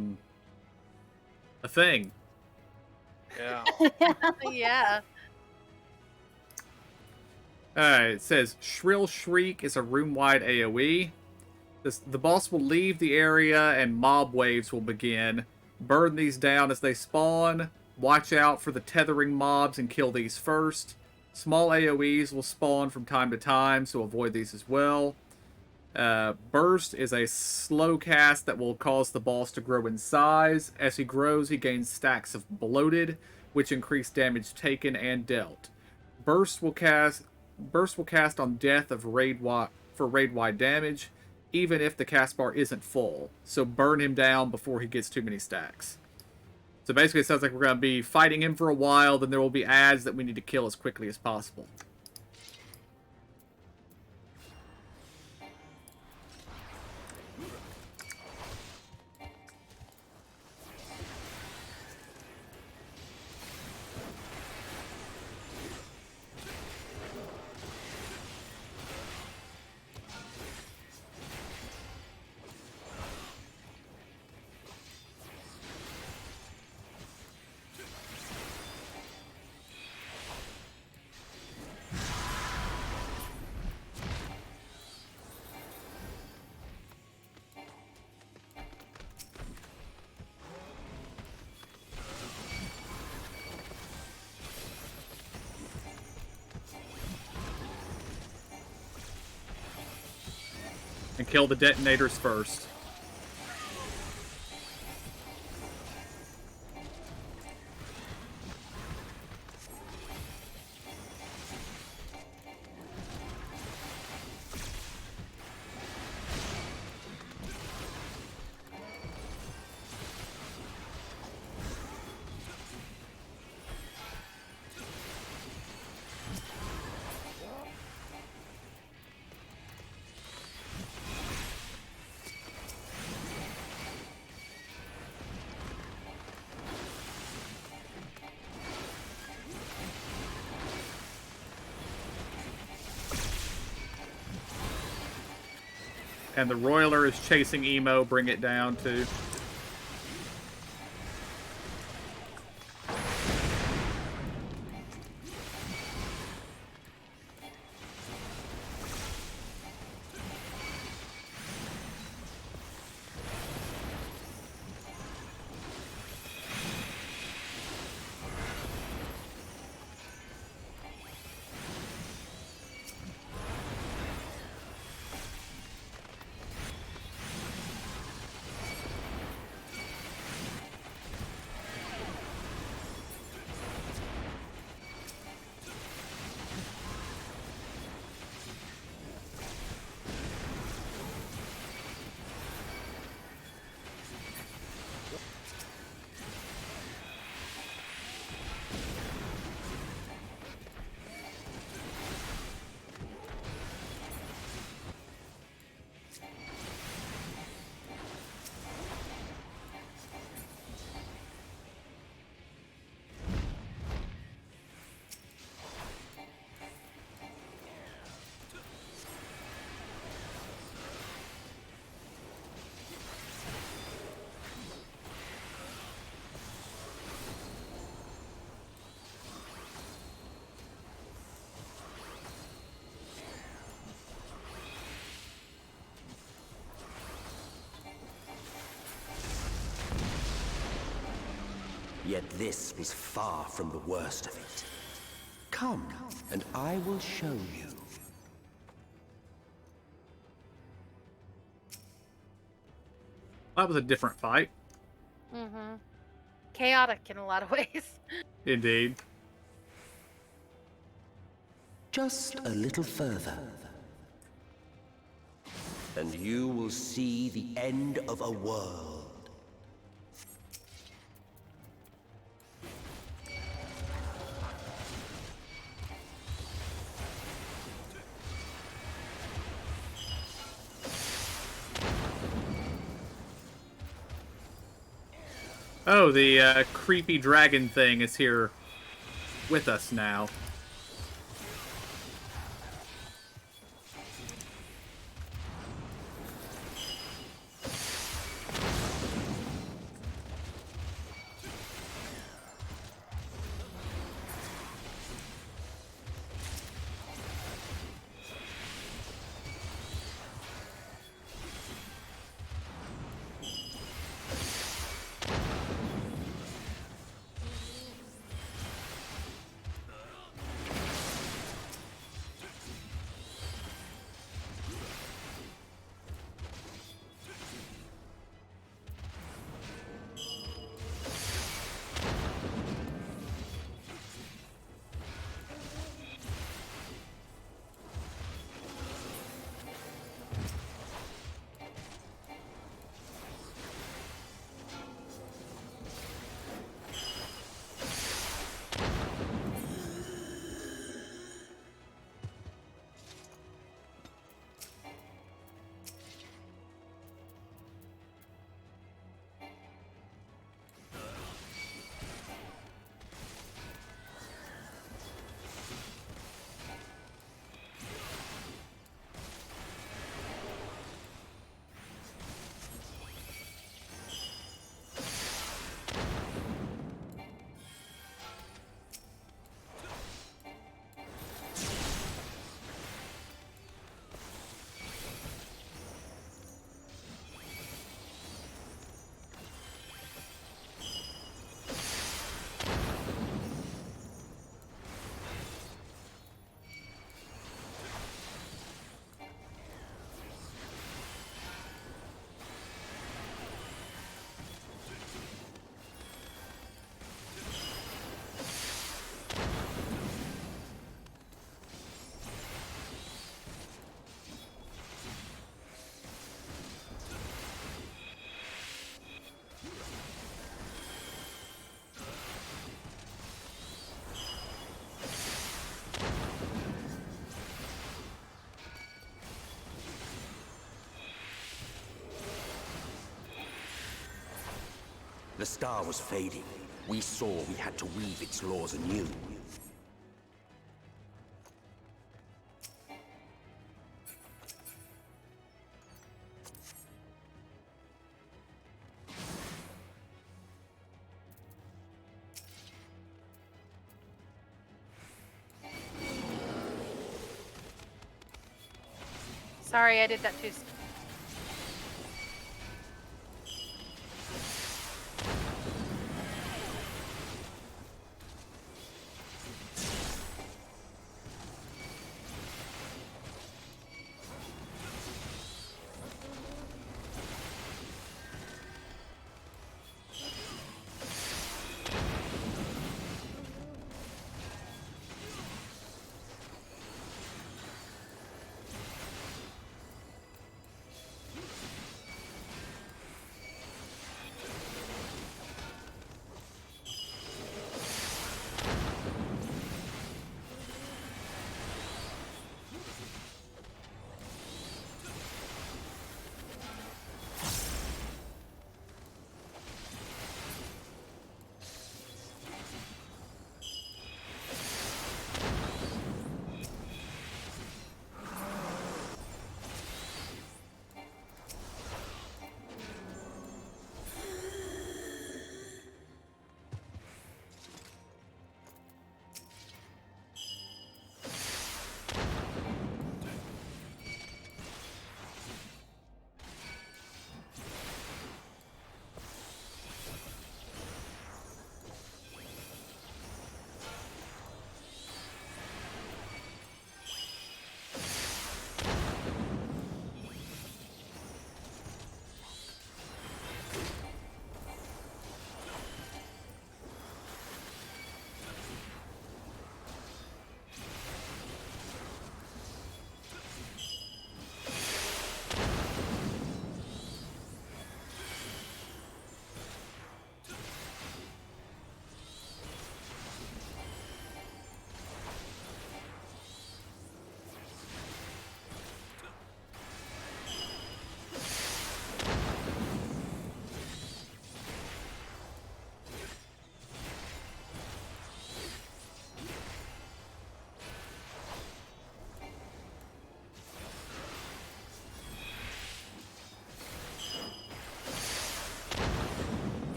thing. Yeah. Yeah. Alright, it says Shrill Shriek is a room-wide AoE. The boss will leave the area and mob waves will begin. Burn these down as they spawn. Watch out for the tethering mobs and kill these first. Small AoEs will spawn from time to time, so avoid these as well. Burst is a slow cast that will cause the boss to grow in size. As he grows, he gains stacks of bloated, which increase damage taken and dealt. Burst will cast on death of for raid-wide damage, even if the cast bar isn't full. So burn him down before he gets too many stacks. So basically it sounds like we're going to be fighting him for a while, then there will be ads that we need to kill as quickly as possible. And kill the detonators first. And the Roiler is chasing Emo, bring it down too. Yet this was far from the worst of it. Come, and I will show you. That was a different fight. Mm-hmm. Chaotic in a lot of ways. Indeed. Just a little further. And you will see the end of a world. Oh, the creepy dragon thing is here with us now. The star was fading. We saw we had to weave its laws anew. Sorry, I did that too.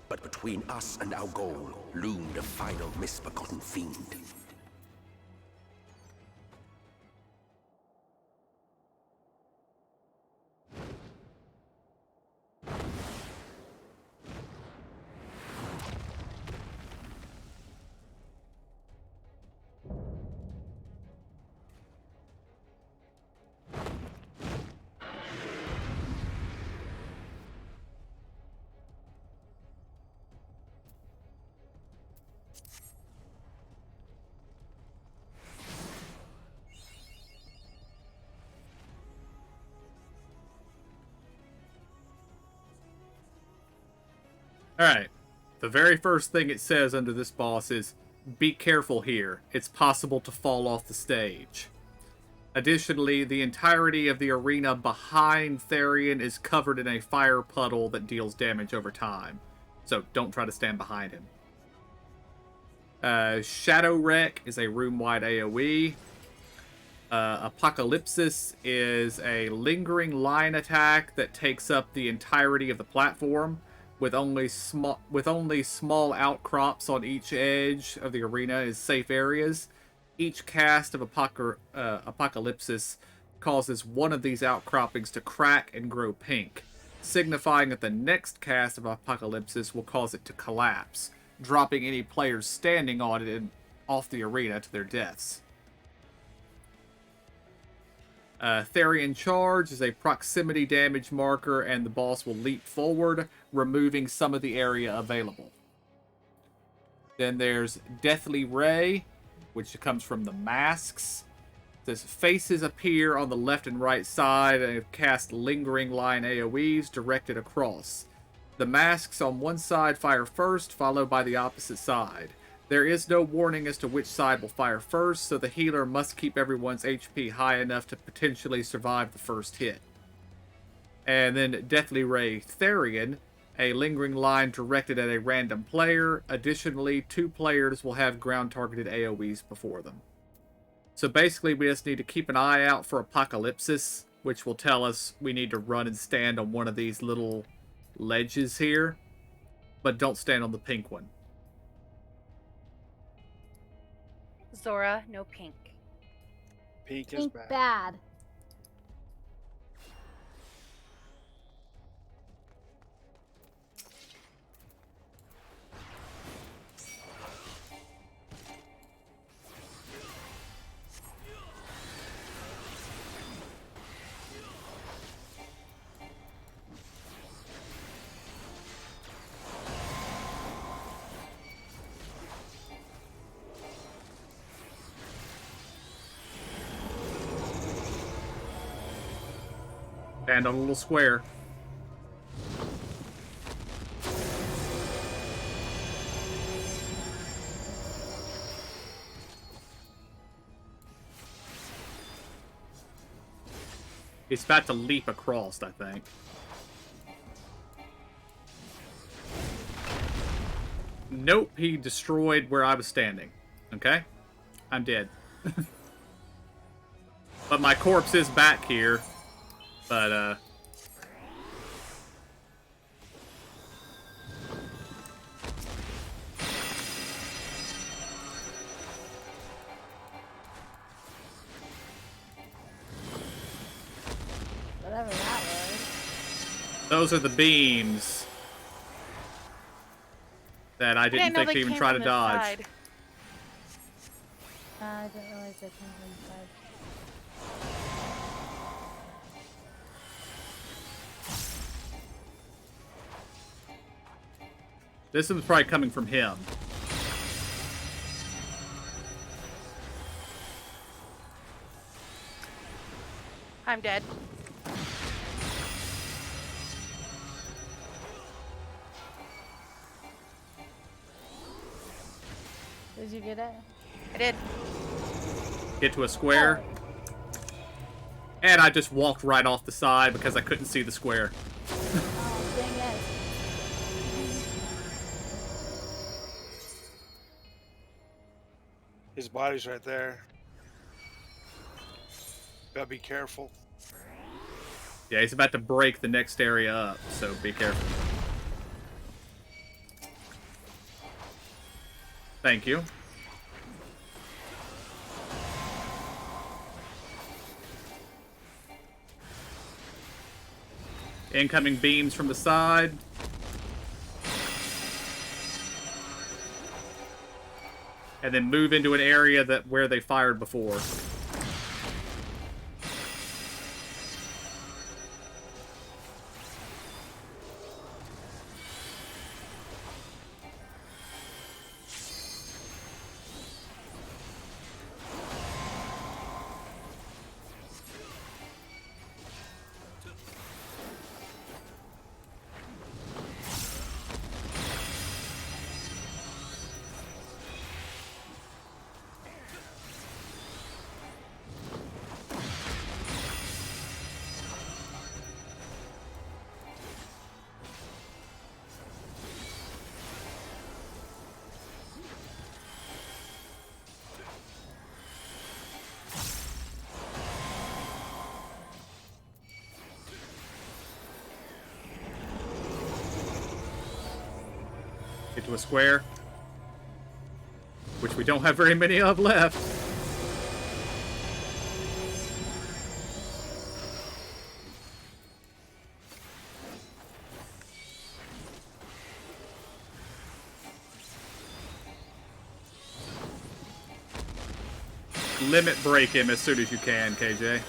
But between us and our goal loomed a final misbegotten fiend. Alright. The very first thing it says under this boss is, be careful here. It's possible to fall off the stage. Additionally, the entirety of the arena behind Therion is covered in a fire puddle that deals damage over time. So don't try to stand behind him. Shadow Wreck is a room-wide AoE. Apocalypsis is a lingering line attack that takes up the entirety of the platform, with only small outcrops on each edge of the arena as safe areas. Each cast of Apocalypsis causes one of these outcroppings to crack and grow pink, signifying that the next cast of Apocalypsis will cause it to collapse, dropping any players standing on it off the arena to their deaths. Therion Charge is a proximity damage marker, and the boss will leap forward, removing some of the area available. Then there's Deathly Ray, which comes from the masks. This faces appear on the left and right side and cast lingering line AoEs directed across. The masks on one side fire first, followed by the opposite side. There is no warning as to which side will fire first, so the healer must keep everyone's HP high enough to potentially survive the first hit. And then Deathly Ray Therian, a lingering line directed at a random player. Additionally, 2 players will have ground-targeted AoEs before them. So basically, we just need to keep an eye out for Apocalypsis, which will tell us we need to run and stand on one of these little ledges here. But don't stand on the pink one. Zora, no pink. Pink is Pink bad. bad. Stand on a little square. He's about to leap across, I think. Nope, he destroyed where I was standing. Okay? I'm dead. But my corpse is back here. But, Whatever that was. those are the beams that I didn't think to even try to dodge. I didn't realize they came from inside. This is probably coming from him. I'm dead. Did you get it? I did. Get to a square. And I just walked right off the side because I couldn't see the square. Oh, dang it. His body's right there. Gotta be careful. Yeah, he's about to break the next area up, so be careful. Thank you. Incoming beams from the side. And then move into an area where they fired before. Get to a square. Which we don't have very many of left. Limit break him as soon as you can, KJ.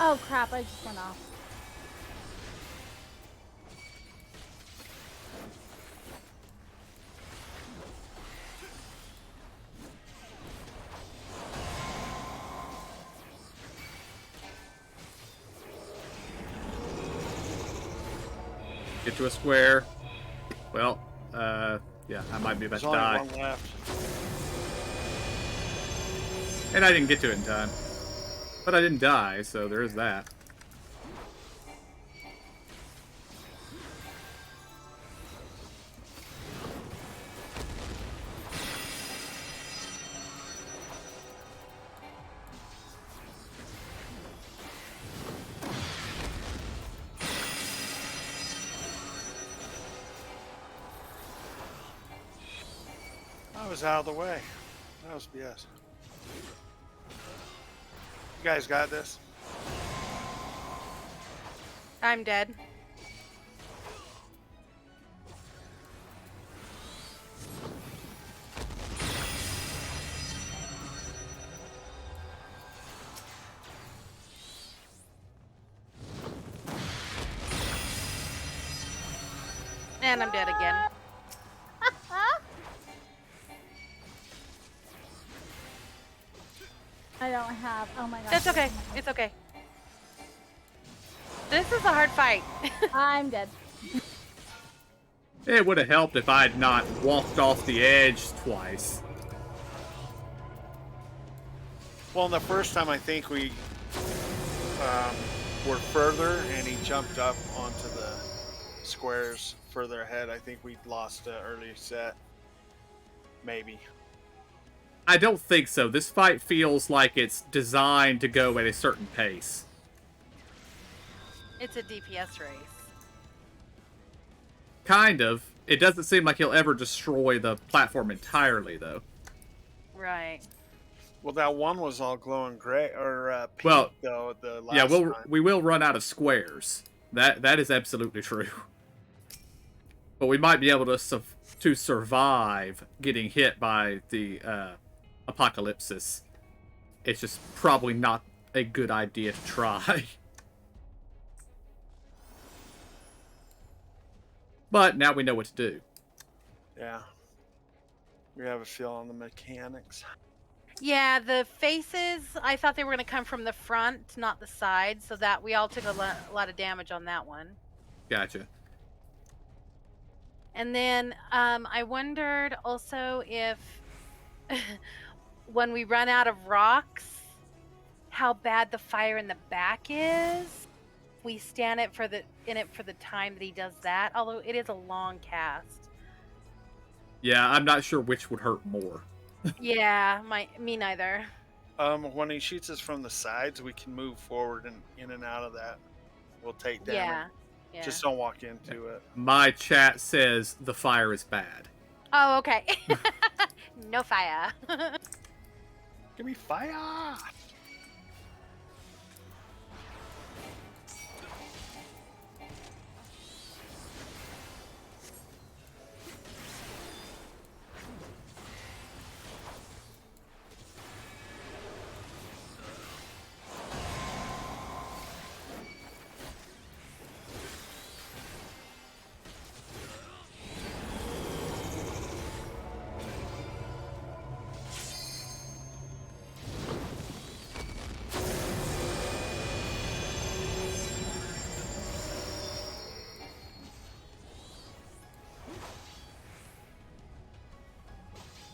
Oh crap, I just went off. Get to a square. Well, yeah, I might be about There's to only die. one left. And I didn't get to it in time. But I didn't die, so there is that. I was out of the way. That was BS. You guys got this? I'm dead. And I'm dead again. I don't have. Oh my god. That's okay. It's okay. This is a hard fight. I'm dead. It would have helped if I had not walked off the edge twice. Well, the first time I think we were further, and he jumped up onto the squares further ahead. I think we lost an early set. Maybe. I don't think so. This fight feels like it's designed to go at a certain pace. It's a DPS race. Kind of. It doesn't seem like he'll ever destroy the platform entirely, though. Right. Well, that one was all glowing gray or pink, Well, though. The last yeah, time. we will run out of squares. That is absolutely true. But we might be able to survive getting hit by the apocalypsis. It's just probably not a good idea to try. But now we know what to do. Yeah. We have a feel on the mechanics. Yeah, the faces, I thought they were going to come from the front, not the side, so that we all took a lot of damage on that one. Gotcha. And then I wondered also if when we run out of rocks, how bad the fire in the back is. We stand in it for the time that he does that, although it is a long cast. Yeah, I'm not sure which would hurt more. Yeah, me neither. When he shoots us from the sides, we can move forward and in and out of that. We'll take damage. Yeah. Just don't walk into it. My chat says the fire is bad. Oh, okay. No fire. Give me fire!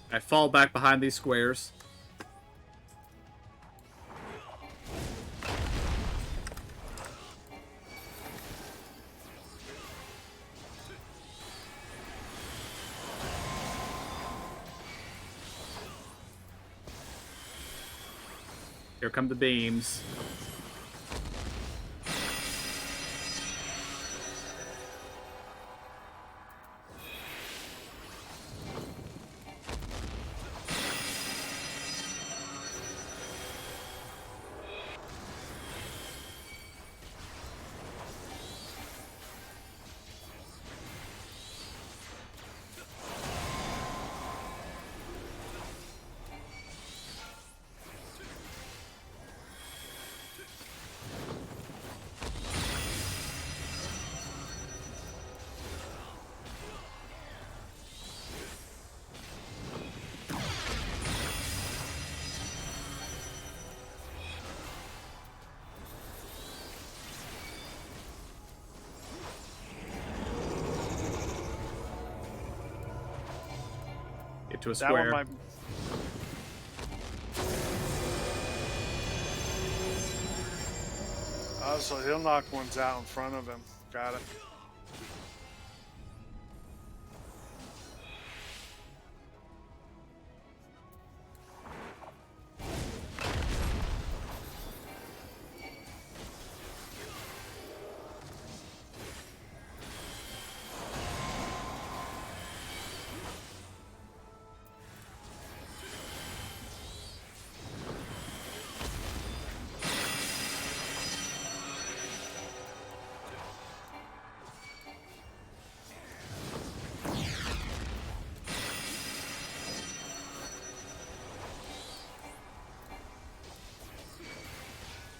I fall back behind these squares. Here come the beams. Get to a That one square. might. Oh, so he'll knock ones out in front of him. Got it.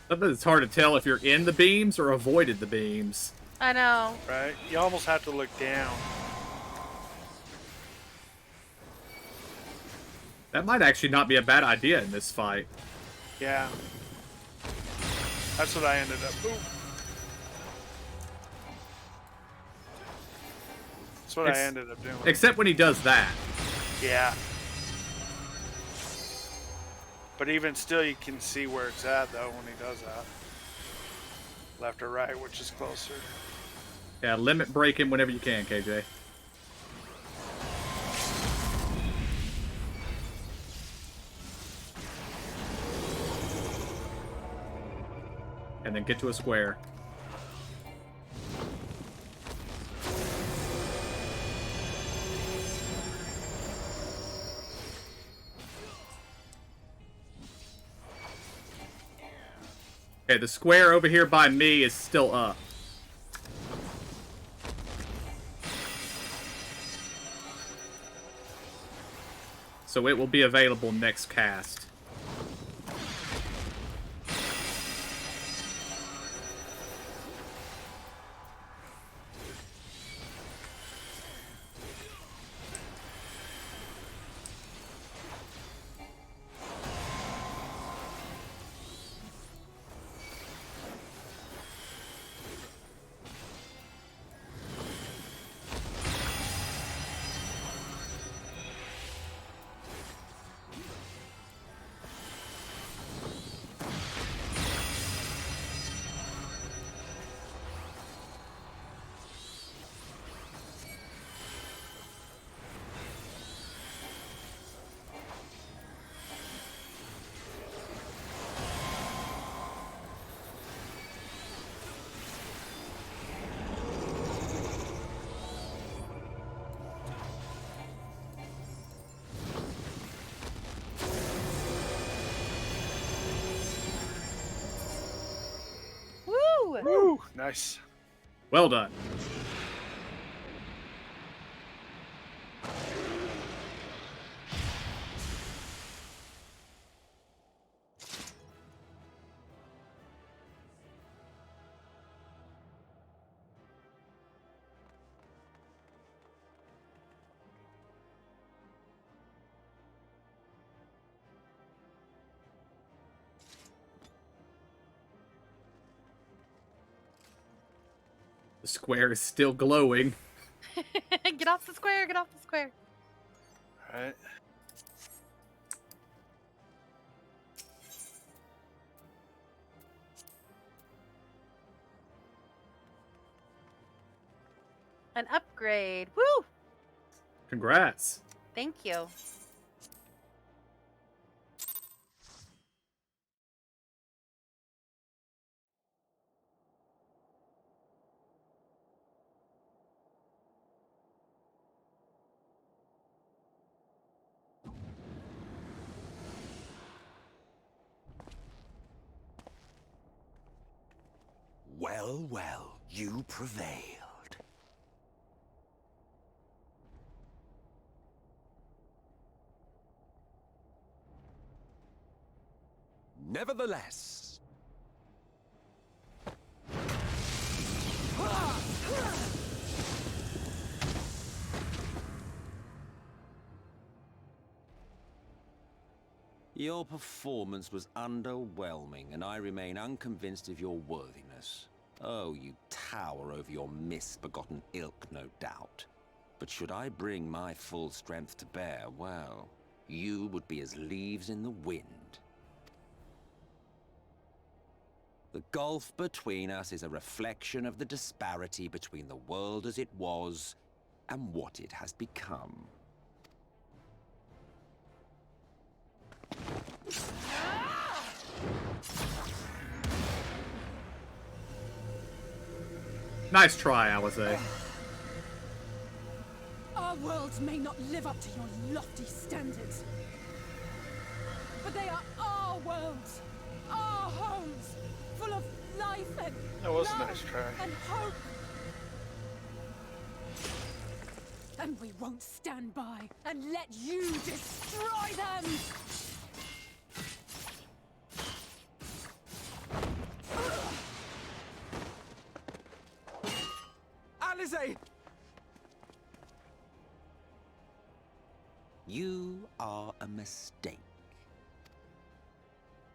Sometimes it's hard to tell if you're in the beams or avoided the beams. I know. Right? You almost have to look down. That might actually not be a bad idea in this fight. Yeah. That's what I ended up. Ooh. That's what I ended up doing. Except when he does that. Yeah. But even still, you can see where it's at, though, when he does that. Left or right, which is closer. Yeah, limit break him whenever you can, KJ. And then get to a square. Okay, the square over here by me is still up. So it will be available next cast. Woo! Woo! Nice. Well done. The square is still glowing. Get off the square, get off the square. Alright. An upgrade. Woo! Congrats. Thank you. Well, well, you prevailed. Nevertheless... Your performance was underwhelming, and I remain unconvinced of your worthiness. Oh, you tower over your misbegotten ilk, no doubt. But should I bring my full strength to bear, well, you would be as leaves in the wind. The gulf between us is a reflection of the disparity between the world as it was and what it has become. Nice try, Alize. Our worlds may not live up to your lofty standards, but they are our worlds, our homes, full of life and That was a love nice try. and hope. And we won't stand by and let you destroy them! Alize! You are a mistake.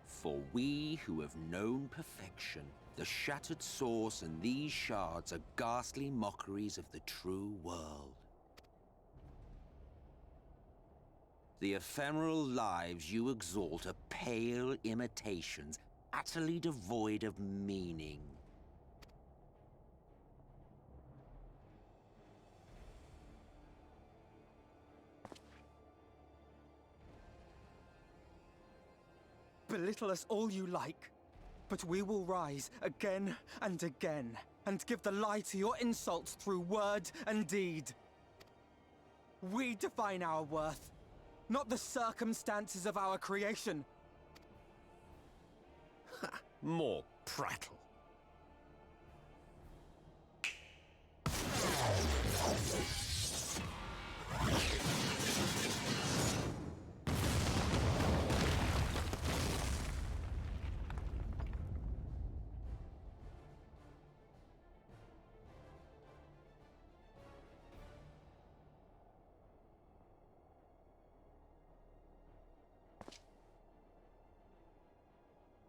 For we who have known perfection, the shattered source and these shards are ghastly mockeries of the true world. The ephemeral lives you exalt are pale imitations, utterly devoid of meaning. Belittle us all you like, but we will rise again and again, and give the lie to your insults through word and deed. We define our worth, not the circumstances of our creation. More prattle.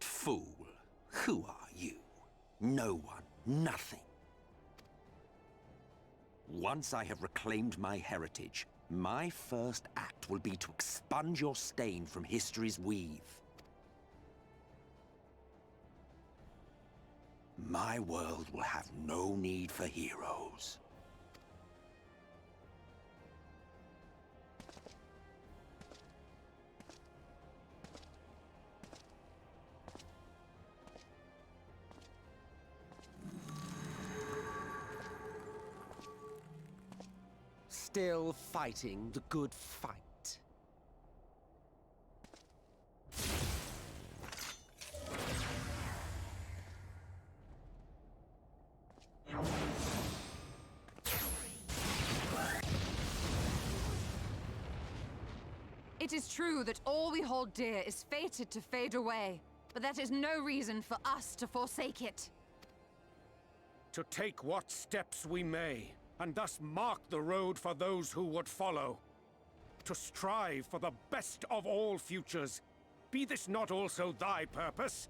Fool, who are you? No one, nothing. Once I have reclaimed my heritage, my first act will be to expunge your stain from history's weave. My world will have no need for heroes. Still fighting the good fight. It is true that all we hold dear is fated to fade away, but that is no reason for us to forsake it. To take what steps we may, and thus mark the road for those who would follow. To strive for the best of all futures. Be this not also thy purpose?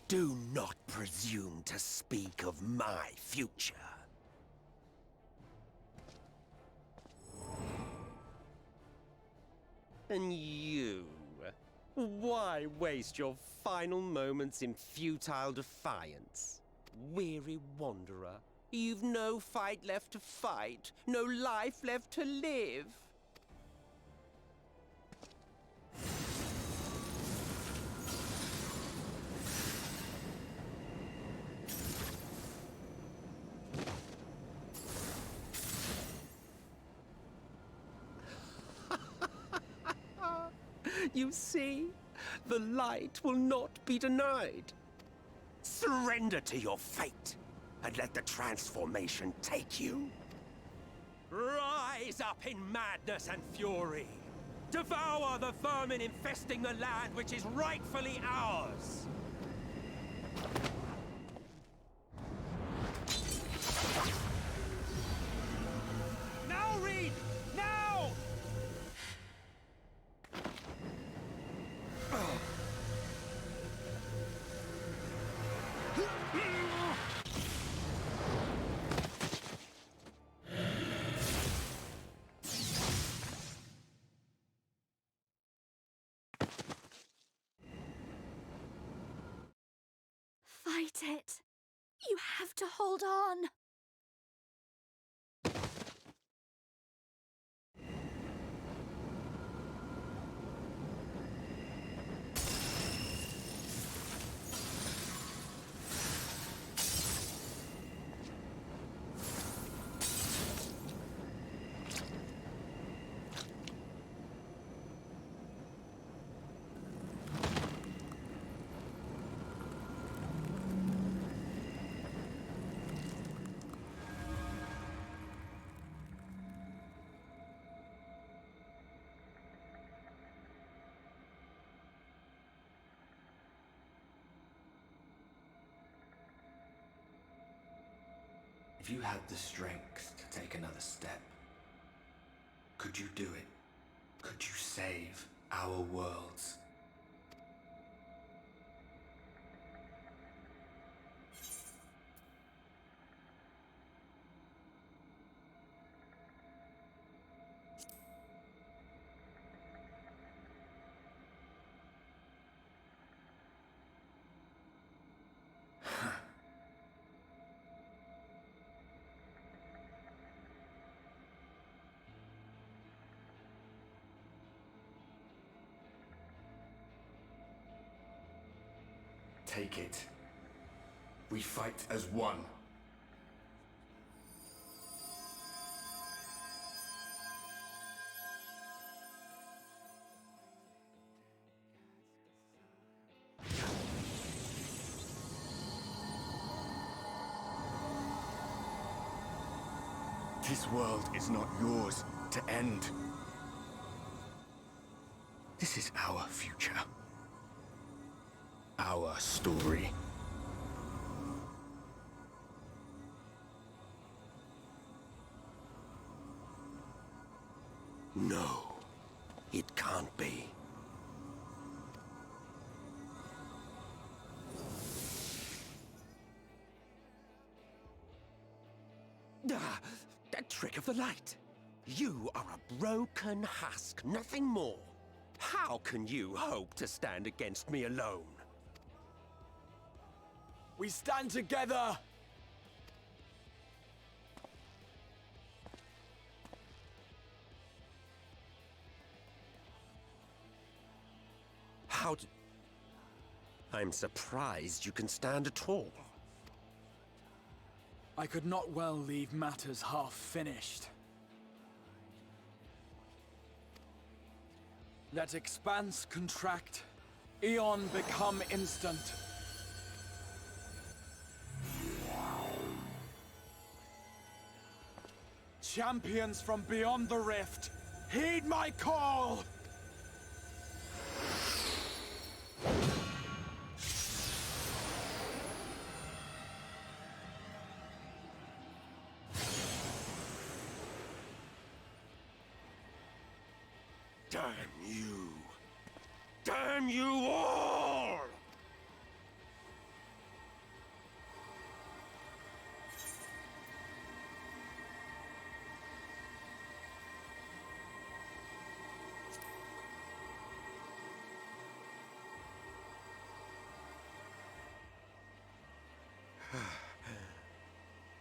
Do not presume to speak of my future. And you? Why waste your final moments in futile defiance? Weary wanderer, you've no fight left to fight, no life left to live. You see, the light will not be denied. Surrender to your fate, and let the transformation take you. Rise up in madness and fury. Devour the vermin infesting the land which is rightfully ours. Now, Reed! Now! You have to hold on. If you had the strength to take another step, could you do it? Could you save our worlds? Take it. We fight as one. This world is not yours to end. This is our future. Our story. No, it can't be. Ah, that trick of the light. You are a broken husk, nothing more. How can you hope to stand against me alone? We stand together! How d... I'm surprised you can stand at all. I could not well leave matters half finished. Let expanse contract, Eon become instant. Champions from beyond the rift, heed my call! Damn you! Damn you all!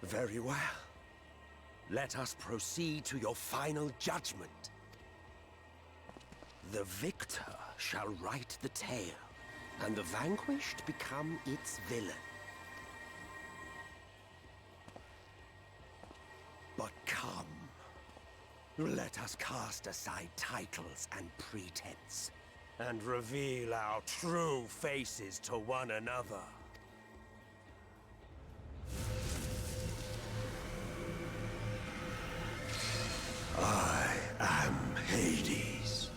Very well. Let us proceed to your final judgment. The victor shall write the tale, and the vanquished become its villain. But come, let us cast aside titles and pretense, and reveal our true faces to one another. I am Hades,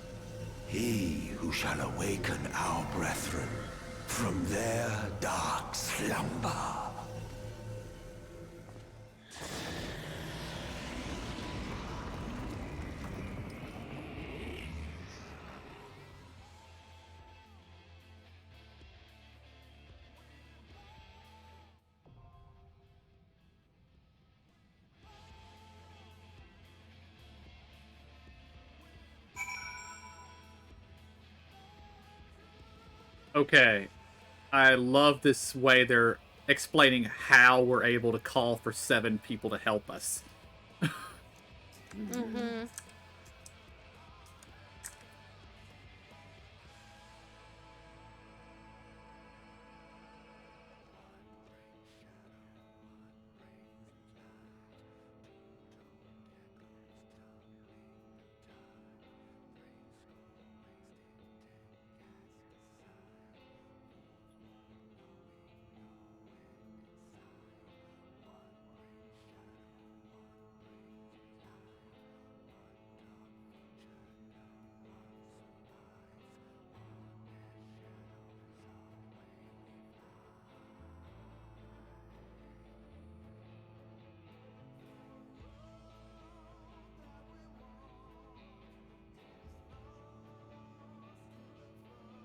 he who shall awaken our brethren from their dark slumber. Okay. I love this way they're explaining how we're able to call for 7 people to help us. Mm-hmm.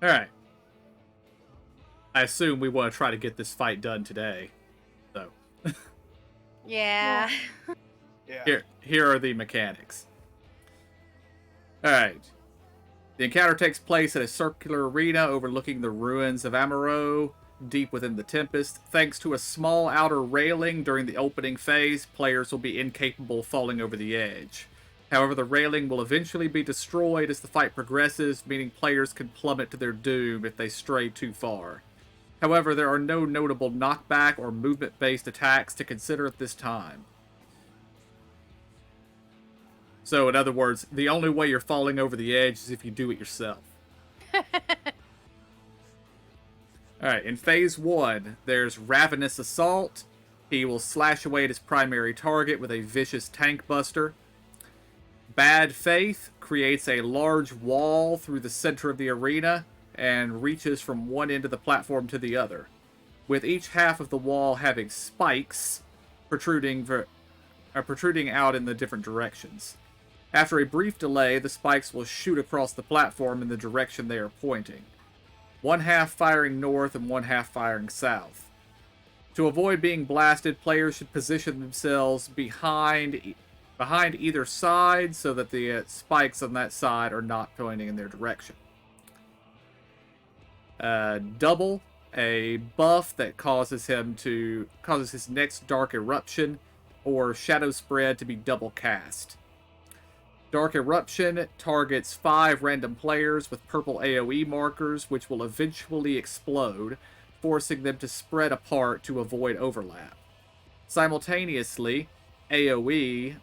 Alright. I assume we want to try to get this fight done today. So. Yeah. Yeah. Here are the mechanics. Alright. The encounter takes place at a circular arena overlooking the ruins of Amaro, deep within the Tempest. Thanks to a small outer railing during the opening phase, players will be incapable of falling over the edge. However, the railing will eventually be destroyed as the fight progresses, meaning players can plummet to their doom if they stray too far. However, there are no notable knockback or movement-based attacks to consider at this time. So, in other words, the only way you're falling over the edge is if you do it yourself. Alright, in Phase 1, there's Ravenous Assault. He will slash away at his primary target with a vicious tank buster. Bad Faith creates a large wall through the center of the arena and reaches from one end of the platform to the other, with each half of the wall having spikes protruding out in the different directions. After a brief delay, the spikes will shoot across the platform in the direction they are pointing, one half firing north and one half firing south. To avoid being blasted, players should position themselves behind either side so that the spikes on that side are not pointing in their direction. Double, a buff that causes his next Dark Eruption or Shadow Spread to be double cast. Dark Eruption targets 5 random players with purple AoE markers, which will eventually explode, forcing them to spread apart to avoid overlap. Simultaneously, AoE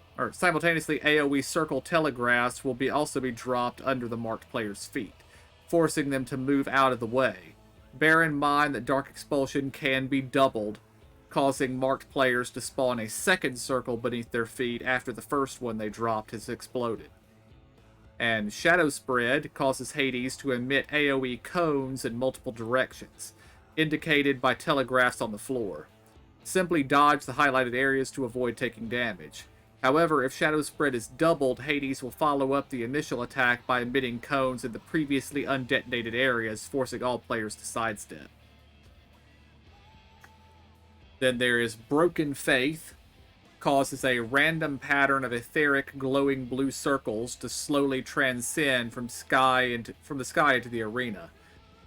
circle telegraphs will also be dropped under the marked player's feet, forcing them to move out of the way. Bear in mind that Dark Expulsion can be doubled, causing marked players to spawn a second circle beneath their feet after the first one they dropped has exploded. And Shadow Spread causes Hades to emit AoE cones in multiple directions, indicated by telegraphs on the floor. Simply dodge the highlighted areas to avoid taking damage. However, if Shadow Spread is doubled, Hades will follow up the initial attack by emitting cones in the previously undetonated areas, forcing all players to sidestep. Then there is Broken Faith, causes a random pattern of etheric glowing blue circles to slowly transcend from the sky into the arena.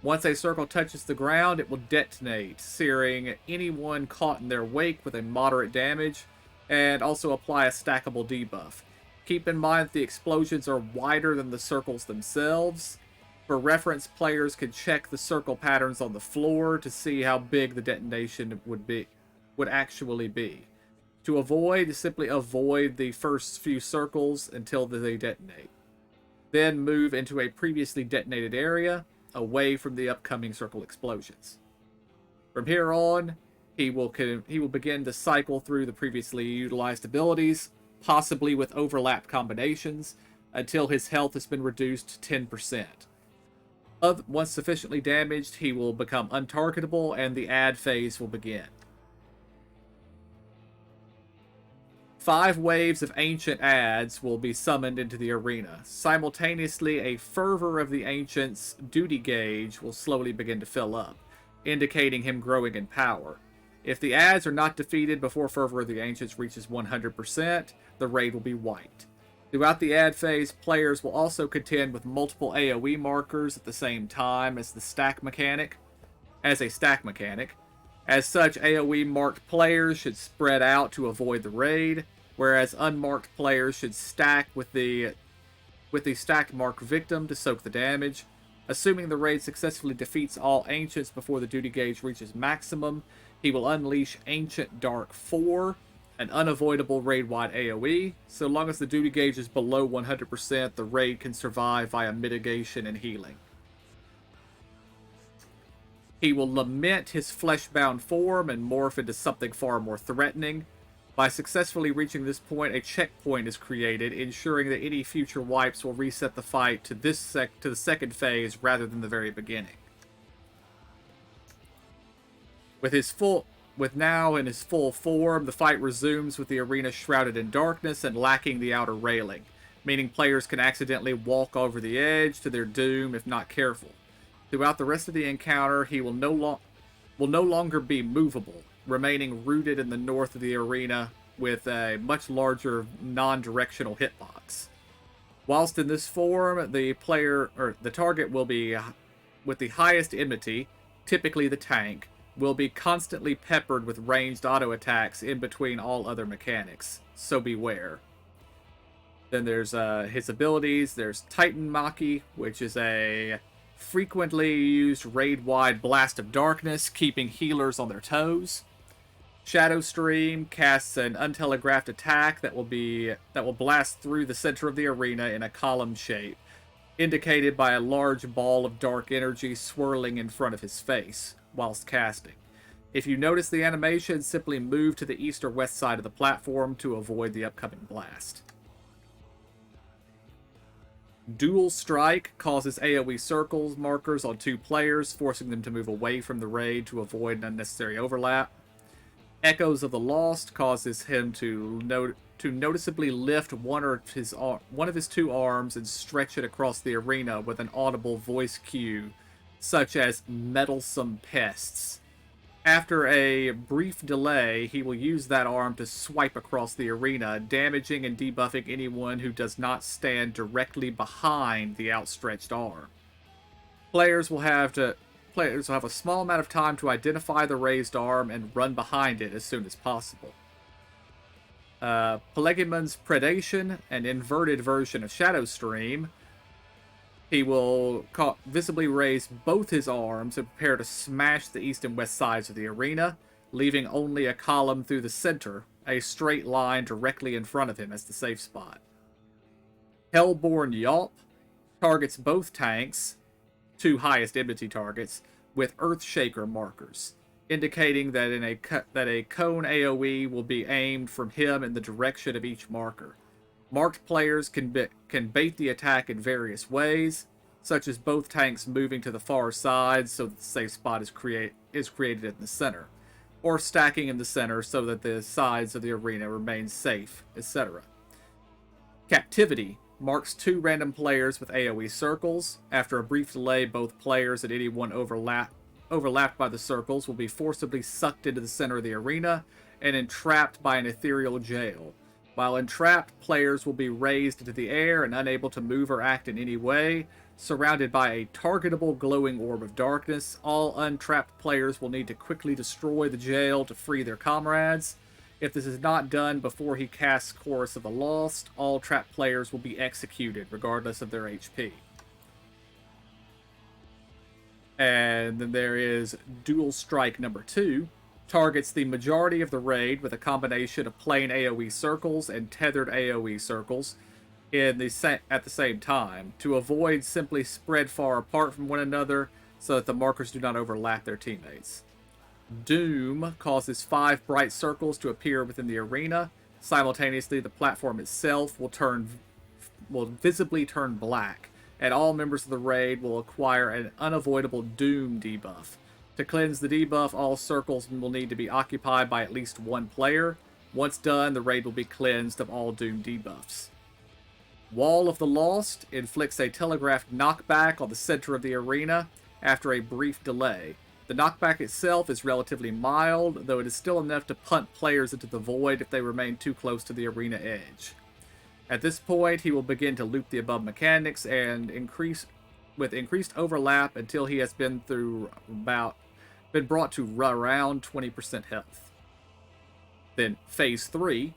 Once a circle touches the ground, it will detonate, searing anyone caught in their wake with a moderate damage, and also apply a stackable debuff. Keep in mind that the explosions are wider than the circles themselves. For reference, players can check the circle patterns on the floor to see how big the detonation would actually be. To simply avoid the first few circles until they detonate. Then move into a previously detonated area, away from the upcoming circle explosions. From here on, he will begin to cycle through the previously utilized abilities, possibly with overlap combinations, until his health has been reduced to 10%. Once sufficiently damaged, he will become untargetable and the add phase will begin. 5 waves of ancient adds will be summoned into the arena. Simultaneously, a Fervor of the Ancients duty gauge will slowly begin to fill up, indicating him growing in power. If the adds are not defeated before Fervor of the Ancients reaches 100%, the raid will be wiped. Throughout the add phase, players will also contend with multiple AoE markers at the same time as a stack mechanic. As such, AoE marked players should spread out to avoid the raid, whereas unmarked players should stack with the stacked marked victim to soak the damage. Assuming the raid successfully defeats all Ancients before the duty gauge reaches maximum, he will unleash Ancient Dark 4, an unavoidable raid-wide AoE. So long as the duty gauge is below 100%, the raid can survive via mitigation and healing. He will lament his flesh-bound form and morph into something far more threatening. By successfully reaching this point, a checkpoint is created, ensuring that any future wipes will reset the fight to the second phase rather than the very beginning. With now in his full form, the fight resumes with the arena shrouded in darkness and lacking the outer railing, meaning players can accidentally walk over the edge to their doom if not careful. Throughout the rest of the encounter, he will no longer be movable, remaining rooted in the north of the arena with a much larger non-directional hitbox. Whilst in this form, the target will be with the highest enmity, typically the tank, will be constantly peppered with ranged auto attacks in between all other mechanics, so beware. Then there's his abilities. There's Titan Maki, which is a frequently used raid-wide blast of darkness, keeping healers on their toes. Shadow Stream casts an untelegraphed attack that will blast through the center of the arena in a column shape, indicated by a large ball of dark energy swirling in front of his face whilst casting. If you notice the animation, simply move to the east or west side of the platform to avoid the upcoming blast. Dual Strike causes AoE circles markers on two players, forcing them to move away from the raid to avoid an unnecessary overlap. Echoes of the Lost causes him to noticeably lift one of his two arms and stretch it across the arena with an audible voice cue, such as "meddlesome pests." After a brief delay, he will use that arm to swipe across the arena, damaging and debuffing anyone who does not stand directly behind the outstretched arm. Players will have a small amount of time to identify the raised arm and run behind it as soon as possible. Pelegimon's Predation, an inverted version of Shadow Stream. He will visibly raise both his arms and prepare to smash the east and west sides of the arena, leaving only a column through the center, a straight line directly in front of him as the safe spot. Hellborn Yawp targets both tanks, two highest enmity targets, with Earthshaker markers, indicating that a cone AoE will be aimed from him in the direction of each marker. Marked players can bait the attack in various ways, such as both tanks moving to the far side so that the safe spot is created in the center, or stacking in the center so that the sides of the arena remain safe, etc. Captivity marks two random players with AoE circles. After a brief delay, both players and anyone overlapped by the circles will be forcibly sucked into the center of the arena and entrapped by an ethereal jail. While entrapped, players will be raised into the air and unable to move or act in any way, surrounded by a targetable glowing orb of darkness. All untrapped players will need to quickly destroy the jail to free their comrades. If this is not done before he casts Chorus of the Lost, all trapped players will be executed, regardless of their HP. And then there is Dual Strike number 2. Targets the majority of the raid with a combination of plain AoE circles and tethered AoE circles at the same time, to avoid simply spread far apart from one another so that the markers do not overlap their teammates. Doom causes 5 bright circles to appear within the arena. Simultaneously, the platform itself will visibly turn black, and all members of the raid will acquire an unavoidable Doom debuff. To cleanse the debuff, all circles will need to be occupied by at least one player. Once done, the raid will be cleansed of all Doom debuffs. Wall of the Lost inflicts a telegraphed knockback on the center of the arena after a brief delay. The knockback itself is relatively mild, though it is still enough to punt players into the void if they remain too close to the arena edge. At this point, he will begin to loop the above mechanics and increased overlap until he has been through about been brought to around 20% health. Then phase 3,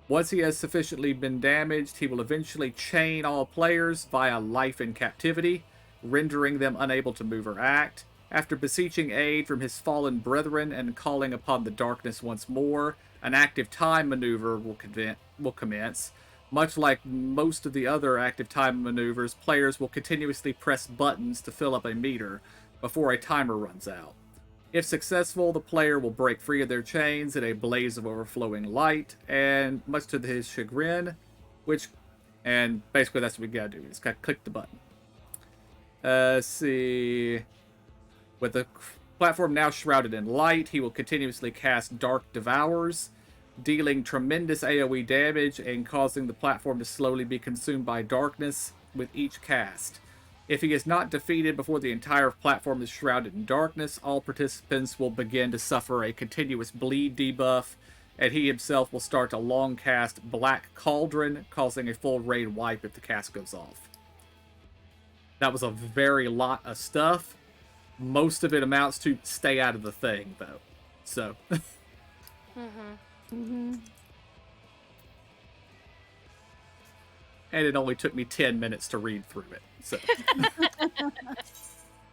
once he has sufficiently been damaged, he will eventually chain all players via life in captivity, rendering them unable to move or act. After beseeching aid from his fallen brethren and calling upon the darkness once more, an active time maneuver will commence. Much like most of the other active time maneuvers, players will continuously press buttons to fill up a meter before a timer runs out. If successful, the player will break free of their chains in a blaze of overflowing light, and much to his chagrin, and basically that's what we gotta do. We just gotta click the button. Let's see. With the platform now shrouded in light, he will continuously cast Dark Devours, dealing tremendous AoE damage and causing the platform to slowly be consumed by darkness with each cast. If he is not defeated before the entire platform is shrouded in darkness, all participants will begin to suffer a continuous bleed debuff, and he himself will start a long cast Black Cauldron, causing a full raid wipe if the cast goes off. That was a very lot of stuff. Most of it amounts to stay out of the thing, though. So. And it only took me 10 minutes to read through it. So.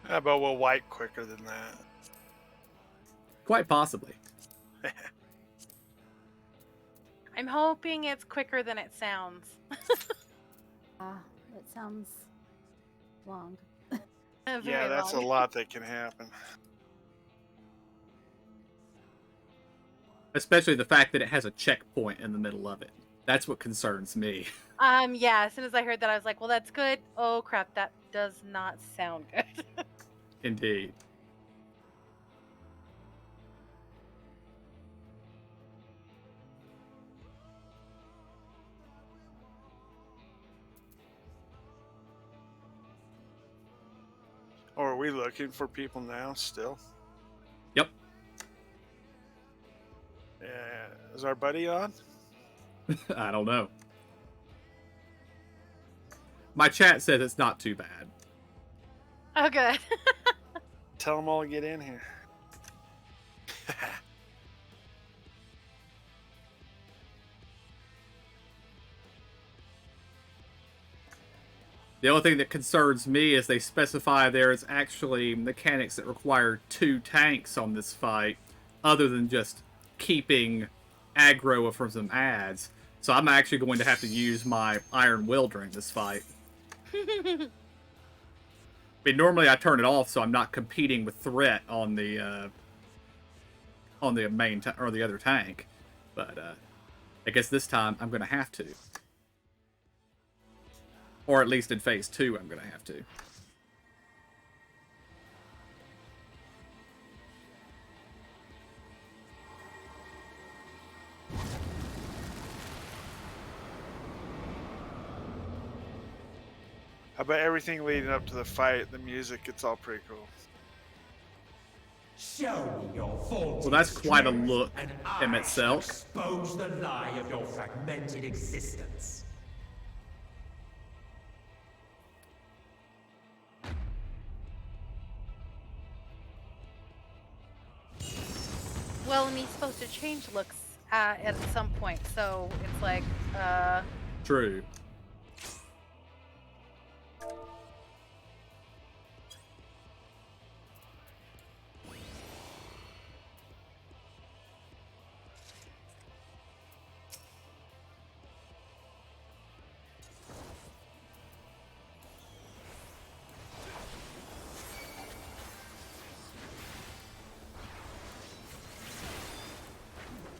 How about we'll wipe quicker than that? Quite possibly. I'm hoping it's quicker than it sounds. It sounds long. Yeah, that's a lot that can happen. Especially the fact that it has a checkpoint in the middle of it. That's what concerns me. Yeah, as soon as I heard that, I was like, well, that's good. Oh, crap, that does not sound good. Indeed. Or are we looking for people now still? Yep. Yeah. Is our buddy on? I don't know. My chat says it's not too bad. Oh, good. Tell them all to get in here. The only thing that concerns me is they specify there is actually mechanics that require 2 tanks on this fight, other than just keeping aggro from some ads. So I'm actually going to have to use my Iron Will during this fight. I mean, normally I turn it off so I'm not competing with threat on the main or the other tank, but I guess this time I'm going to have to. Or at least in phase 2, I'm going to have to. How about everything leading up to the fight? The music, it's all pretty cool. Show me your faulty Well, that's quite a strength, look and in I itself. shall expose the lie of your fragmented existence. Well, and he's supposed to change looks at some point, so it's like, True.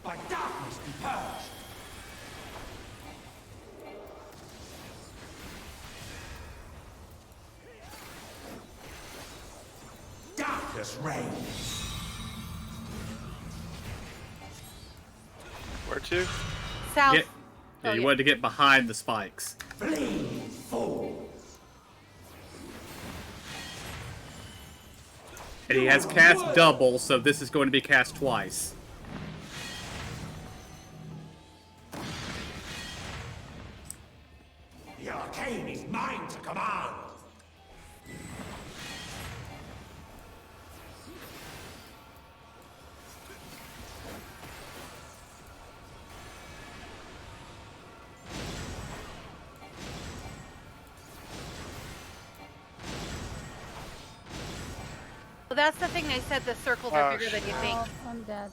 By darkness be purged. Darkness reigns. Where to? south. Yeah, you wanted to get behind the spikes. Flee, fools. And he has cast double, so this is going to be cast twice. The arcane is mine to command. that's the thing they said. The circles are bigger than you think. Oh, I'm dead.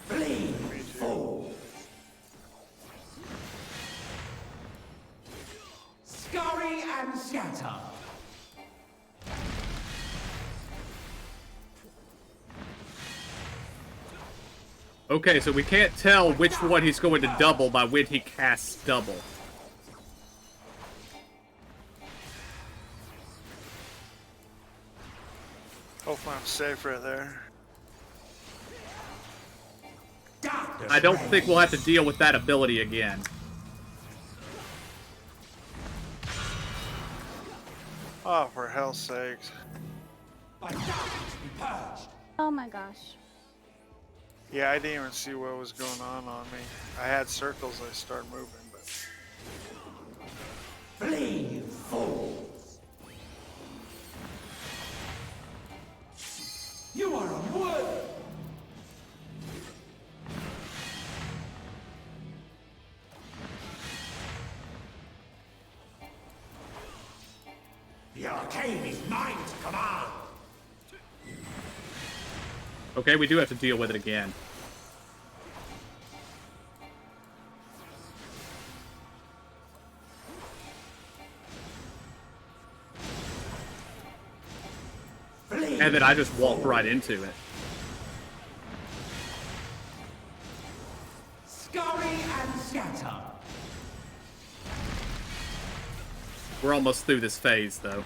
Flee, fool! Scurry and scatter! Okay, so we can't tell which one he's going to double by when he casts double. Hopefully I'm safe right there. I don't think we'll have to deal with that ability again. Oh, for hell's sakes. Oh my gosh. Yeah, I didn't even see what was going on me. I had circles, I started moving, but... Flee, you fools! You are unworthy! The arcane is mine to command! Okay, we do have to deal with it again. And then I just walked right into it. Scurry and scatter! We're almost through this phase, though.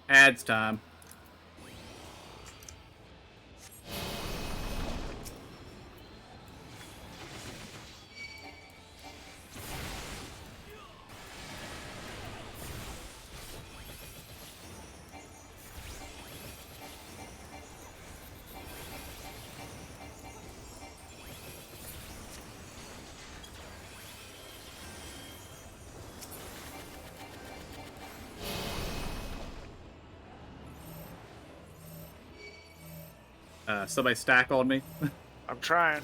Ads time. Somebody stack on me. I'm trying.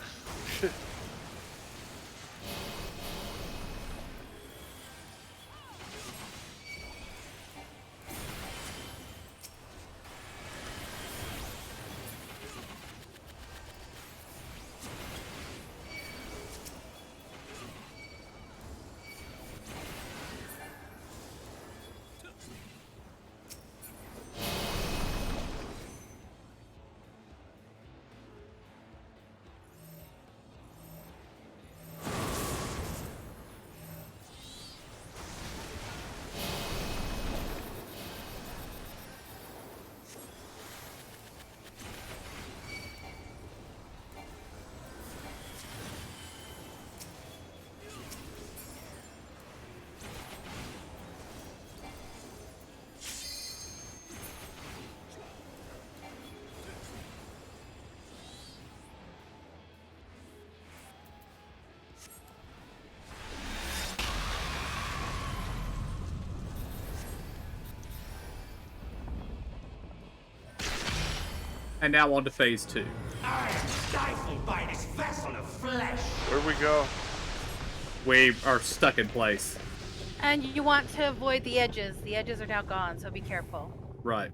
And now on to phase 2. I am stifled by this vessel of flesh! Where'd we go? We are stuck in place. And you want to avoid the edges. The edges are now gone, so be careful. Right.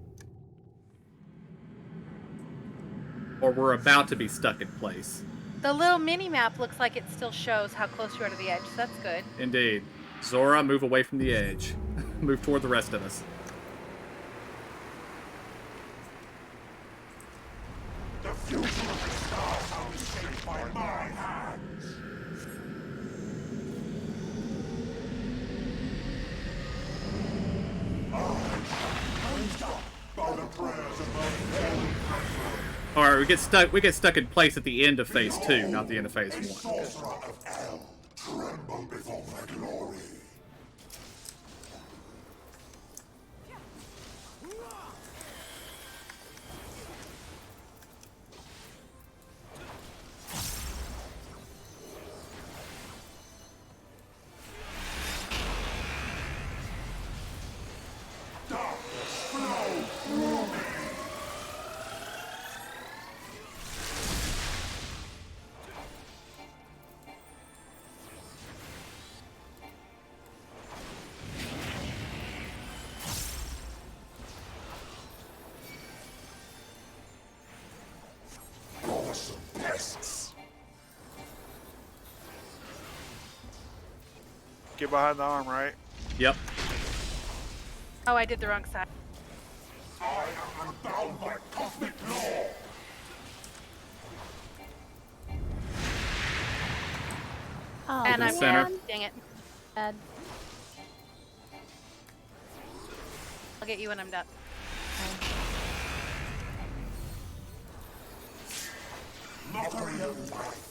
Or we're about to be stuck in place. The little mini map looks like it still shows how close you are to the edge, so that's good. Indeed. Zora, move away from the edge. Move toward the rest of us. The future of the stars shall be shaped by my hands! Alright, we get stuck in place at the end of phase 2, not the end of phase 1. Tremble before my glory. Get behind the arm, right? Yep. Oh, I did the wrong side. I am unbound by cosmic law. Oh, And the I'm center. dead. Dang it. Dead. I'll get you when I'm done. Mockery of life.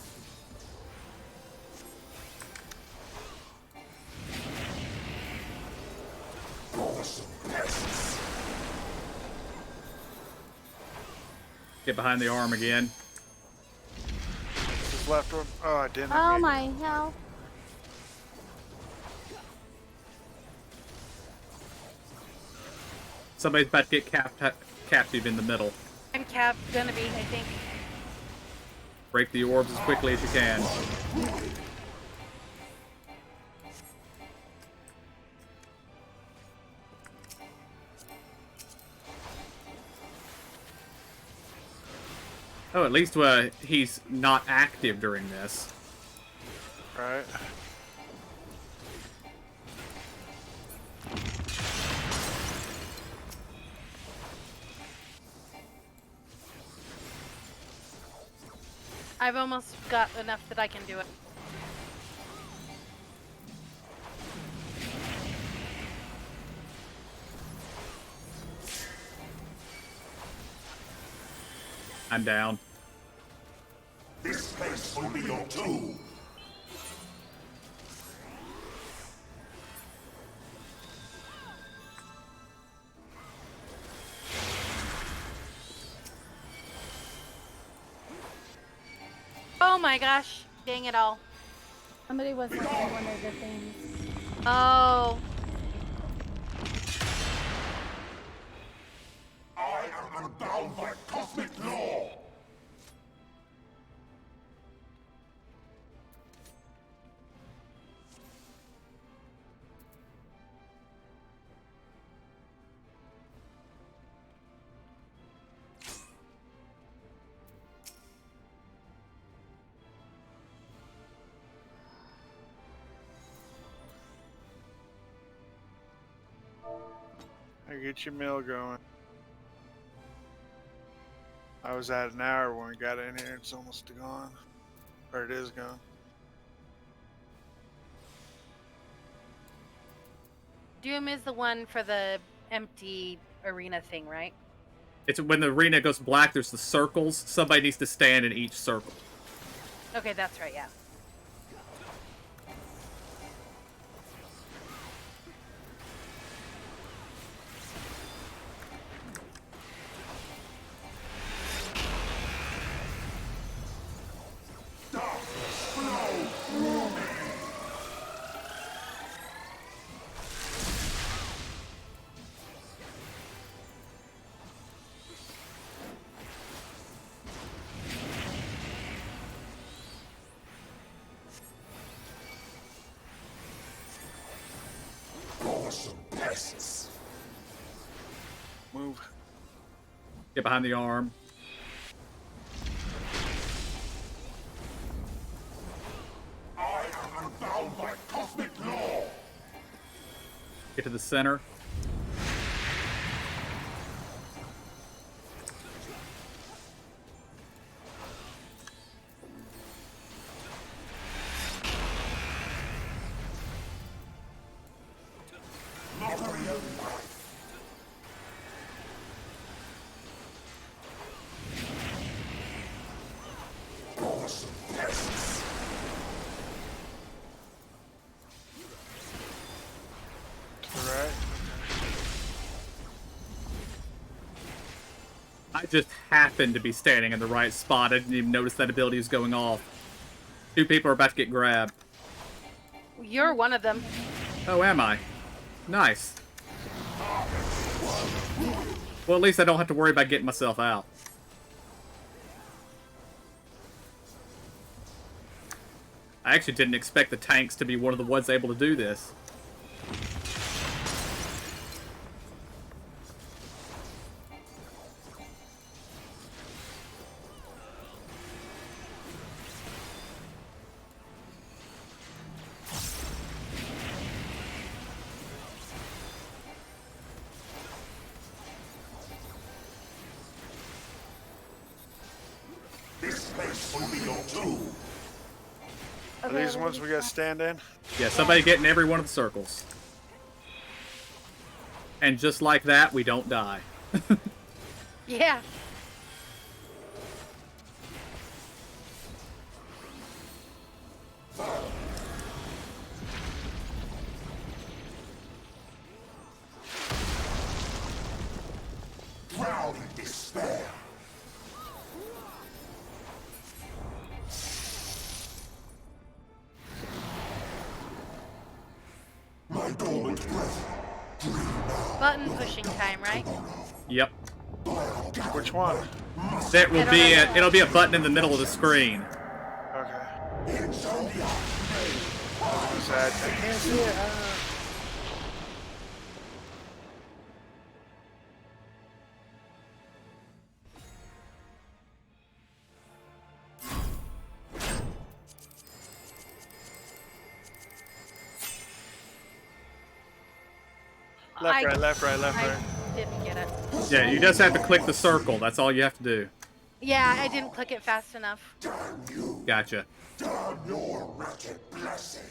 Awesome pests. Get behind the arm again. This left one. Oh, I didn't. Oh my hell. Somebody's about to get captive in the middle. I'm gonna be, I think. Break the orbs as quickly as you can. Oh, at least he's not active during this. Right. I've almost got enough that I can do it. I'm down. This place will be your tomb. Oh my gosh. Dang it all. Somebody was hitting one of the things. Oh. I am unbound by cosmic law. I get your meal going. I was at an hour when we got in here. It's almost gone. Or it is gone. Doom is the one for the empty arena thing, right? It's when the arena goes black, there's the circles. Somebody needs to stand in each circle. Okay, that's right, yeah. Awesome pests. Move. Get behind the arm. I am unbound by cosmic law. Get to the center. Mockery of life. Awesome pests. Alright. I just happened to be standing in the right spot. I didn't even notice that ability was going off. Two people are about to get grabbed. You're one of them. Oh, am I? Nice. Well, at least I don't have to worry about getting myself out. I actually didn't expect the tanks to be one of the ones able to do this. Are these ones we got to stand in? Yeah, somebody get in every one of the circles. And just like that, we don't die. Yeah. Drown in despair. My dormant breath. Button pushing time, right? Yep. Which one? There will be it'll be a button in the middle of the screen. Okay. I can't see it. Left, right, left, right, left, right. Didn't get it. Yeah, you just have to click the circle. That's all you have to do. Yeah, I didn't click it fast enough. Gotcha.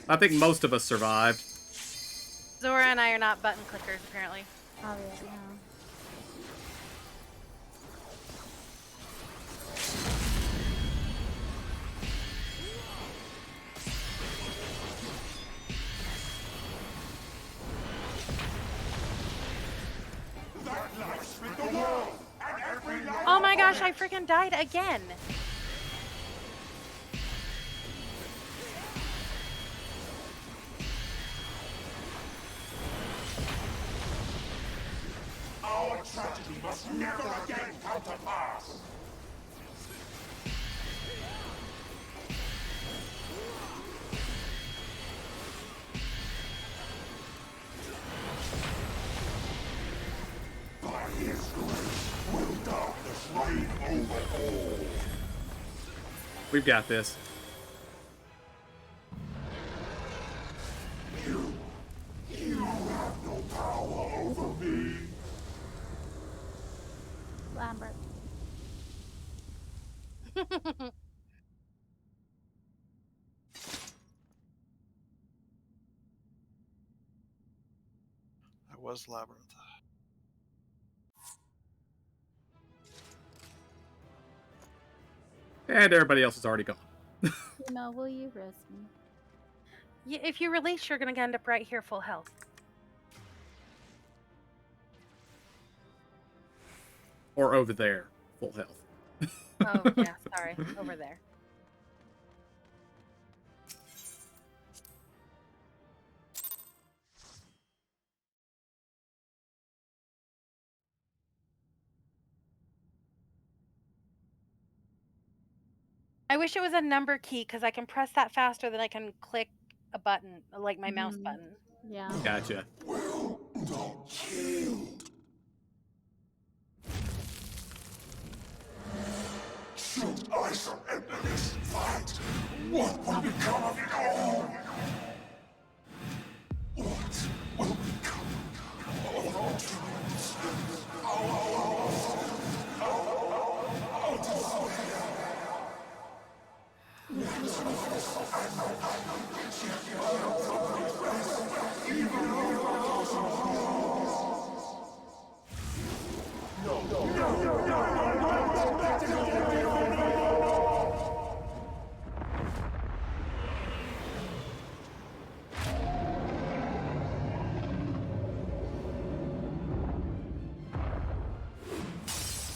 I think most of us survived. Zora and I are not button clickers, apparently. Oh, yeah. Oh my gosh, I freaking died again. Our tragedy must never again come to pass. By his grace will darkness reign over all. We've got this. You have no power over me. Lambert. That was Labyrinth. And everybody else is already gone. Will you risk me? Yeah, if you release, you're gonna end up right here, full health. Or over there, full health. Oh, yeah, sorry. Over there. I wish it was a number key, because I can press that faster than I can click a button, like my mouse button. Yeah. Gotcha. Should I surrender this fight, what will become of it all? What will become of our dreams? Our despair?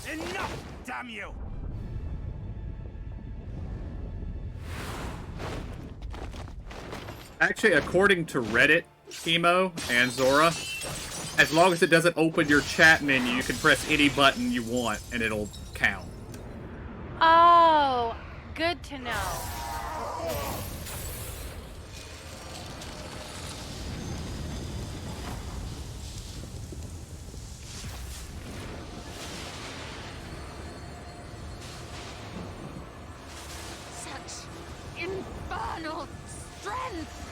Enough, damn you! Actually, according to Reddit, Emo and Zora, as long as it doesn't open your chat menu, you can press any button you want and it'll count. Oh, good to know. Such infernal strength!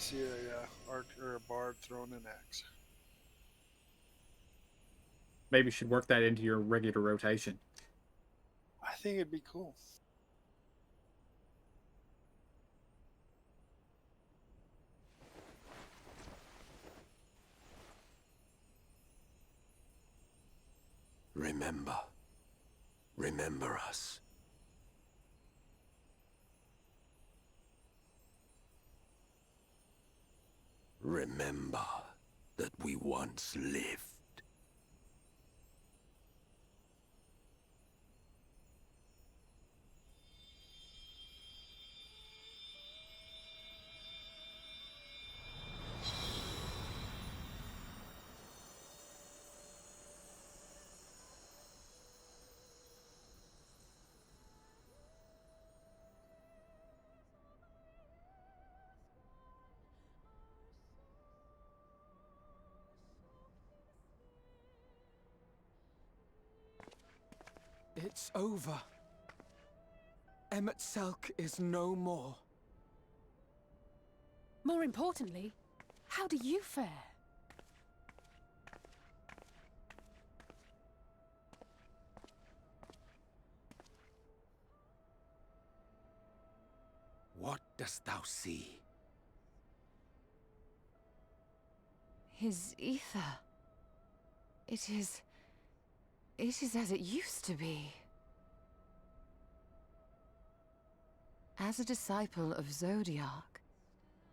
to see a arc or a bard throwing an axe. Maybe you should work that into your regular rotation. I think it'd be cool. Remember. Remember us. Remember that we once lived. It's over. Emmett Selk is no more. More importantly, how do you fare? What dost thou see? His ether. It is as it used to be. As a disciple of Zodiac,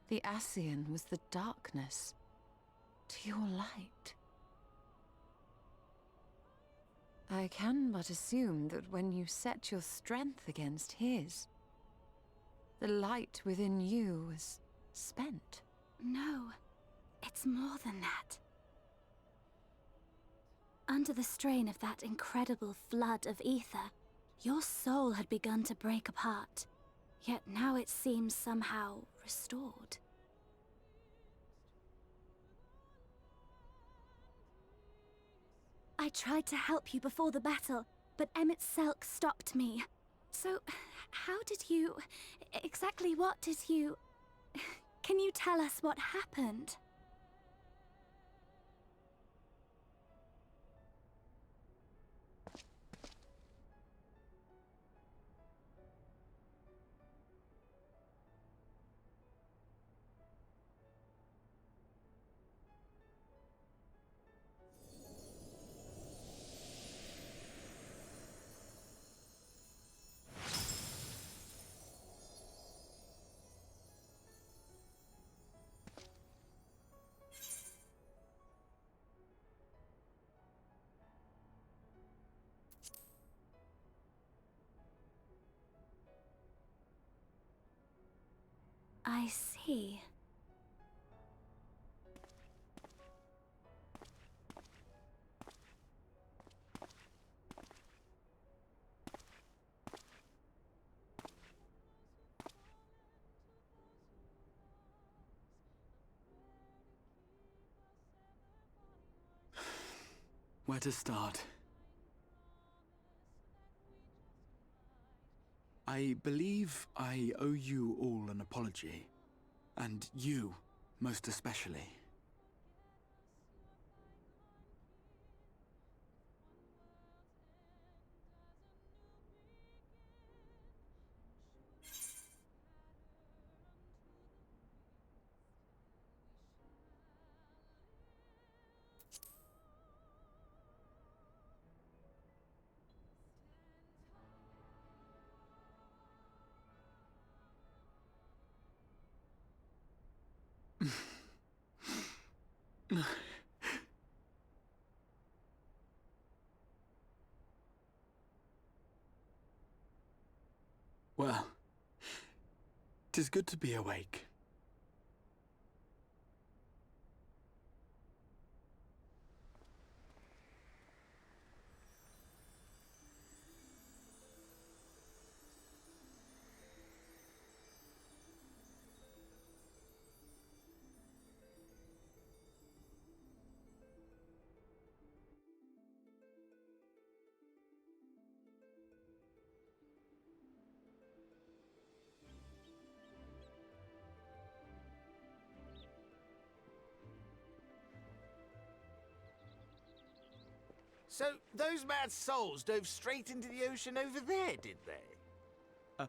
the Ascian was the darkness to your light. I can but assume that when you set your strength against his, the light within you was spent. No, it's more than that. Under the strain of that incredible flood of ether, your soul had begun to break apart, yet now it seems somehow restored. I tried to help you before the battle, but Emmett Selk stopped me. So, how did you... exactly what did you... Can you tell us what happened? I see. Where to start? I believe I owe you all an apology. And you, most especially. Well, 'tis good to be awake. So, those mad souls dove straight into the ocean over there, did they?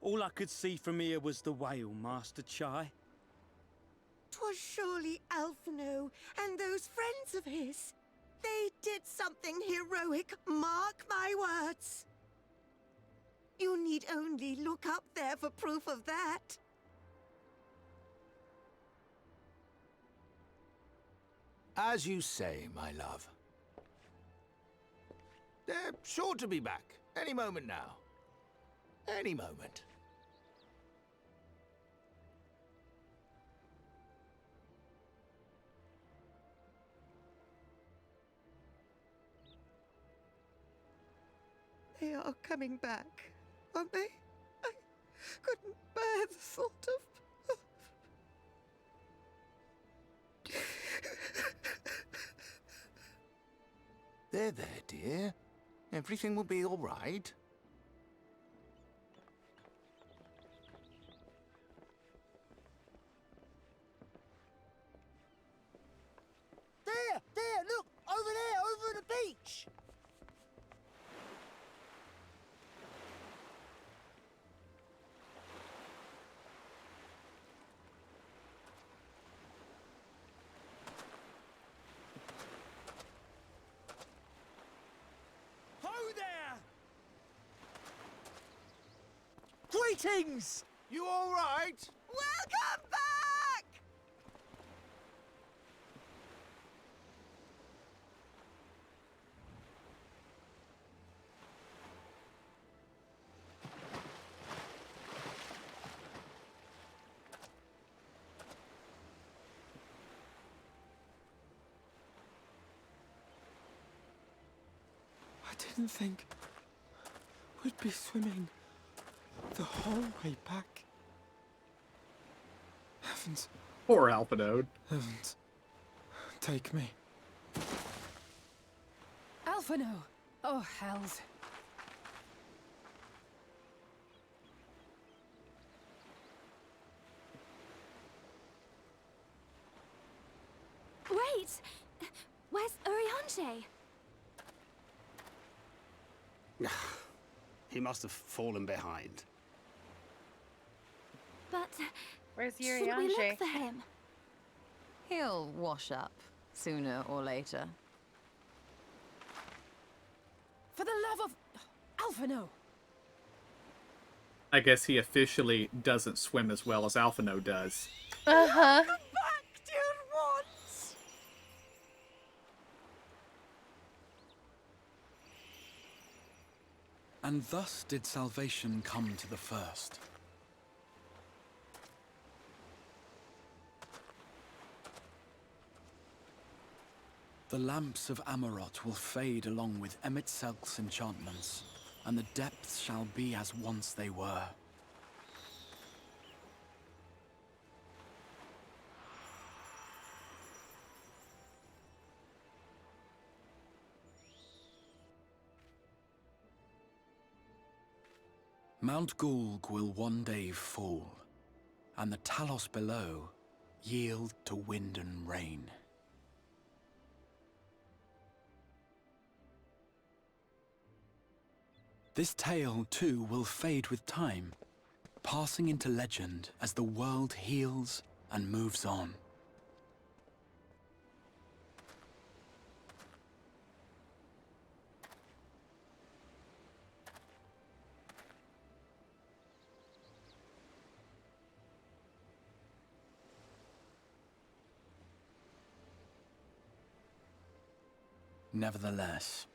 All I could see from here was the whale, Master Chai. 'Twas surely Alphino and those friends of his. They did something heroic, mark my words. You need only look up there for proof of that. As you say, my love. They're sure to be back. Any moment now. Any moment. They are coming back, aren't they? I couldn't bear the thought of... There, dear. Everything will be all right. There, look! Over there, over the beach! Ho there! Greetings! You all right? Welcome back! I didn't think we'd be swimming the whole way back. Heavens. Poor Alphanode. Heavens. Take me. Alphino! Oh, hells. Wait! Where's Urianger? He must have fallen behind. But Where's should we look Urianger? for him? He'll wash up sooner or later. For the love of... Alphino! I guess he officially doesn't swim as well as Alphino does. Uh-huh. Back, dear ones! And thus did salvation come to the first. The lamps of Amarot will fade along with Emet-Selk's enchantments, and the depths shall be as once they were. Mount Gulg will one day fall, and the Talos below yield to wind and rain. This tale, too, will fade with time, passing into legend as the world heals and moves on. Nevertheless,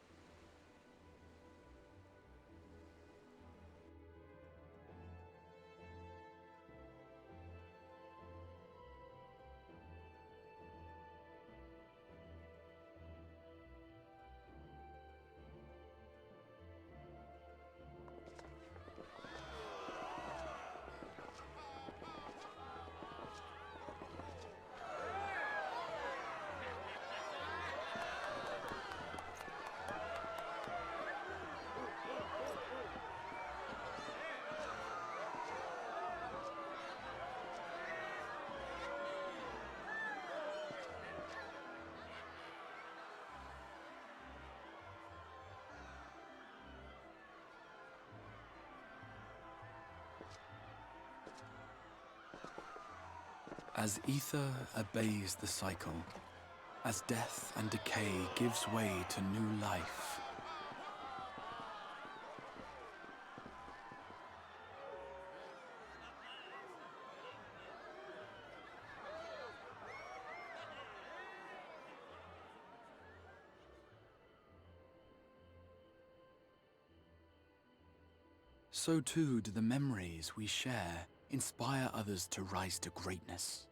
As ether obeys the cycle, as death and decay gives way to new life, so too do the memories we share inspire others to rise to greatness.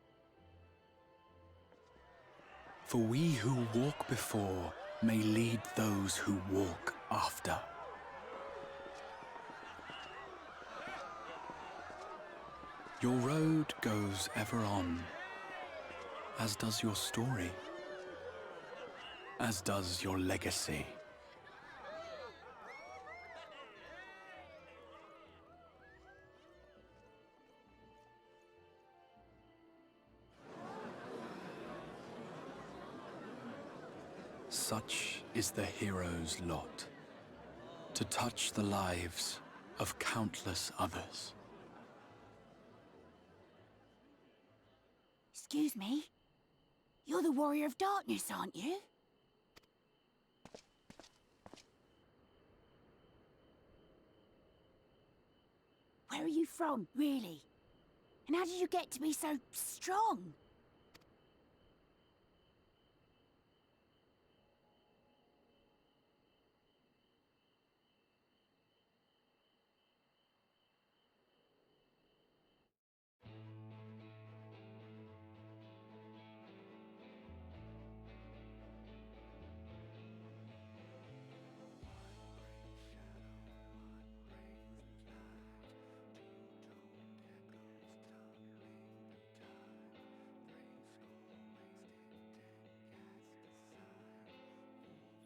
For we who walk before may lead those who walk after. Your road goes ever on, as does your story, as does your legacy. Such is the hero's lot, to touch the lives of countless others. Excuse me? You're the Warrior of Darkness, aren't you? Where are you from, really? And how did you get to be so strong?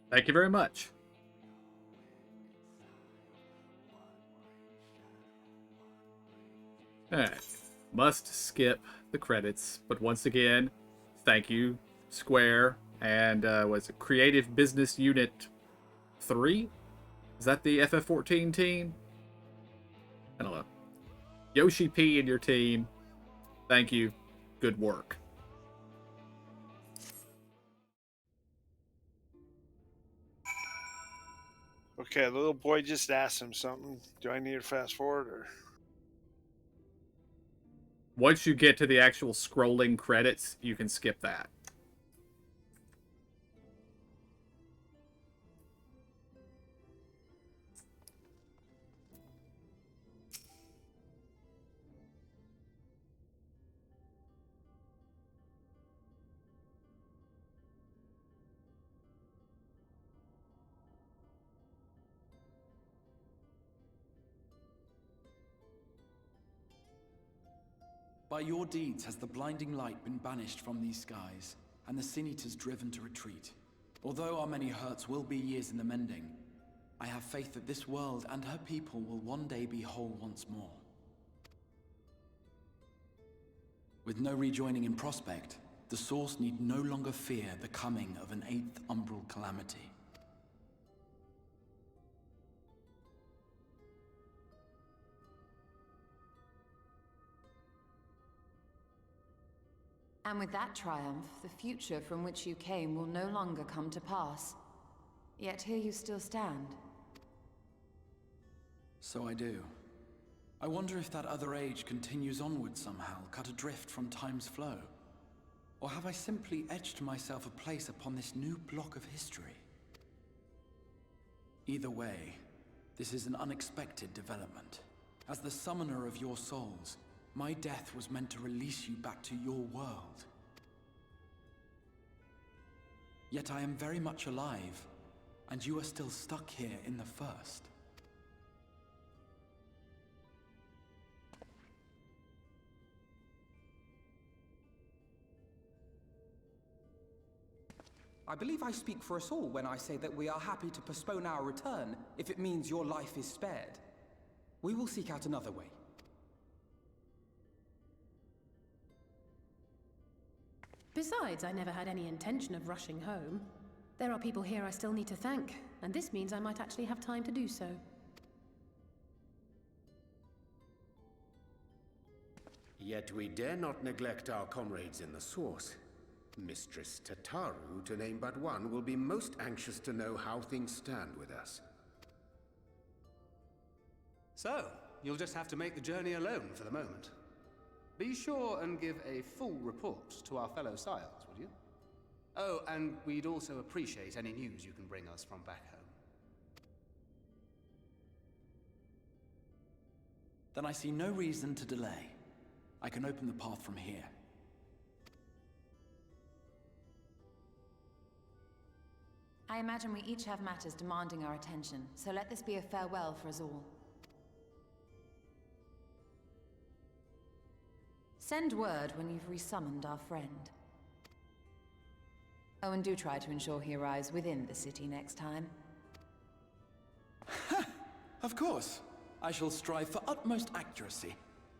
Thank you very much. Alright. Must skip the credits, but once again, thank you, Square, and was it Creative Business Unit 3? Is that the FF14 team? I don't know. Yoshi P and your team, thank you. Good work. Okay, the little boy just asked him something. Do I need to fast forward or? Once you get to the actual scrolling credits, you can skip that. By your deeds has the blinding light been banished from these skies, and the Sin Eaters driven to retreat. Although our many hurts will be years in the mending, I have faith that this world and her people will one day be whole once more. With no rejoining in prospect, the Source need no longer fear the coming of an 8th umbral calamity. And with that triumph, the future from which you came will no longer come to pass. Yet here you still stand. So I do. I wonder if that other age continues onward somehow, cut adrift from time's flow. Or have I simply etched myself a place upon this new block of history? Either way, this is an unexpected development. As the summoner of your souls, my death was meant to release you back to your world. Yet I am very much alive, and you are still stuck here in the First. I believe I speak for us all when I say that we are happy to postpone our return if it means your life is spared. We will seek out another way. Besides, I never had any intention of rushing home. There are people here I still need to thank, and this means I might actually have time to do so. Yet we dare not neglect our comrades in the source. Mistress Tataru, to name but one, will be most anxious to know how things stand with us. So, you'll just have to make the journey alone for the moment. Be sure and give a full report to our fellow sires, would you? Oh, and we'd also appreciate any news you can bring us from back home. Then I see no reason to delay. I can open the path from here. I imagine we each have matters demanding our attention, so let this be a farewell for us all. Send word when you've resummoned our friend. Oh, and do try to ensure he arrives within the city next time. Of course. I shall strive for utmost accuracy.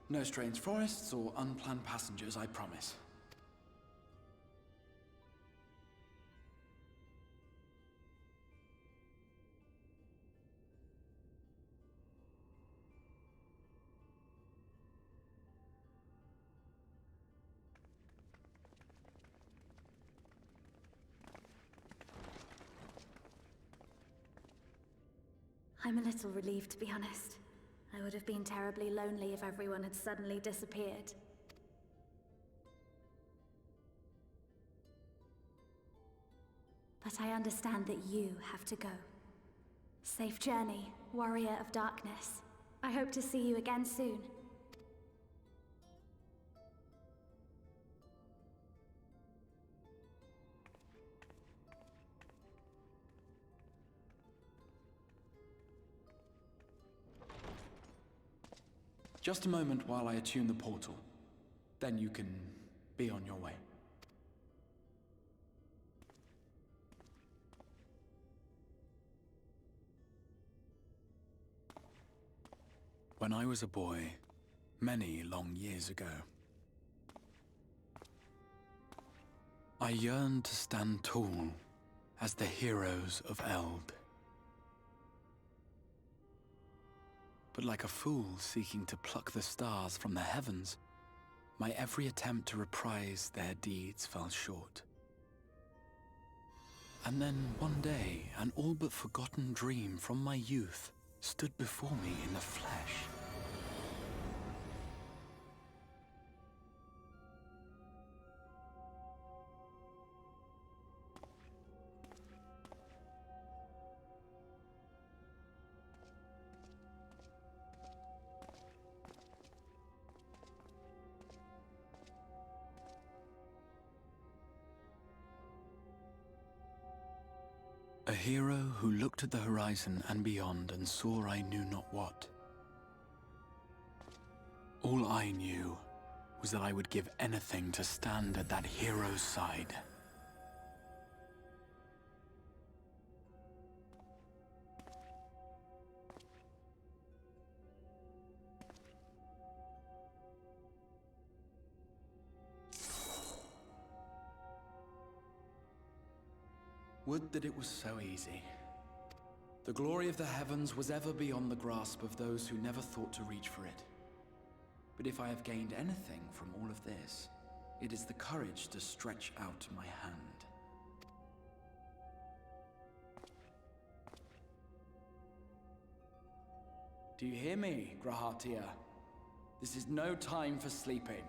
No strange forests or unplanned passengers, I promise. I'm a little relieved, to be honest. I would have been terribly lonely if everyone had suddenly disappeared. But I understand that you have to go. Safe journey, warrior of darkness. I hope to see you again soon. Just a moment while I attune the portal. Then you can be on your way. When I was a boy, many long years ago, I yearned to stand tall as the heroes of Eld. But like a fool seeking to pluck the stars from the heavens, my every attempt to reprise their deeds fell short. And then one day, an all but forgotten dream from my youth stood before me in the flesh. A hero who looked at the horizon and beyond and saw I knew not what. All I knew was that I would give anything to stand at that hero's side. Would that it was so easy. The glory of the heavens was ever beyond the grasp of those who never thought to reach for it. But if I have gained anything from all of this, it is the courage to stretch out my hand. Do you hear me, Grahatia? This is no time for sleeping.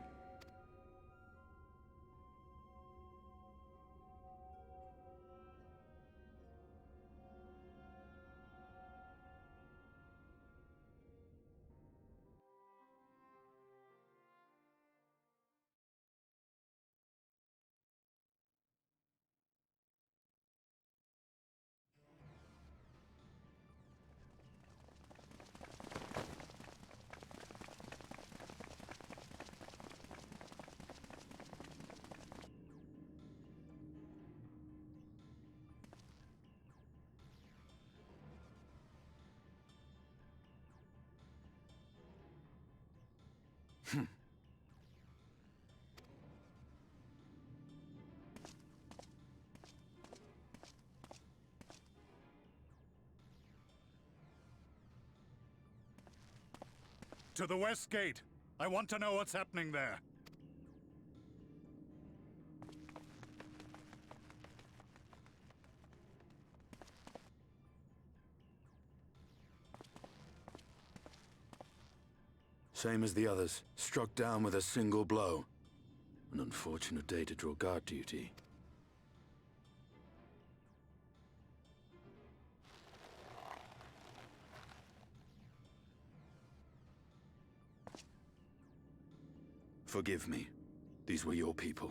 To the west gate. I want to know what's happening there. Same as the others, struck down with a single blow. An unfortunate day to draw guard duty. Forgive me. These were your people.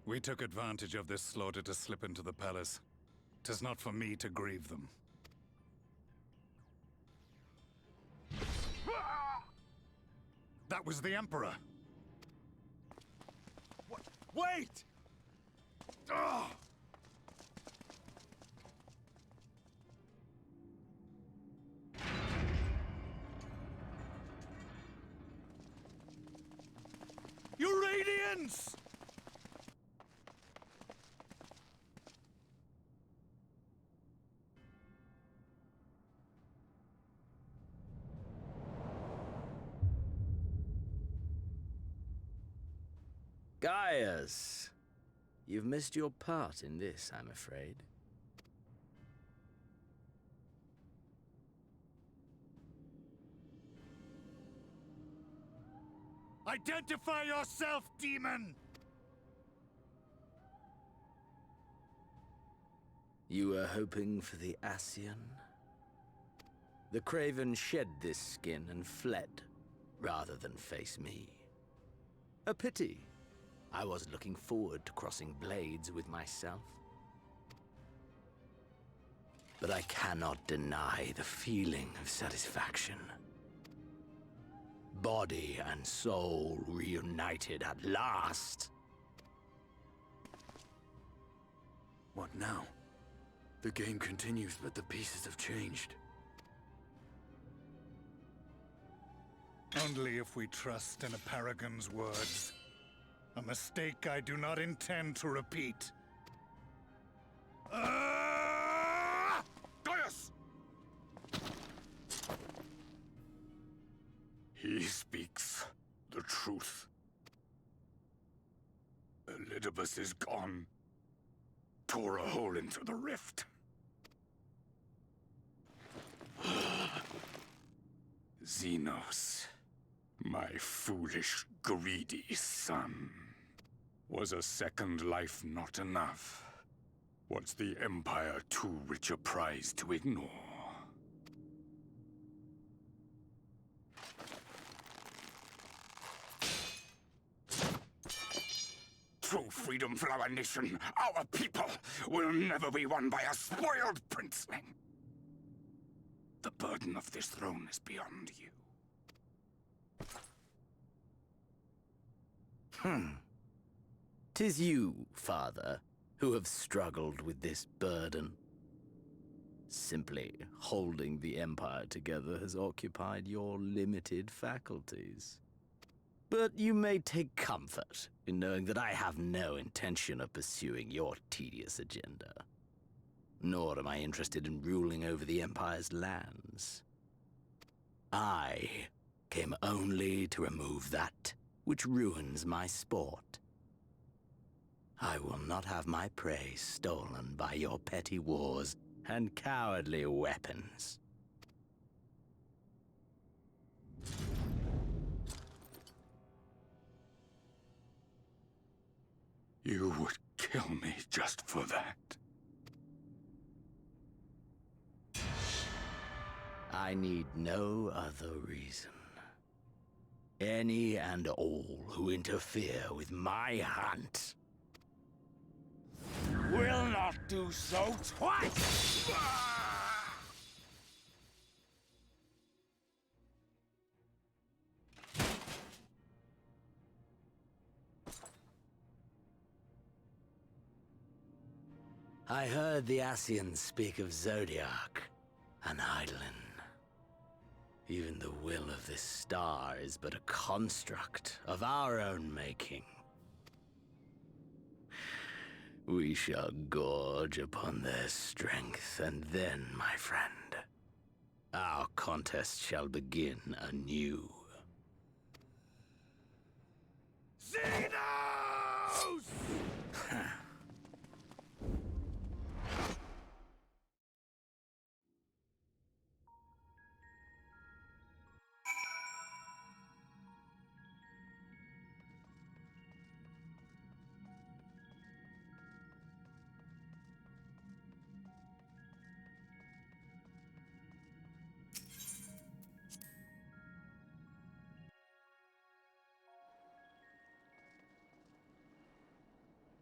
We took advantage of this slaughter to slip into the palace. 'Tis not for me to grieve them. That was the Emperor! What? Wait! Ugh! Uranians! Gaius! You've missed your part in this, I'm afraid. Identify yourself, demon! You were hoping for the Ascian? The Craven shed this skin and fled, rather than face me. A pity. I was looking forward to crossing blades with myself. But I cannot deny the feeling of satisfaction. Body and soul reunited at last. What now? The game continues, but the pieces have changed. Only if we trust in a paragon's words. A mistake I do not intend to repeat. Gaius! He speaks the truth. Elidibus is gone. Tore a hole into the rift. Xenos, my foolish, greedy son. Was a second life not enough? Was the Empire too rich a prize to ignore? True freedom for our nation, our people, will never be won by a spoiled princeling. The burden of this throne is beyond you. Tis you, father, who have struggled with this burden. Simply holding the Empire together has occupied your limited faculties. But you may take comfort in knowing that I have no intention of pursuing your tedious agenda. Nor am I interested in ruling over the Empire's lands. I came only to remove that which ruins my sport. I will not have my prey stolen by your petty wars and cowardly weapons. You would kill me just for that. I need no other reason. Any and all who interfere with my hunt will not do so twice! I heard the Ascians speak of Zodiac and Eidolon. Even the will of this star is but a construct of our own making. We shall gorge upon their strength, and then, my friend, our contest shall begin anew.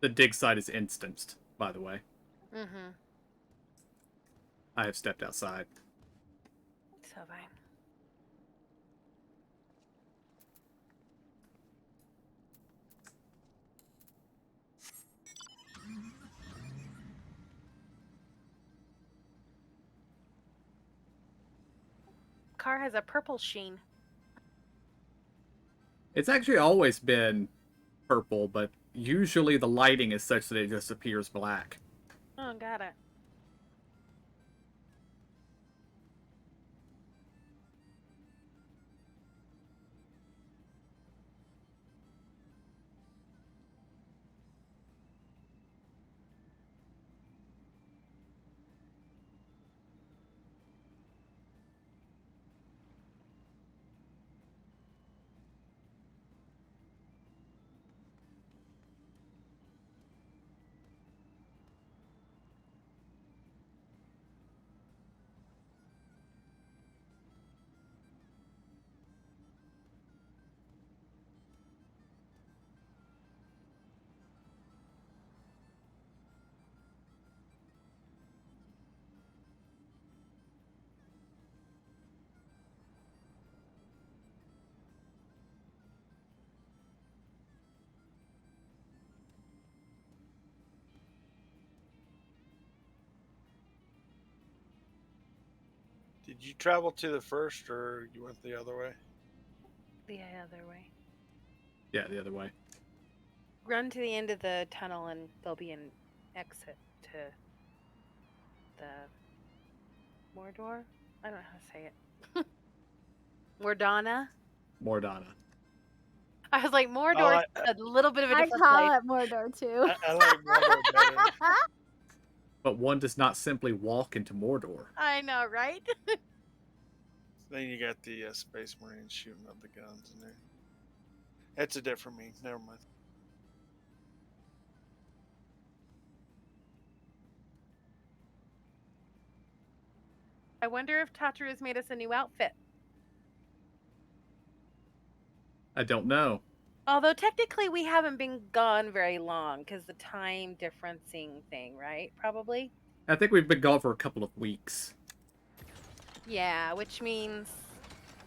The dig site is instanced, by the way. Mm-hmm. I have stepped outside. So have I. Car has a purple sheen. It's actually always been purple, but usually the lighting is such that it just appears black. Oh, got it. Did you travel to the first, or you went the other way? The other way. Yeah, the other way. Run to the end of the tunnel and there'll be an exit to the Mordor? I don't know how to say it. Mordana? Mordana. I was like, Mordor's a little bit of a I different call place. it Mordor too. I like Mordor better. But one does not simply walk into Mordor. I know, right? Then you got the Space Marines shooting up the guns in there. That's a different me. Never mind. I wonder if Tataru's made us a new outfit. I don't know. Although technically we haven't been gone very long because the time differencing thing, right? Probably. I think we've been gone for a couple of weeks. Yeah, which means,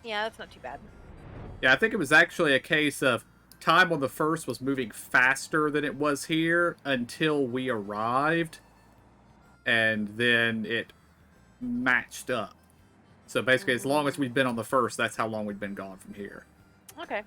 yeah, that's not too bad. Yeah, I think it was actually a case of time on the first was moving faster than it was here until we arrived. And then it matched up. So basically, as long as we've been on the first, that's how long we've been gone from here. Okay.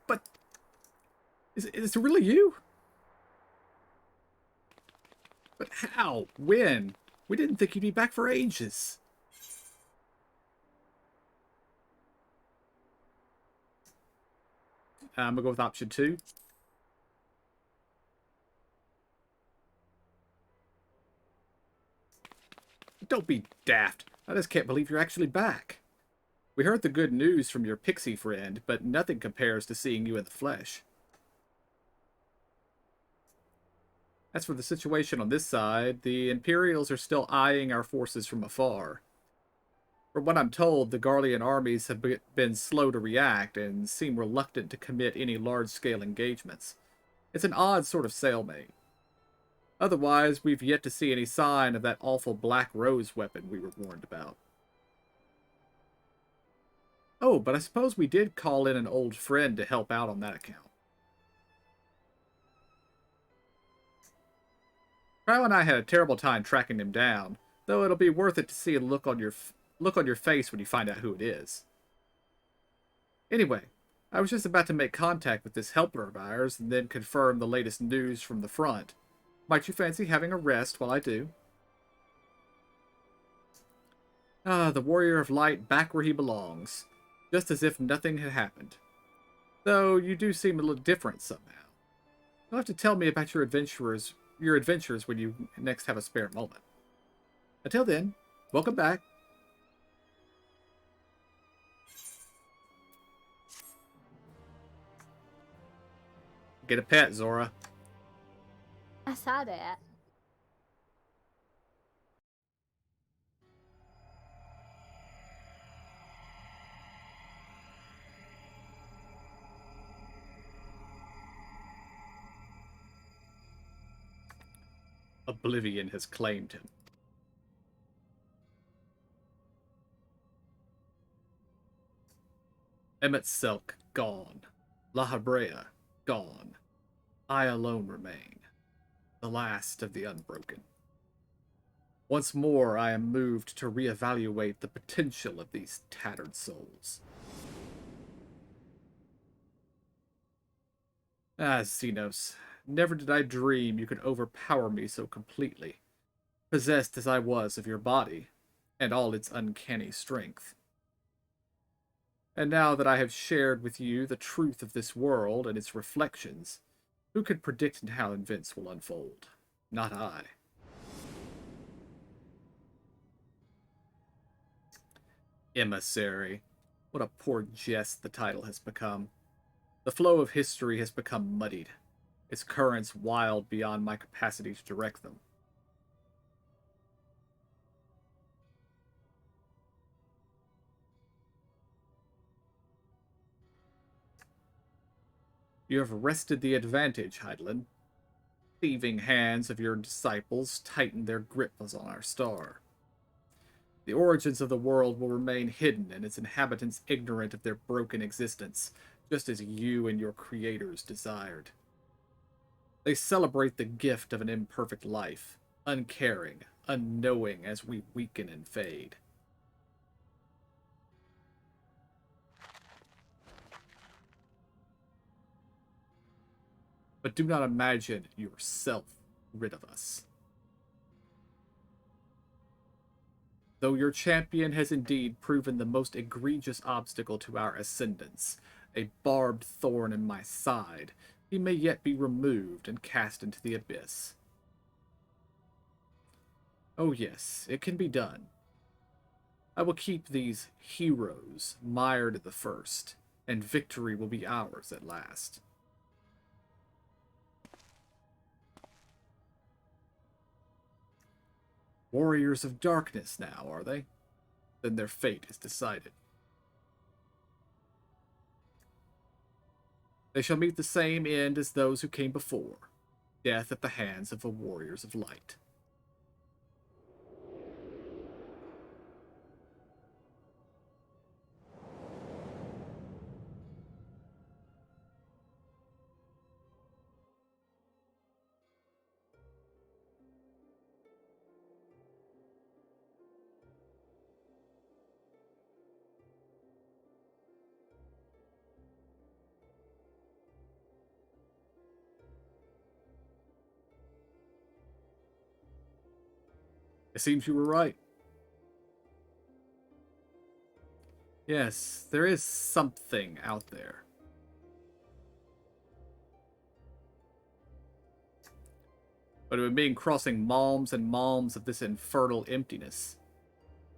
But... Is it really you? But how? When? We didn't think you'd be back for ages. I'm gonna go with option 2. Don't be daft. I just can't believe you're actually back. We heard the good news from your pixie friend, but nothing compares to seeing you in the flesh. As for the situation on this side, the Imperials are still eyeing our forces from afar. From what I'm told, the Garlean armies have been slow to react and seem reluctant to commit any large-scale engagements. It's an odd sort of stalemate. Otherwise, we've yet to see any sign of that awful Black Rose weapon we were warned about. Oh, but I suppose we did call in an old friend to help out on that account. Crow and I had a terrible time tracking him down, though it'll be worth it to see a look on your face when you find out who it is. Anyway, I was just about to make contact with this helper of ours and then confirm the latest news from the front. Might you fancy having a rest while I do? Ah, the Warrior of Light back where he belongs. just as if nothing had happened. Though you do seem a little different somehow. You'll have to tell me about your adventures when you next have a spare moment. Until then, welcome back. Get a pet, Zora. I saw that. Oblivion has claimed him. Emmett Selk, gone. La Habrea, gone. I alone remain, the last of the unbroken. Once more, I am moved to reevaluate the potential of these tattered souls. Ah, Xenos, never did I dream you could overpower me so completely, possessed as I was of your body, and all its uncanny strength. And now that I have shared with you the truth of this world and its reflections, who can predict how events will unfold? Not I. Emissary. What a poor jest the title has become. The flow of history has become muddied, its currents wild beyond my capacity to direct them. You have wrested the advantage, Hydaelyn. Thieving hands of your disciples tighten their grip on our star. The origins of the world will remain hidden and its inhabitants ignorant of their broken existence, just as you and your creators desired. They celebrate the gift of an imperfect life, uncaring, unknowing as we weaken and fade. But do not imagine yourself rid of us. Though your champion has indeed proven the most egregious obstacle to our ascendance, a barbed thorn in my side, he may yet be removed and cast into the abyss. Oh yes, it can be done. I will keep these heroes mired at the first, and victory will be ours at last. Warriors of darkness now, are they? Then their fate is decided. They shall meet the same end as those who came before, death at the hands of the warriors of light. It seems you were right. Yes, there is something out there. But it would mean crossing malms and malms of this infernal emptiness,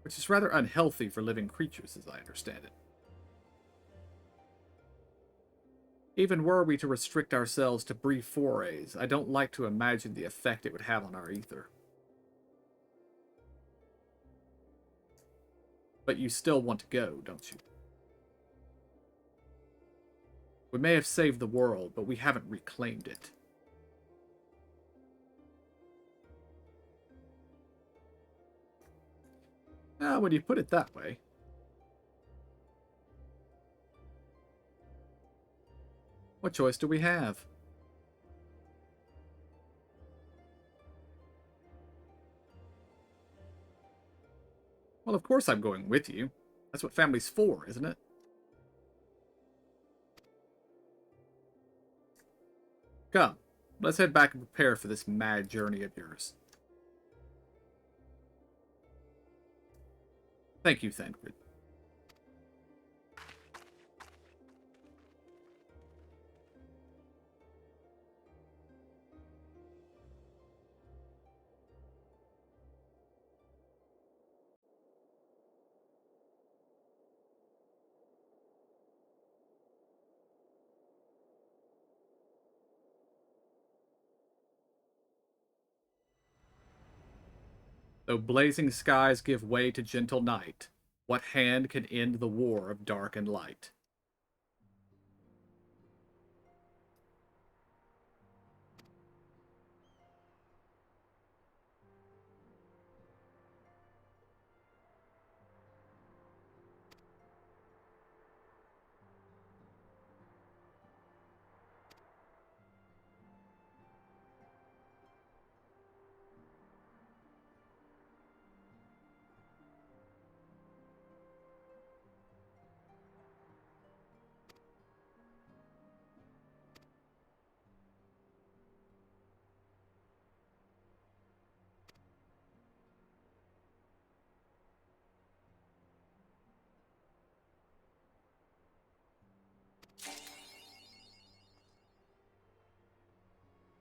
which is rather unhealthy for living creatures, as I understand it. Even were we to restrict ourselves to brief forays, I don't like to imagine the effect it would have on our ether. But you still want to go, don't you? We may have saved the world, but we haven't reclaimed it. Ah, when you put it that way. What choice do we have? Well, of course I'm going with you. That's what family's for, isn't it? Come, let's head back and prepare for this mad journey of yours. Thank you, Thancred. Though blazing skies give way to gentle night, what hand can end the war of dark and light?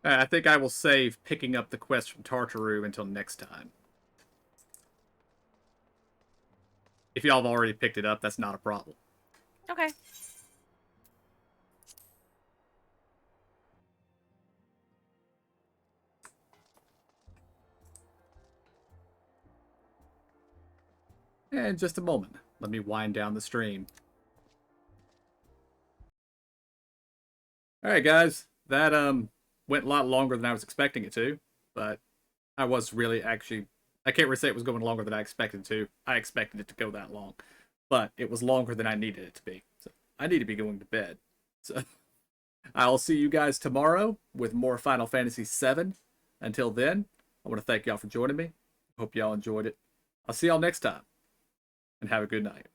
I think I will save picking up the quest from Tartaru until next time. If y'all have already picked it up, that's not a problem. Okay. In just a moment, let me wind down the stream. Alright guys, that went a lot longer than I was expecting it to, but I was really actually, I can't really say it was going longer than I expected to. I expected it to go that long, but it was longer than I needed it to be. So I need to be going to bed. So I'll see you guys tomorrow with more Final Fantasy VII. Until then, I want to thank y'all for joining me. Hope y'all enjoyed it. I'll see y'all next time, and have a good night.